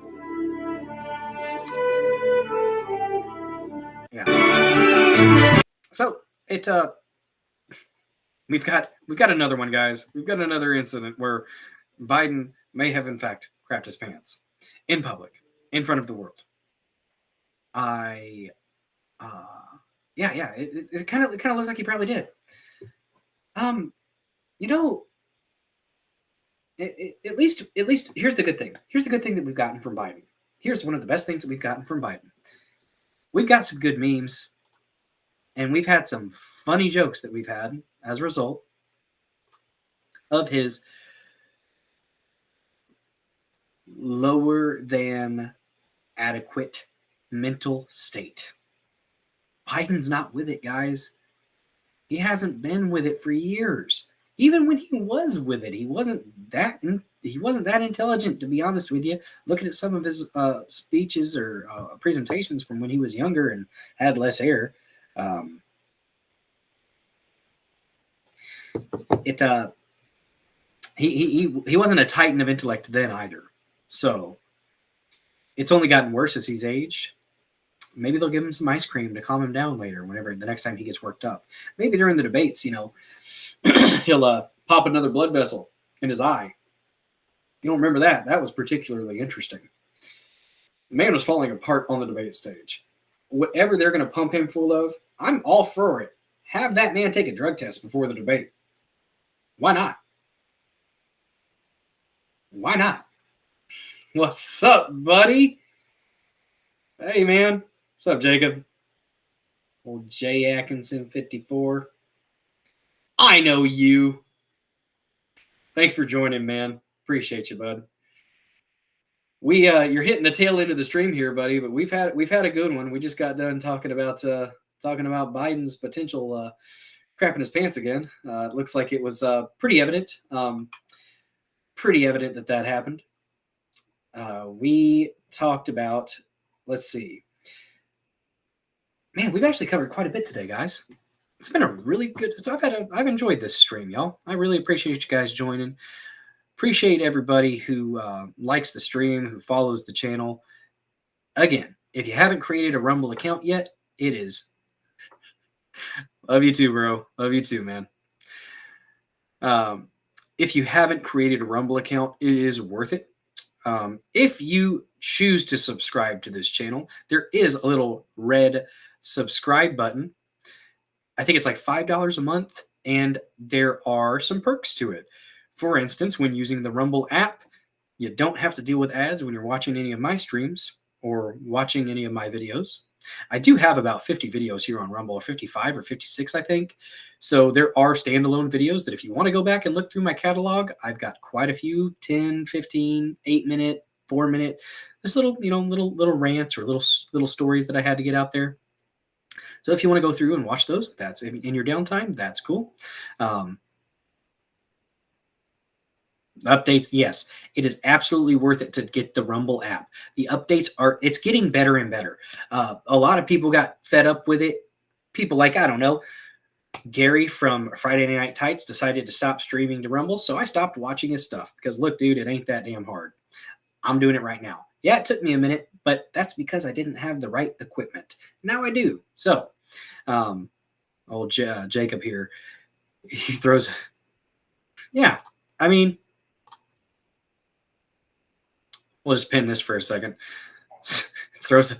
Yeah. So we've got another one, guys. We've got another incident where Biden may have in fact crapped his pants in public, in front of the world. It kind of looks like he probably did. At least here's the good thing. Here's the good thing that we've gotten from Biden. Here's one of the best things that we've gotten from Biden. We've got some good memes, and we've had some funny jokes that we've had as a result of his lower than adequate mental state. Biden's not with it, guys. He hasn't been with it for years. Even when he was with it, he wasn't that intelligent, to be honest with you. Looking at some of his speeches or presentations from when he was younger and had less hair, he wasn't a titan of intellect then either. So it's only gotten worse as he's aged. Maybe they'll give him some ice cream to calm him down later, whenever the next time he gets worked up. Maybe during the debates, he'll pop another blood vessel in his eye. You don't remember that? That was particularly interesting. The man was falling apart on the debate stage. Whatever they're going to pump him full of, I'm all for it. Have that man take a drug test before the debate. Why not? Why not? What's up, buddy? Hey, man. What's up, Jacob? Old J. Atkinson 54. I know you. Thanks for joining, man. Appreciate you, bud. You're hitting the tail end of the stream here, buddy, but we've had a good one. We just got done talking about Biden's potential crapping his pants again. It looks like it was pretty evident. Pretty evident that happened. We talked about, let's see. Man, we've actually covered quite a bit today, guys. It's been a really good. So I've enjoyed this stream, y'all. I really appreciate you guys joining. Appreciate everybody who likes the stream, who follows the channel. Again, if you haven't created a Rumble account yet, it is. Love you too, bro. Love you too, man. If you haven't created a Rumble account, it is worth it. If you choose to subscribe to this channel, there is a little red subscribe button. I think it's like $5 a month, and there are some perks to it. For instance, when using the Rumble app, you don't have to deal with ads when you're watching any of my streams or watching any of my videos. I do have about 50 videos here on Rumble, or 55 or 56, I think. So there are standalone videos that if you want to go back and look through my catalog, I've got quite a few 10, 15, 8-minute, 4-minute, just little, little rants or little stories that I had to get out there. So if you want to go through and watch those, that's in your downtime, that's cool. Updates, yes, it is absolutely worth it to get the Rumble app. The updates it's getting better and better. A lot of people got fed up with it. People like, I don't know, Gary from Friday Night Tights decided to stop streaming to Rumble, so I stopped watching his stuff because, look, dude, it ain't that damn hard. I'm doing it right now. Yeah, it took me a minute, but that's because I didn't have the right equipment. Now I do. So, old Jacob here, he throws, yeah, I mean, we'll just pin this for a second. throws a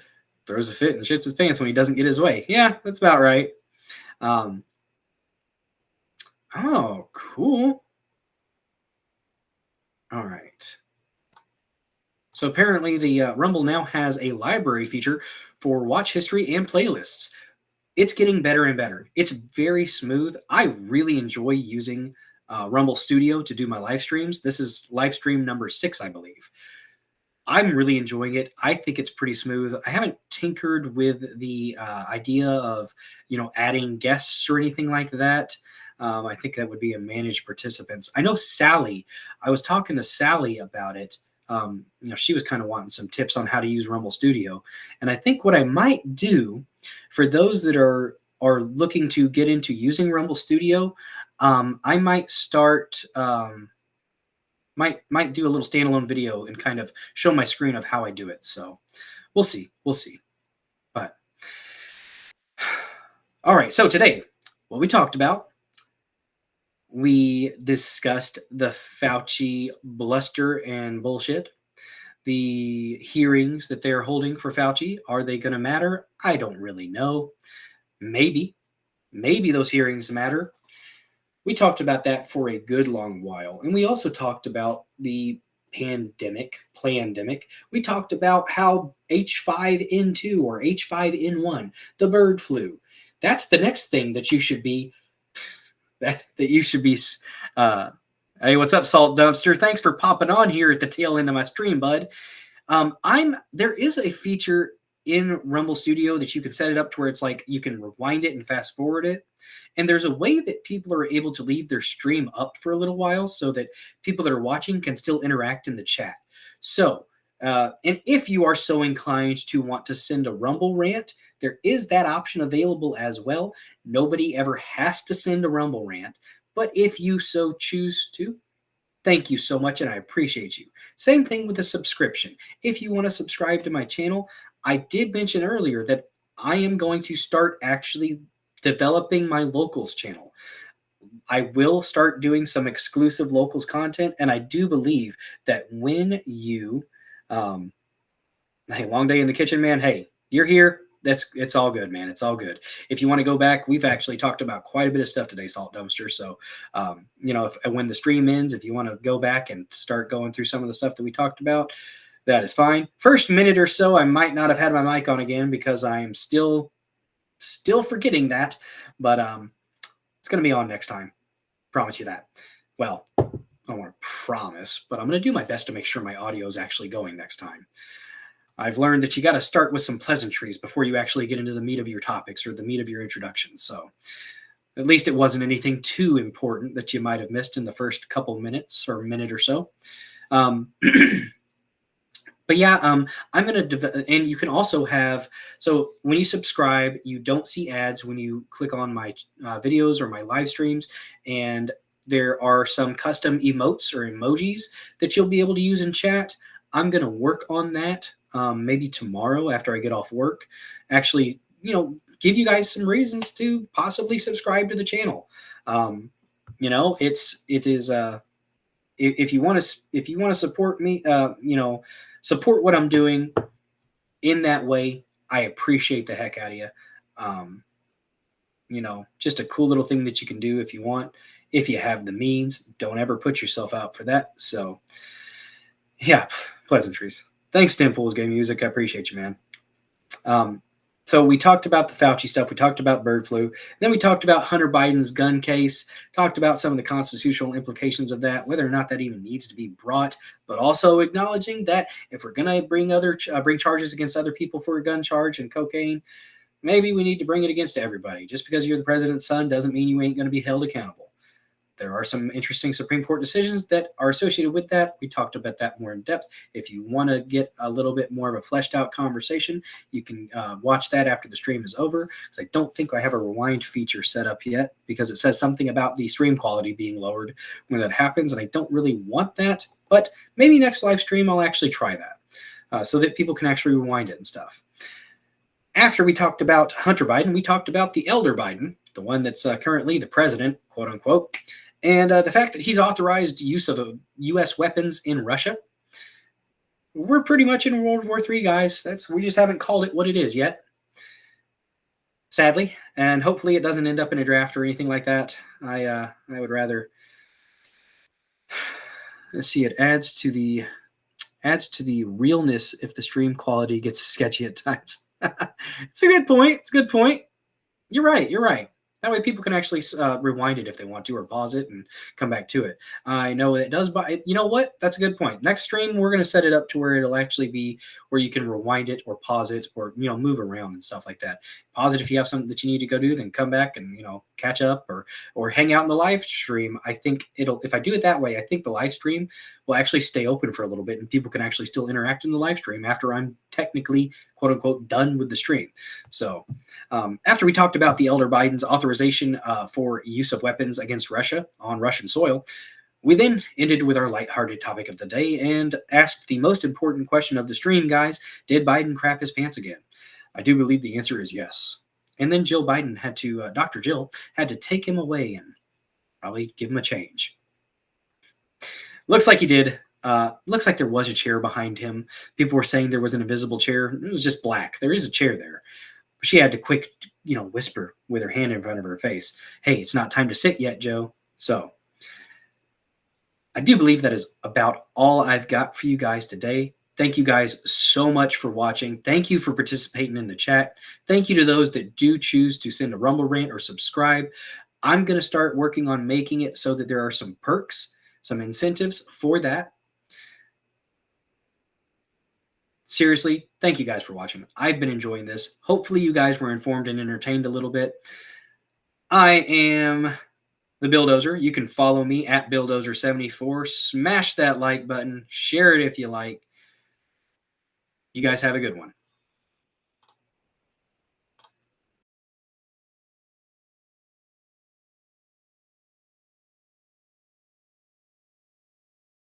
fit and shits his pants when he doesn't get his way. Yeah, that's about right. Oh, cool. All right. So apparently the Rumble now has a library feature for watch history and playlists. It's getting better and better. It's very smooth. I really enjoy using Rumble Studio to do my live streams. This is live stream number 6, I believe. I'm really enjoying it. I think it's pretty smooth. I haven't tinkered with the idea of, adding guests or anything like that. I think that would be a managed participants. I know Sally, I was talking to Sally about it. She was kind of wanting some tips on how to use Rumble Studio. And I think what I might do for those that are looking to get into using Rumble Studio, I might start, might do a little standalone video and kind of show my screen of how I do it. So we'll see. But all right. So today, what we talked about, we discussed the Fauci bluster and bullshit. The hearings that they're holding for Fauci, are they going to matter? I don't really know. Maybe those hearings matter. We talked about that for a good long while. And we also talked about the pandemic. We talked about how H5N2 or H5N1, the bird flu, that's the next thing that you should be, hey, what's up, Salt Dumpster? Thanks for popping on here at the tail end of my stream, bud. There is a feature in Rumble Studio that you can set it up to where it's like you can rewind it and fast forward it. And there's a way that people are able to leave their stream up for a little while so that people that are watching can still interact in the chat. So, and if you are so inclined to want to send a Rumble rant, there is that option available as well. Nobody ever has to send a Rumble rant, but if you so choose to, thank you so much, and I appreciate you. Same thing with a subscription. If you want to subscribe to my channel, I did mention earlier that I am going to start actually developing my locals channel. I will start doing some exclusive locals content, and I do believe that when you, hey, long day in the kitchen, man, hey, you're here. It's all good, man. It's all good. If you want to go back, we've actually talked about quite a bit of stuff today, Salt Dumpster. So, when the stream ends, if you want to go back and start going through some of the stuff that we talked about, that is fine. First minute or so, I might not have had my mic on again because I am still forgetting that, but it's going to be on next time. Promise you that. Well, I don't want to promise, but I'm going to do my best to make sure my audio is actually going next time. I've learned that you got to start with some pleasantries before you actually get into the meat of your topics or the meat of your introduction. So at least it wasn't anything too important that you might have missed in the first couple minutes or minute or so. But yeah, I'm going to, and you can also have, so when you subscribe, you don't see ads when you click on my videos or my live streams. And there are some custom emotes or emojis that you'll be able to use in chat. I'm going to work on that maybe tomorrow after I get off work. Actually, give you guys some reasons to possibly subscribe to the channel. It is if you want to support me, support what I'm doing in that way, I appreciate the heck out of you. You know, just a cool little thing that you can do if you want, if you have the means. Don't ever put yourself out for that. So, yeah, pleasantries. Thanks, Temple's Game Music. I appreciate you, man. So we talked about the Fauci stuff. We talked about bird flu. Then we talked about Hunter Biden's gun case, talked about some of the constitutional implications of that, whether or not that even needs to be brought, but also acknowledging that if we're going to bring charges against other people for a gun charge and cocaine, maybe we need to bring it against everybody. Just because you're the president's son doesn't mean you ain't going to be held accountable. There are some interesting Supreme Court decisions that are associated with that. We talked about that more in depth. If you want to get a little bit more of a fleshed out conversation, you can watch that after the stream is over. Because I don't think I have a rewind feature set up yet, because it says something about the stream quality being lowered when that happens. And I don't really want that. But maybe next live stream, I'll actually try that so that people can actually rewind it and stuff. After we talked about Hunter Biden, we talked about the elder Biden, the one that's currently the president, quote unquote, and the fact that he's authorized use of U.S. weapons in Russia. We're pretty much in World War III, guys. We just haven't called it what it is yet, sadly, and hopefully it doesn't end up in a draft or anything like that. I would rather. Let's see. It adds to the realness if the stream quality gets sketchy at times. It's a good point. It's a good point. You're right. You're right. That way people can actually rewind it if they want to, or pause it and come back to it. I know it does, but you know what? That's a good point. Next stream, we're going to set it up to where it'll actually be where you can rewind it or pause it or, you know, move around and stuff like that. Pause it if you have something that you need to go do, then come back and, you know, catch up or hang out in the live stream. I think if I do it that way, I think the live stream will actually stay open for a little bit and people can actually still interact in the live stream after I'm technically, quote unquote, done with the stream. So after we talked about the elder Biden's authorization for use of weapons against Russia on Russian soil, we then ended with our lighthearted topic of the day and asked the most important question of the stream, guys. Did Biden crap his pants again? I do believe the answer is yes. And then Dr. Jill had to take him away and probably give him a change. Looks like he did. Looks like there was a chair behind him. People were saying there was an invisible chair. It was just black. There is a chair there. But she had to quick, whisper with her hand in front of her face, "Hey, it's not time to sit yet, Joe." So I do believe that is about all I've got for you guys today. Thank you guys so much for watching. Thank you for participating in the chat. Thank you to those that do choose to send a Rumble rant or subscribe. I'm going to start working on making it so that there are some perks, some incentives for that. Seriously, thank you guys for watching. I've been enjoying this. Hopefully you guys were informed and entertained a little bit. I am the Billdozer. You can follow me at Billdozer74. Smash that like button. Share it if you like. You guys have a good one.